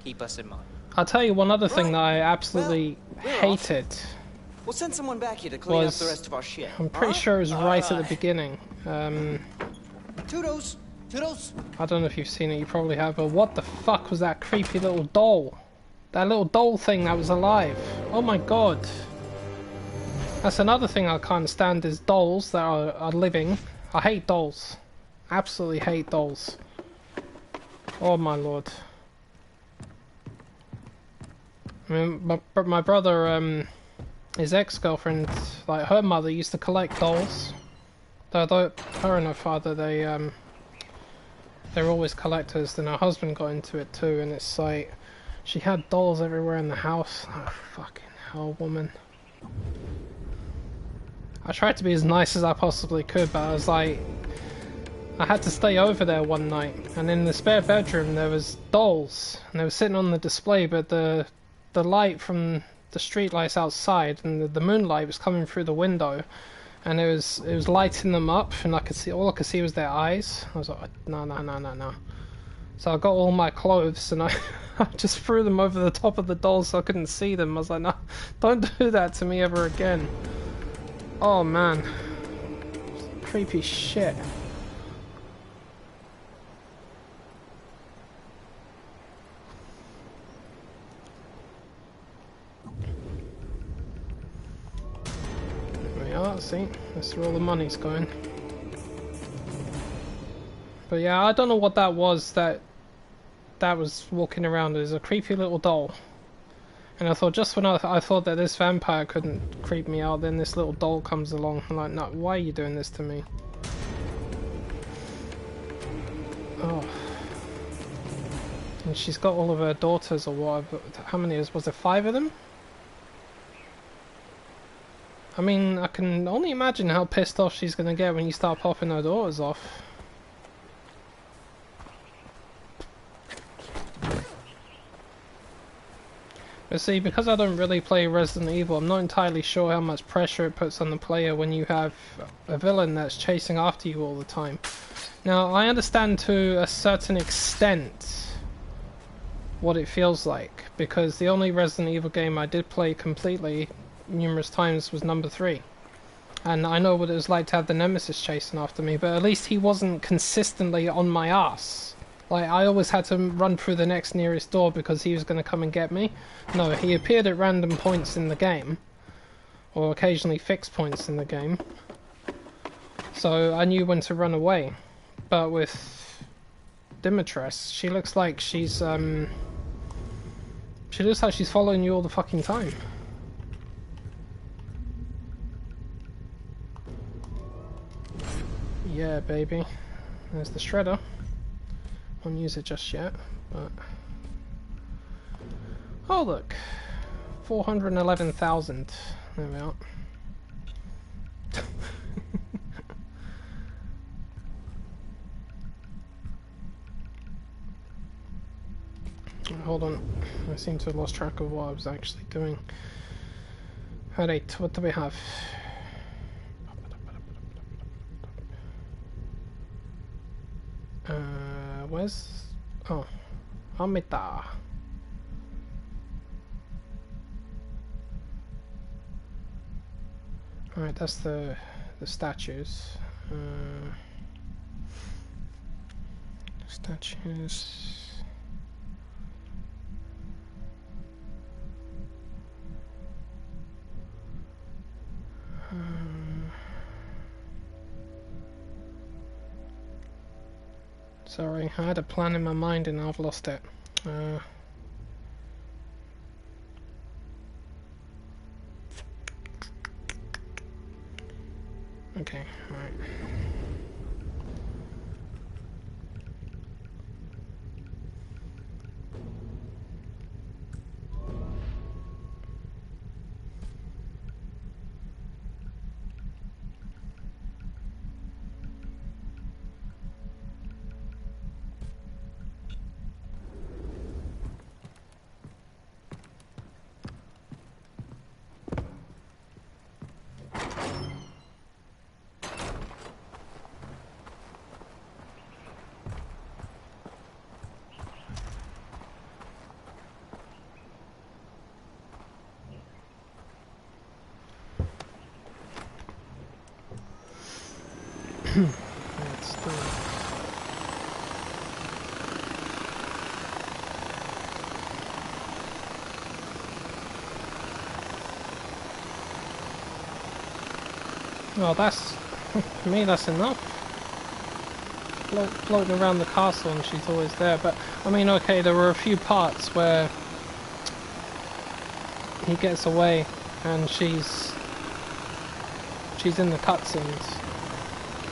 Keep us in mind. I'll tell you one other thing that I absolutely hated. We'll send someone back here to clean up the rest of our shit. I'm pretty sure it was right at the beginning. Toodles! Toodles! I don't know if you've seen it, you probably have, but what the fuck was that creepy little doll? That little doll thing that was alive. Oh my god. That's another thing I can't stand is dolls that are living. I hate dolls. Absolutely hate dolls. Oh my lord. I mean, my brother, his ex-girlfriend, like her mother used to collect dolls. Though her and her father, they're always collectors. Then her husband got into it too, and it's like she had dolls everywhere in the house. Oh fucking hell, woman! I tried to be as nice as I possibly could, but I was like, I had to stay over there one night, and in the spare bedroom there was dolls, and they were sitting on the display, but the light from the street lights outside and the moonlight was coming through the window, and it was lighting them up, and all I could see was their eyes. I was like, no. So I got all my clothes and I just threw them over the top of the dolls so I couldn't see them. I was like, no, don't do that to me ever again. Oh man, creepy shit. Oh, see, that's where all the money's going. But yeah, I don't know what that was that was walking around. There's a creepy little doll. And I thought, just when I thought that this vampire couldn't creep me out, then this little doll comes along. I'm like, no, why are you doing this to me? Oh. And she's got all of her daughters or whatever. How many was there 5 of them? I mean, I can only imagine how pissed off she's going to get when you start popping her daughters off. But see, because I don't really play Resident Evil, I'm not entirely sure how much pressure it puts on the player when you have a villain that's chasing after you all the time. Now, I understand to a certain extent what it feels like, because the only Resident Evil game I did play completely numerous times was number 3, and I know what it was like to have the Nemesis chasing after me, but at least he wasn't consistently on my ass. Like, I always had to run through the next nearest door because he was going to come and get me. No, he appeared at random points in the game, or occasionally fixed points in the game, so I knew when to run away. But with Dimitrescu, she looks like she's following you all the fucking time. Yeah, baby. There's the shredder. Won't use it just yet, but... Oh, look. 411,000. There we are. Hold on. I seem to have lost track of what I was actually doing. Alright, what do we have? Where's... Oh. Amita. Alright, that's the statues. Statues... Sorry, I had a plan in my mind and I've lost it. Okay, right. Let's do it. Well, that's, for me, that's enough. Floating around the castle and she's always there, but, I mean, okay, there were a few parts where he gets away and she's in the cutscenes.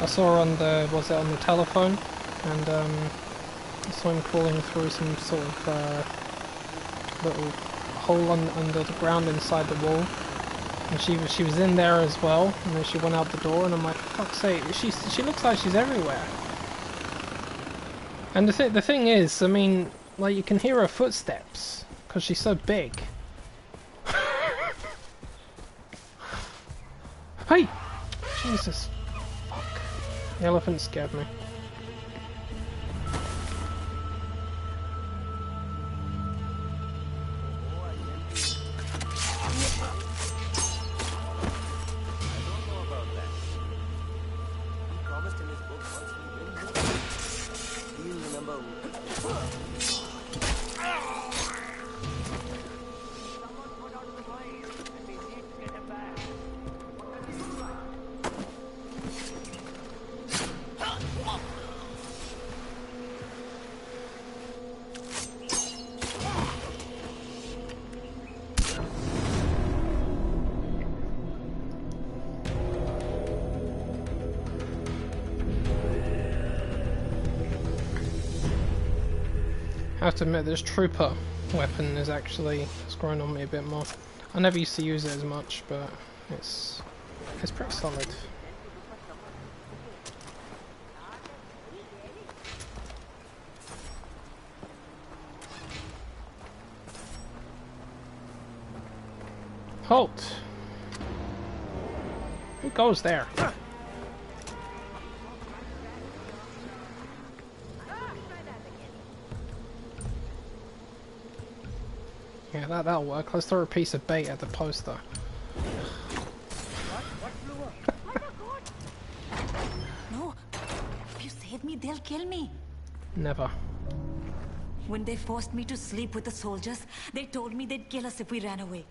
I saw her on the, was it on the telephone, and I saw him crawling through some sort of little hole under the ground inside the wall, and she was in there as well, and then she went out the door, and I'm like, for fuck's sake, she looks like she's everywhere. And the thing is, I mean, like, you can hear her footsteps because she's so big. Hey, Jesus. The elephant scared me. I have to admit, this trooper weapon is actually, it's growing on me a bit more. I never used to use it as much, but it's pretty solid. Halt! Who goes there? Yeah, that'll work. Let's throw a piece of bait at the poster. No, if you save me, they'll kill me. Never. When they forced me to sleep with the soldiers, they told me they'd kill us if we ran away.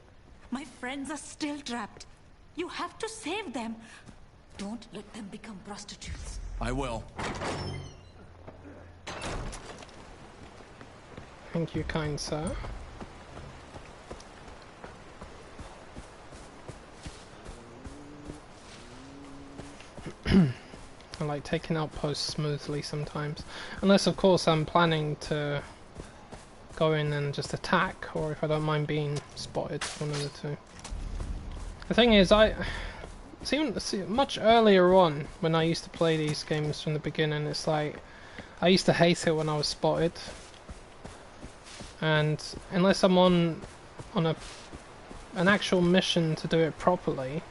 My friends are still trapped. You have to save them. Don't let them become prostitutes. I will. Thank you, kind sir. I like taking outposts smoothly sometimes. Unless, of course, I'm planning to go in and just attack, or if I don't mind being spotted, one of the two. The thing is, see, much earlier on, when I used to play these games from the beginning, it's like, I used to hate it when I was spotted. And unless I'm on an actual mission to do it properly,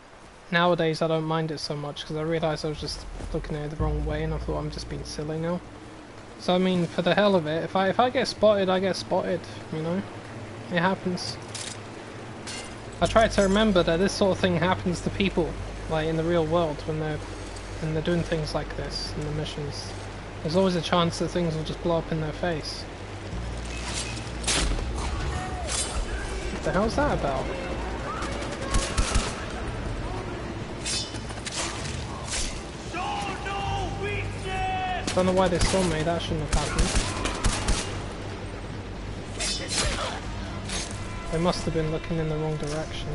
nowadays I don't mind it so much because I realised I was just looking at it the wrong way and I thought I'm just being silly now. So I mean, for the hell of it, if I get spotted, I get spotted, you know? It happens. I try to remember that this sort of thing happens to people, like in the real world, when they're doing things like this in the missions. There's always a chance that things will just blow up in their face. What the hell's that about? Show no weakness! Don't know why they saw me, that shouldn't have happened. They must have been looking in the wrong direction.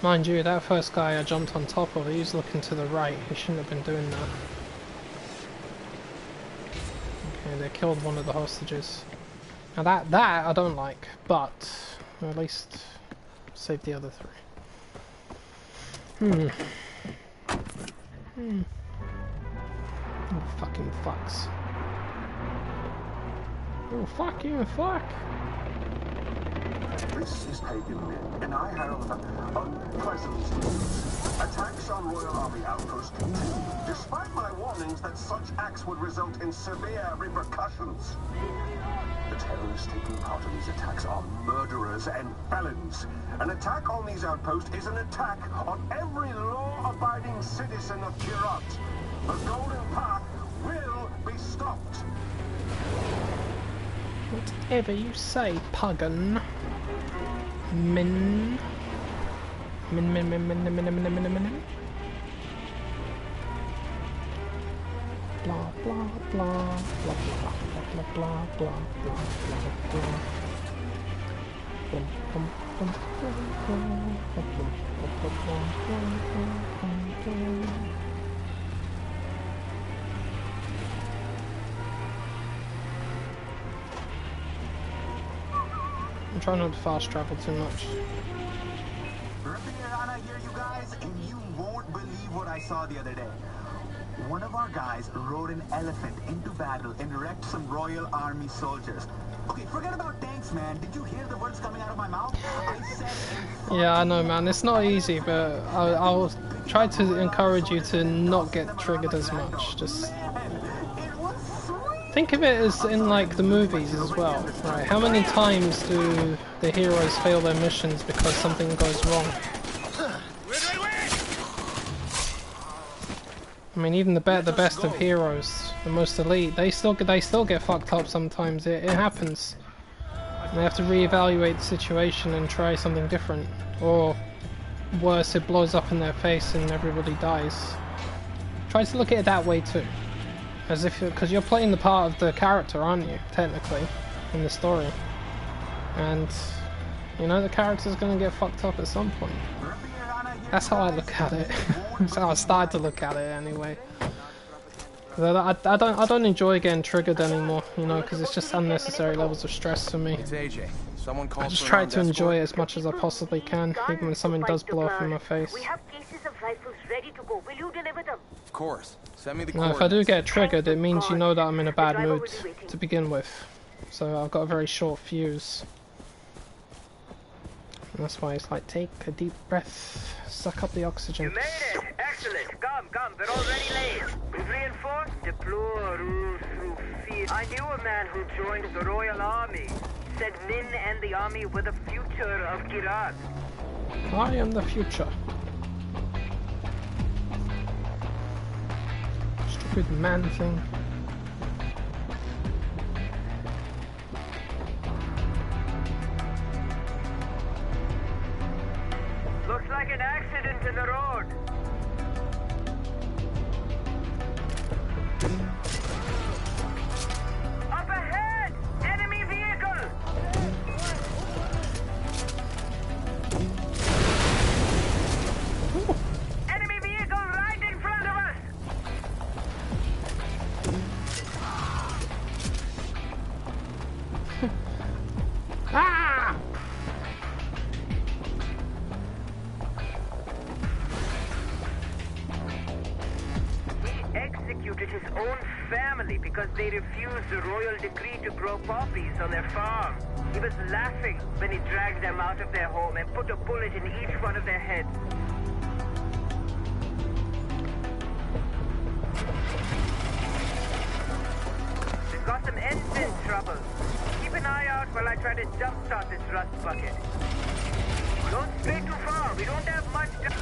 Mind you, that first guy I jumped on top of, he was looking to the right, he shouldn't have been doing that. Okay, they killed one of the hostages. Now that I don't like, but at least save the other three. Oh, fucking fucks. Oh, fuck you, fuck! This is Pagan Min, and I herald unpleasant news. Attacks on Royal Army outposts continue, despite my warnings that such acts would result in severe repercussions. The terrorists taking part in these attacks are murderers and felons. An attack on these outposts is an attack on every law-abiding citizen of Kirat. The Golden Path will be stopped. Whatever you say, Pagan. Min. Blah blah blah blah blah blah blah blah blah blah. I'm trying not to fast travel too much. Riviera here, you guys, and you won't believe what I saw the other day. One of our guys rode an elephant into battle and wrecked some Royal Army soldiers. Okay, forget about tanks, man. Did you hear the words coming out of my mouth? I said... Yeah, I know, man. It's not easy, but I'll try to encourage you to not get triggered as much. Just think of it as in like the movies as well, right? How many times do the heroes fail their missions because something goes wrong? I mean, even the best of heroes, the most elite, they still get fucked up sometimes. It happens. And they have to reevaluate the situation and try something different, or worse, it blows up in their face and everybody dies. Try to look at it that way too, as if because you're playing the part of the character, aren't you? Technically, in the story, and you know the character's gonna get fucked up at some point. That's how I look at it. That's how I started to look at it anyway. I don't enjoy getting triggered anymore, you know, because it's just unnecessary levels of stress for me. It's AJ. Someone called I just try to enjoy it as much as I possibly can, even when something does blow up in my face. We have cases of rifles ready to go. Will you deliver them? Of course. Send me the Now, if I do get triggered, it means you know that I'm in a bad mood to begin with. So I've got a very short fuse. And that's why it's like, take a deep breath, suck up the oxygen. You made it! Excellent! Come, we're already late. We've reinforced I knew a man who joined the Royal Army. Said Min and the army were the future of Kirat. I am the future. Stupid man thing. Looks like an accident in the road. Up ahead! Enemy vehicle! Enemy vehicle right in front of us! Ah! Executed his own family because they refused the royal decree to grow poppies on their farm. He was laughing when he dragged them out of their home and put a bullet in each one of their heads. We've got some engine trouble. Keep an eye out while I try to jumpstart this rust bucket. Don't stray too far. We don't have much time.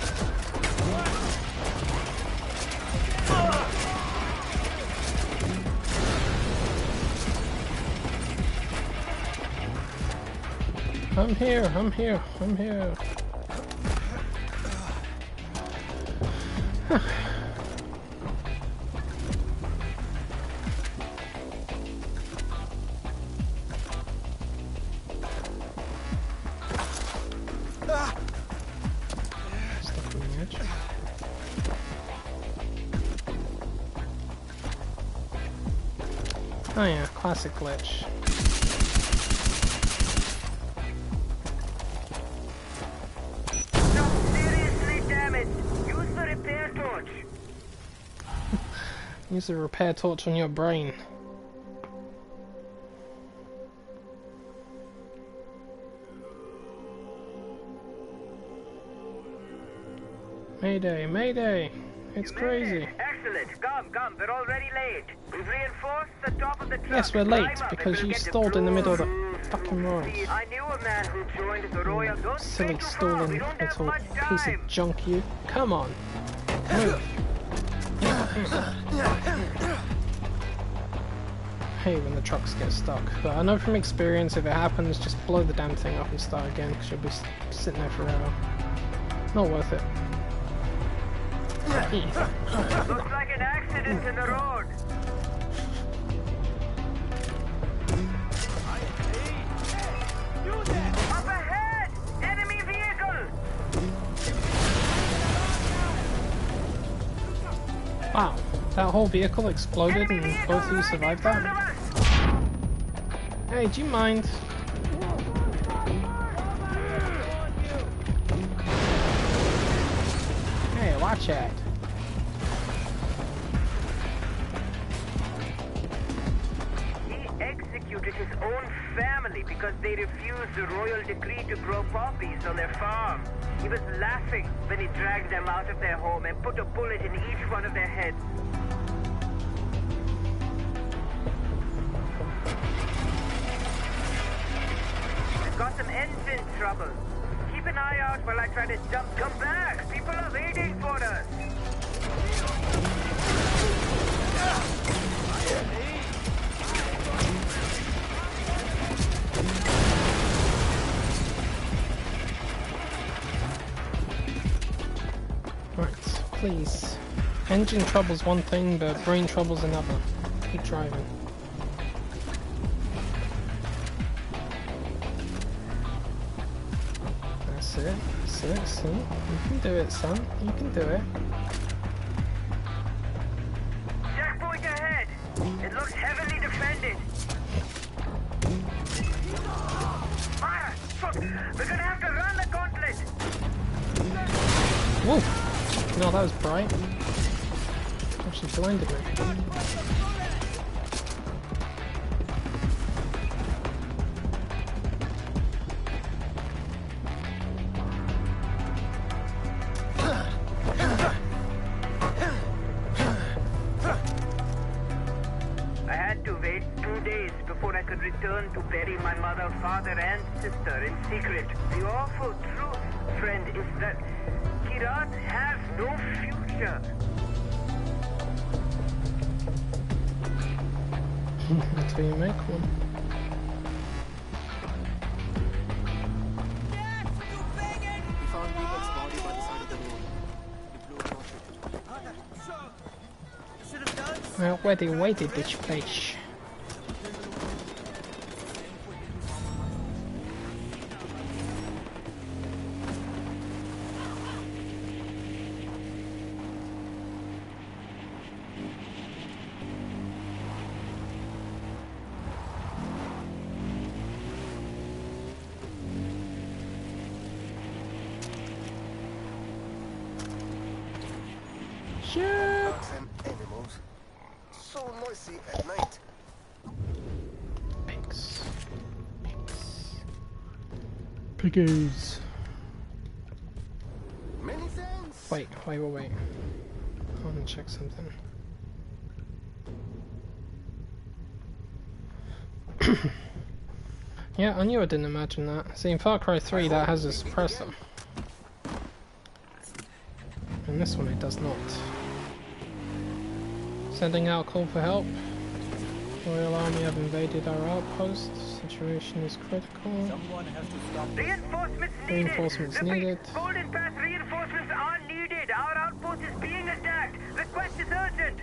I'm here, I'm here, I'm here. Oh yeah, classic glitch. Seriously damaged. Use the repair torch. Use the repair torch on your brain. Mayday, mayday! It's crazy. Excellent. Come. We're already late. We've reinforced the top of the truck. Yes, we're late because you stalled in the middle of the fucking road. I knew a man who joined the Royal. Don't Silly stalling little piece of junk, you. Come on. Move. I hate when the trucks get stuck, but I know from experience if it happens, just blow the damn thing up and start again because you'll be sitting there forever. Not worth it. Looks like an accident in the road. Up ahead! Enemy vehicle! Wow, that whole vehicle exploded and both of you survived that? Hey, do you mind? Hey, watch it. His own family because they refused the royal decree to grow poppies on their farm. He was laughing when he dragged them out of their home and put a bullet in each one of their heads. We've got some engine trouble. Keep an eye out while I try to jump. Come back! People are waiting for us! Right, please. Engine trouble's one thing, but brain trouble's another. Keep driving. That's it, see? You can do it, son. You can do it. Checkpoint ahead! It looks heavily defended. Ah, fuck! We're gonna have to run the gauntlet! Whoa! No, that was bright. Actually blinded me. I had to wait 2 days before I could return to bury my mother, father, and sister in secret. The awful truth, friend, is that Kirat has no future. Until you make one. We found Deepak's body by the side of the road. He blew it. Well, where did this place? Bugs and animals. So noisy at night. Piggies. Many thanks. Wait. I want to check something. Yeah, I knew I didn't imagine that. See, in Far Cry 3 that has a suppressor. And this one it does not. Sending out a call for help. Royal Army have invaded our outpost. Situation is critical. Someone has to stop. Reinforcements needed. Reinforcements needed. Golden Path reinforcements are needed. Our outpost is being attacked. Request is urgent.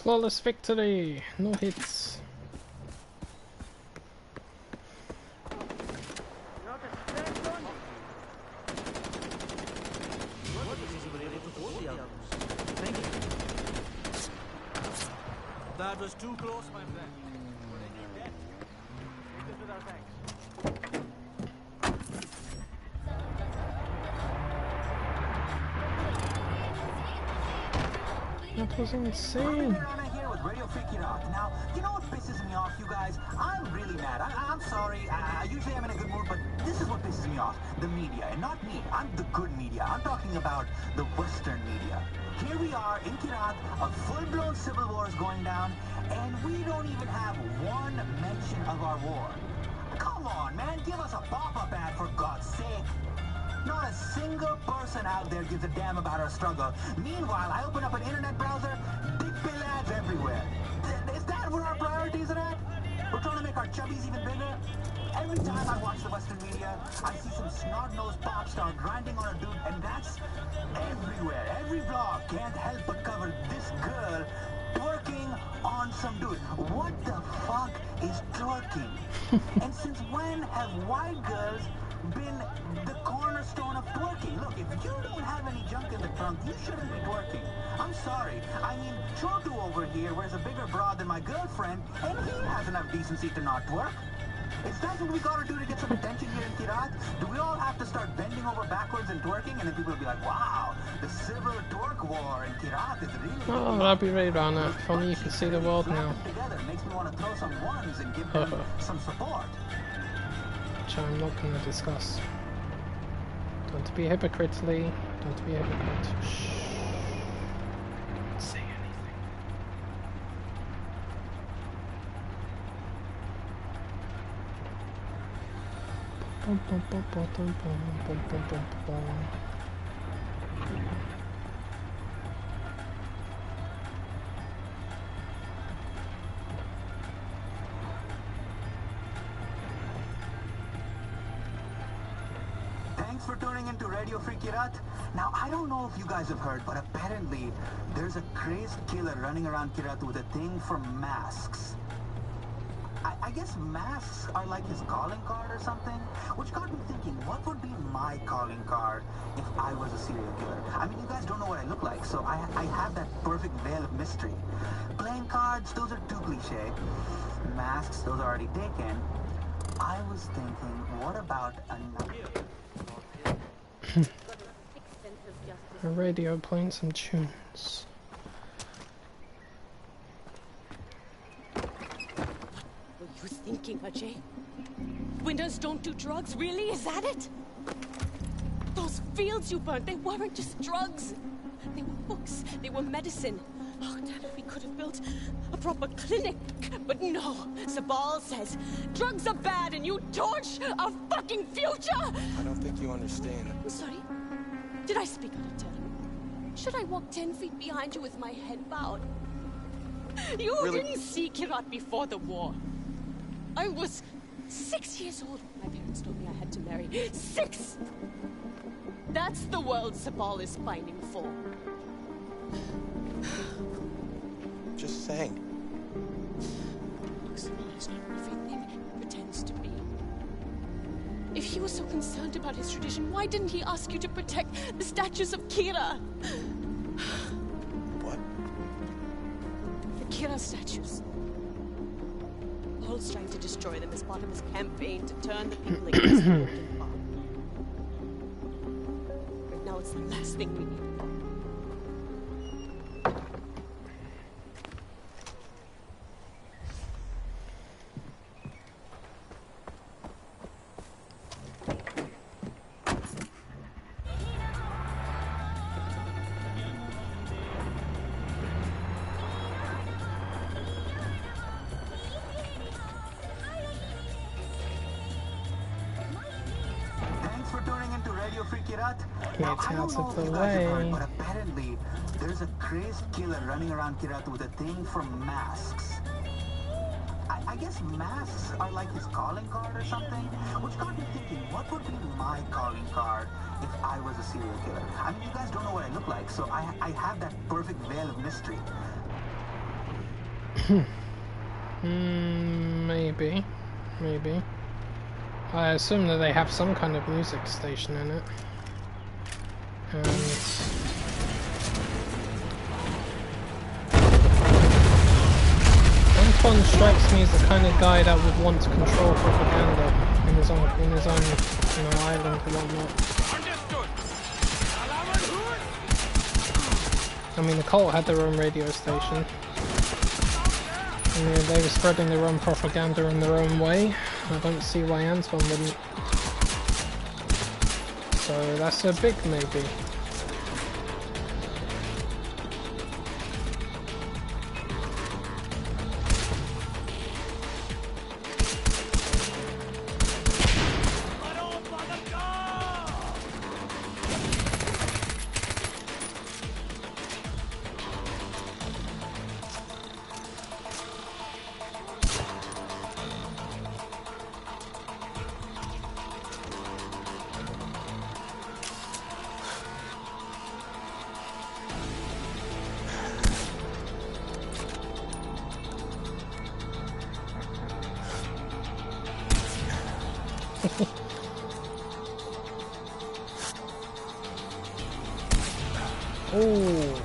Flawless victory! No hits. That was too close, my friend. We're in your debt. Take this with our thanks. That was insane. Here with Radio Freaky Rock. Now, you know what pisses me off, you guys? I'm really mad. I'm sorry. Usually I'm in a good mood, but this is what pisses me off. The media, and not me. I'm the good media. I'm talking about the Western media. Here we are in Kirat, a full-blown civil war is going down, and we don't even have one mention of our war. Come on, man. Give us a pop-up ad, for God's sake. Not a single person out there gives a damn about our struggle. Meanwhile, I open up an internet browser, dick pill ads everywhere. Is that where our priorities are at? We're trying to make our chubbies even bigger? Every time I watch the Western media, I see some snot-nosed pop star grinding on a dude, and that's everywhere. Every vlog can't help but cover this girl twerking on some dude. What the fuck is twerking? And since when have white girls been the cornerstone of twerking? Look, if you don't have any junk in the trunk, you shouldn't be twerking. I'm sorry. I mean, Chotu over here wears a bigger bra than my girlfriend, and he has enough decency to not twerk. Is that what we gotta do to get some attention here in Kirat? Do we all have to start bending over backwards and twerking, and then people will be like, wow, the civil twerk war in Kirat is really... Oh, that'd be right on it. If only you could see the world now. Together makes me want to throw some ones and give them some support. Which I'm not going to discuss. Don't be hypocritically. Don't be a hypocrite. Shh. Don't say anything. Bum, bum, bum, bum, bum, bum, bum, bum, bum. Thanks for tuning into Radio Free Kirat. Now, I don't know if you guys have heard, but apparently there's a crazed killer running around Kirat with a thing for masks. I guess masks are like his calling card or something, which got me thinking, what would be my calling card if I was a serial killer? I mean, you guys don't know what I look like, so I have that perfect veil of mystery. Playing cards, those are too cliche. Masks, those are already taken. I was thinking, what about another... A radio playing some tunes. What were you thinking, Ajay? Winners don't do drugs, really? Is that it? Those fields you burnt, they weren't just drugs. They were books, they were medicine. Oh, damn it, we could have built a proper clinic. But no, Sabal says drugs are bad and you torch our fucking future! I don't think you understand. I'm sorry. Did I speak out of turn? Should I walk 10 feet behind you with my head bowed? You Really? didn't see Kirat before the war. I was 6 years old when my parents told me I had to marry. 6! That's the world Sabal is fighting for. Just saying. Look, Sabal is not everything he pretends to be. If he was so concerned about his tradition, why didn't he ask you to protect the statues of Kira? What? The Kira statues. Paul's trying to destroy them as part of his campaign to turn the people against the Golden Path. Right now, it's the last thing we need. Now, I don't know if you guys have heard, but apparently there's a crazed killer running around Kirat with a thing for masks. I guess masks are like his calling card or something, which got me thinking, what would be my calling card if I was a serial killer? I mean, you guys don't know what I look like, so I have that perfect veil of mystery. Maybe. Maybe. I assume that they have some kind of music station in it. And Anton strikes me as the kind of guy that would want to control propaganda in his own island and whatnot. I mean, the cult had their own radio station. I mean, they were spreading their own propaganda in their own way. I don't see why Anton wouldn't. So that's a big maybe. Oh,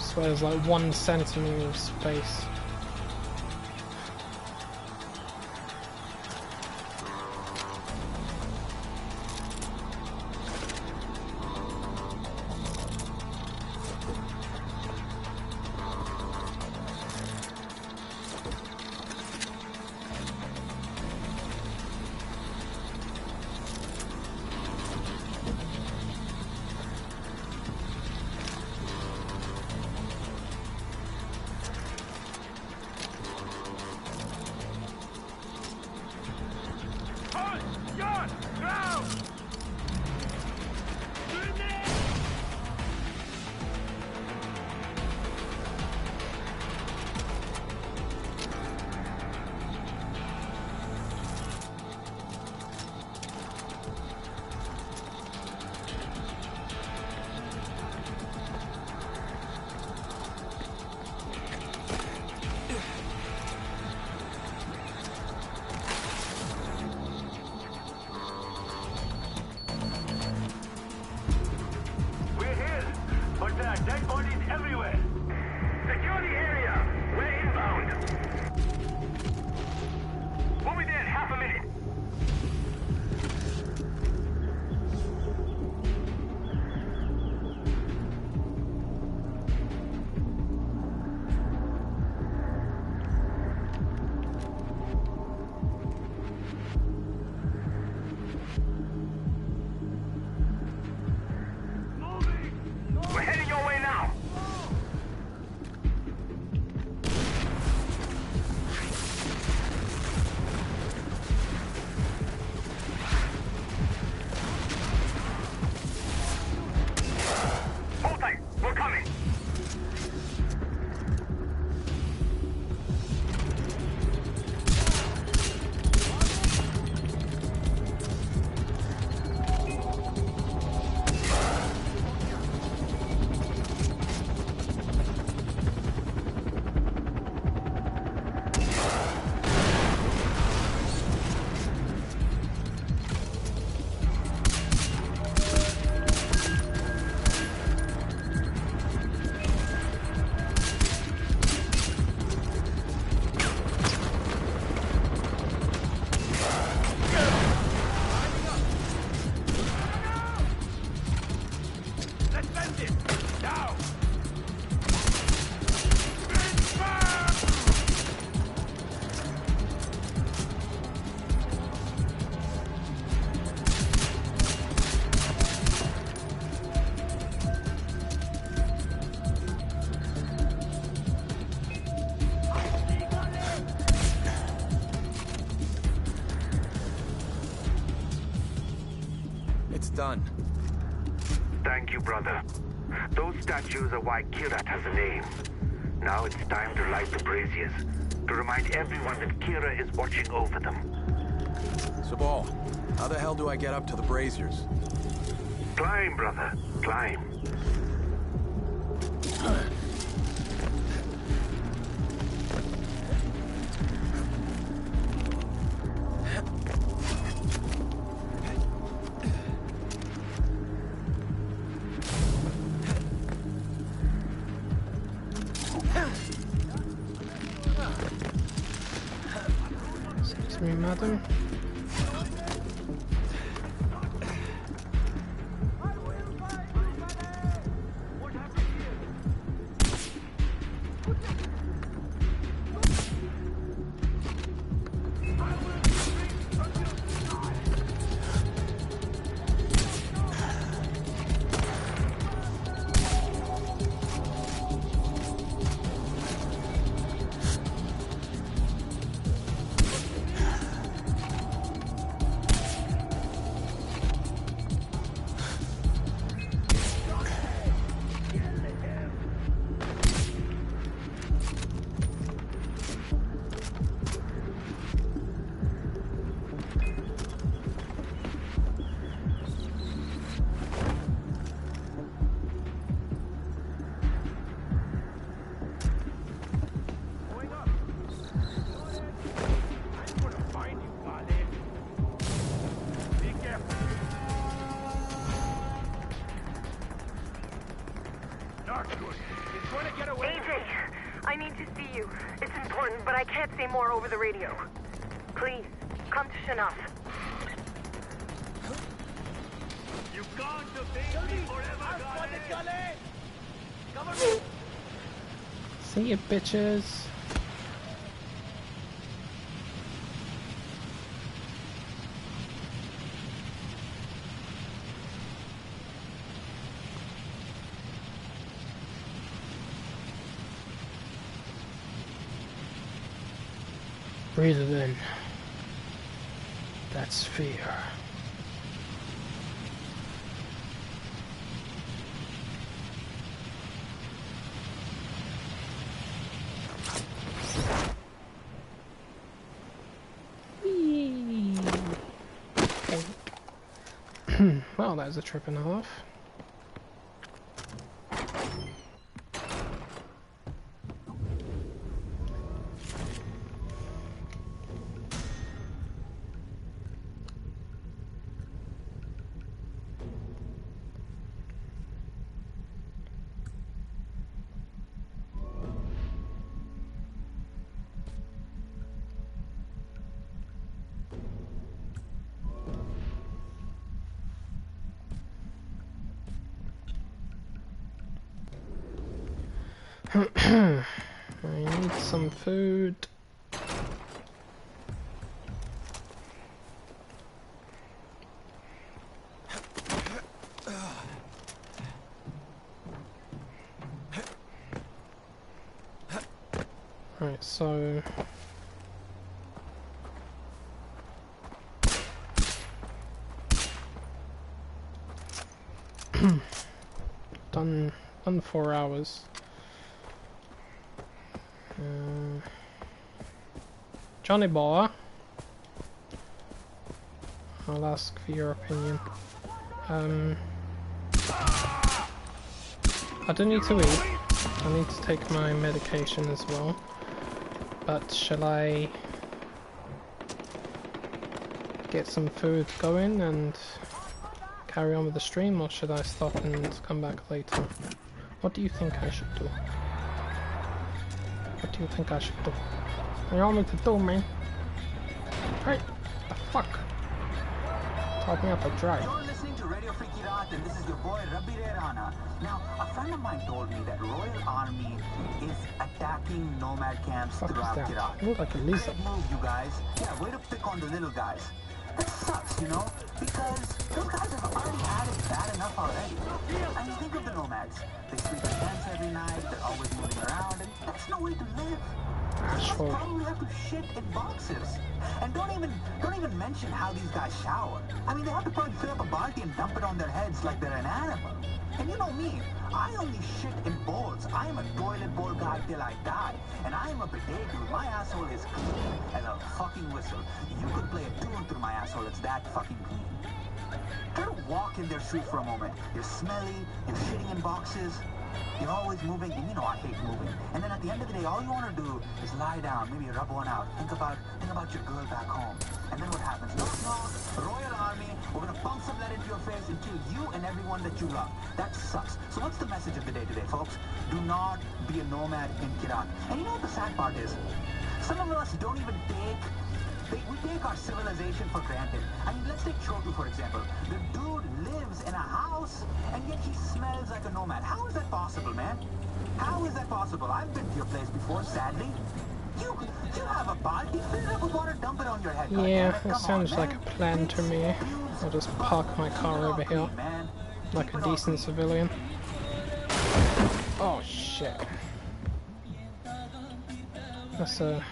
so there's like 1 centimeter of space. Done. Thank you, brother. Those statues are why Kirat has a name. Now it's time to light the braziers, to remind everyone that Kira is watching over them. Sabal, how the hell do I get up to the braziers? Climb, brother. Climb. Excuse me, madam. I need to see you. It's important, but I can't say more over the radio. Please, come to Shanaf. You can't evade me forever, darling. Cover me. See you, bitches. Breathe it in. That's fear. Well, that was a trip and a half. I need some food. Right, so done 4 hours. Johnny boy, I'll ask for your opinion. I don't need to eat. I need to take my medication as well. But shall I get some food going and carry on with the stream, or should I stop and come back later? What do you think I should do? What do you think I should do? What do you want me to do, man? Hey, the fuck? Taught me how to drive. You're listening to Radio Free Kirat, and this is your boy Rabbi Rana. Now, a friend of mine told me that Royal Army is attacking nomad camps throughout Kirat. Look like a lizard. Great move, you guys. Yeah, way to pick on the little guys. That sucks, you know, because those guys have already had it bad enough already. I mean, think of the nomads. They sleep in tents every night, they're always moving around, and that's no way to live. They probably have to shit in boxes. And don't even mention how these guys shower. I mean, they have to probably fill up a balti and dump it on their heads like they're an animal. And you know me, I only shit in bowls. I am a toilet bowl guy till I die. And I am a bidet dude. My asshole is clean as a fucking whistle. You could play a tune through my asshole, it's that fucking clean. Try to walk in their shoes for a moment. You're smelly, you're shitting in boxes. You're always moving, and you know I hate moving. And then at the end of the day, all you want to do is lie down, maybe rub one out, think about your girl back home. And then what happens? Knock, knock, Royal Army, we're gonna pump some lead into your face and kill you and everyone that you love. That sucks. So what's the message of the day today, folks? Do not be a nomad in Kirat. And you know what the sad part is? Some of us don't even we take our civilization for granted. I mean, let's take Chotu, for example. The dude lives in a house, and yet he smells like a nomad. How is that possible, man? How is that possible? I've been to your place before, sadly. You have a balti, fill it up with water, dump it on your head. Yeah, it sounds like a plan to me. I'll just park my car over here, like a decent civilian. Oh, shit. That's a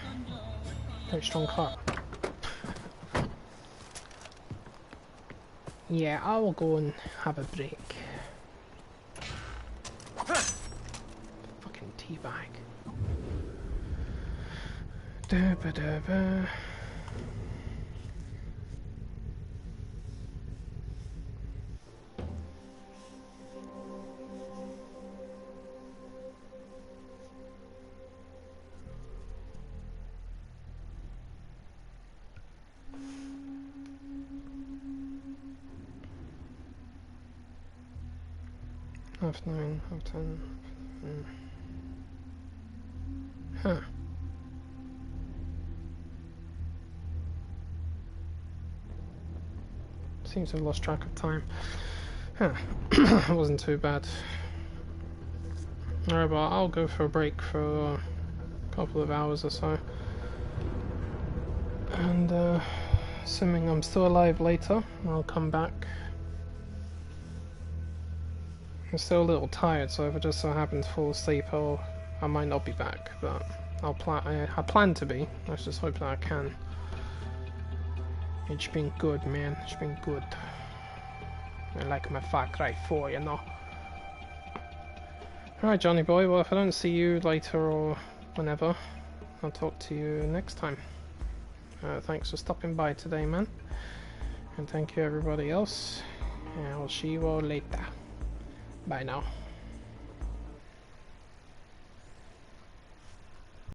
very strong car. Yeah, I will go and have a break. Fucking teabag. Da-ba-da-ba. Half 9, half 10. Huh. Seems to have lost track of time. Huh. It wasn't too bad. Alright, well, I'll go for a break for a couple of hours or so. And, assuming I'm still alive later, I'll come back. I'm still a little tired, so if I just so happen to fall asleep, I might not be back, but I plan to be. Let's just hope that I can. It's been good, man. It's been good. I like my Farcry 4, you know. Alright, Johnny boy, well, if I don't see you later or whenever, I'll talk to you next time. Thanks for stopping by today, man. And thank you everybody else. And I'll see you all later. Bye now.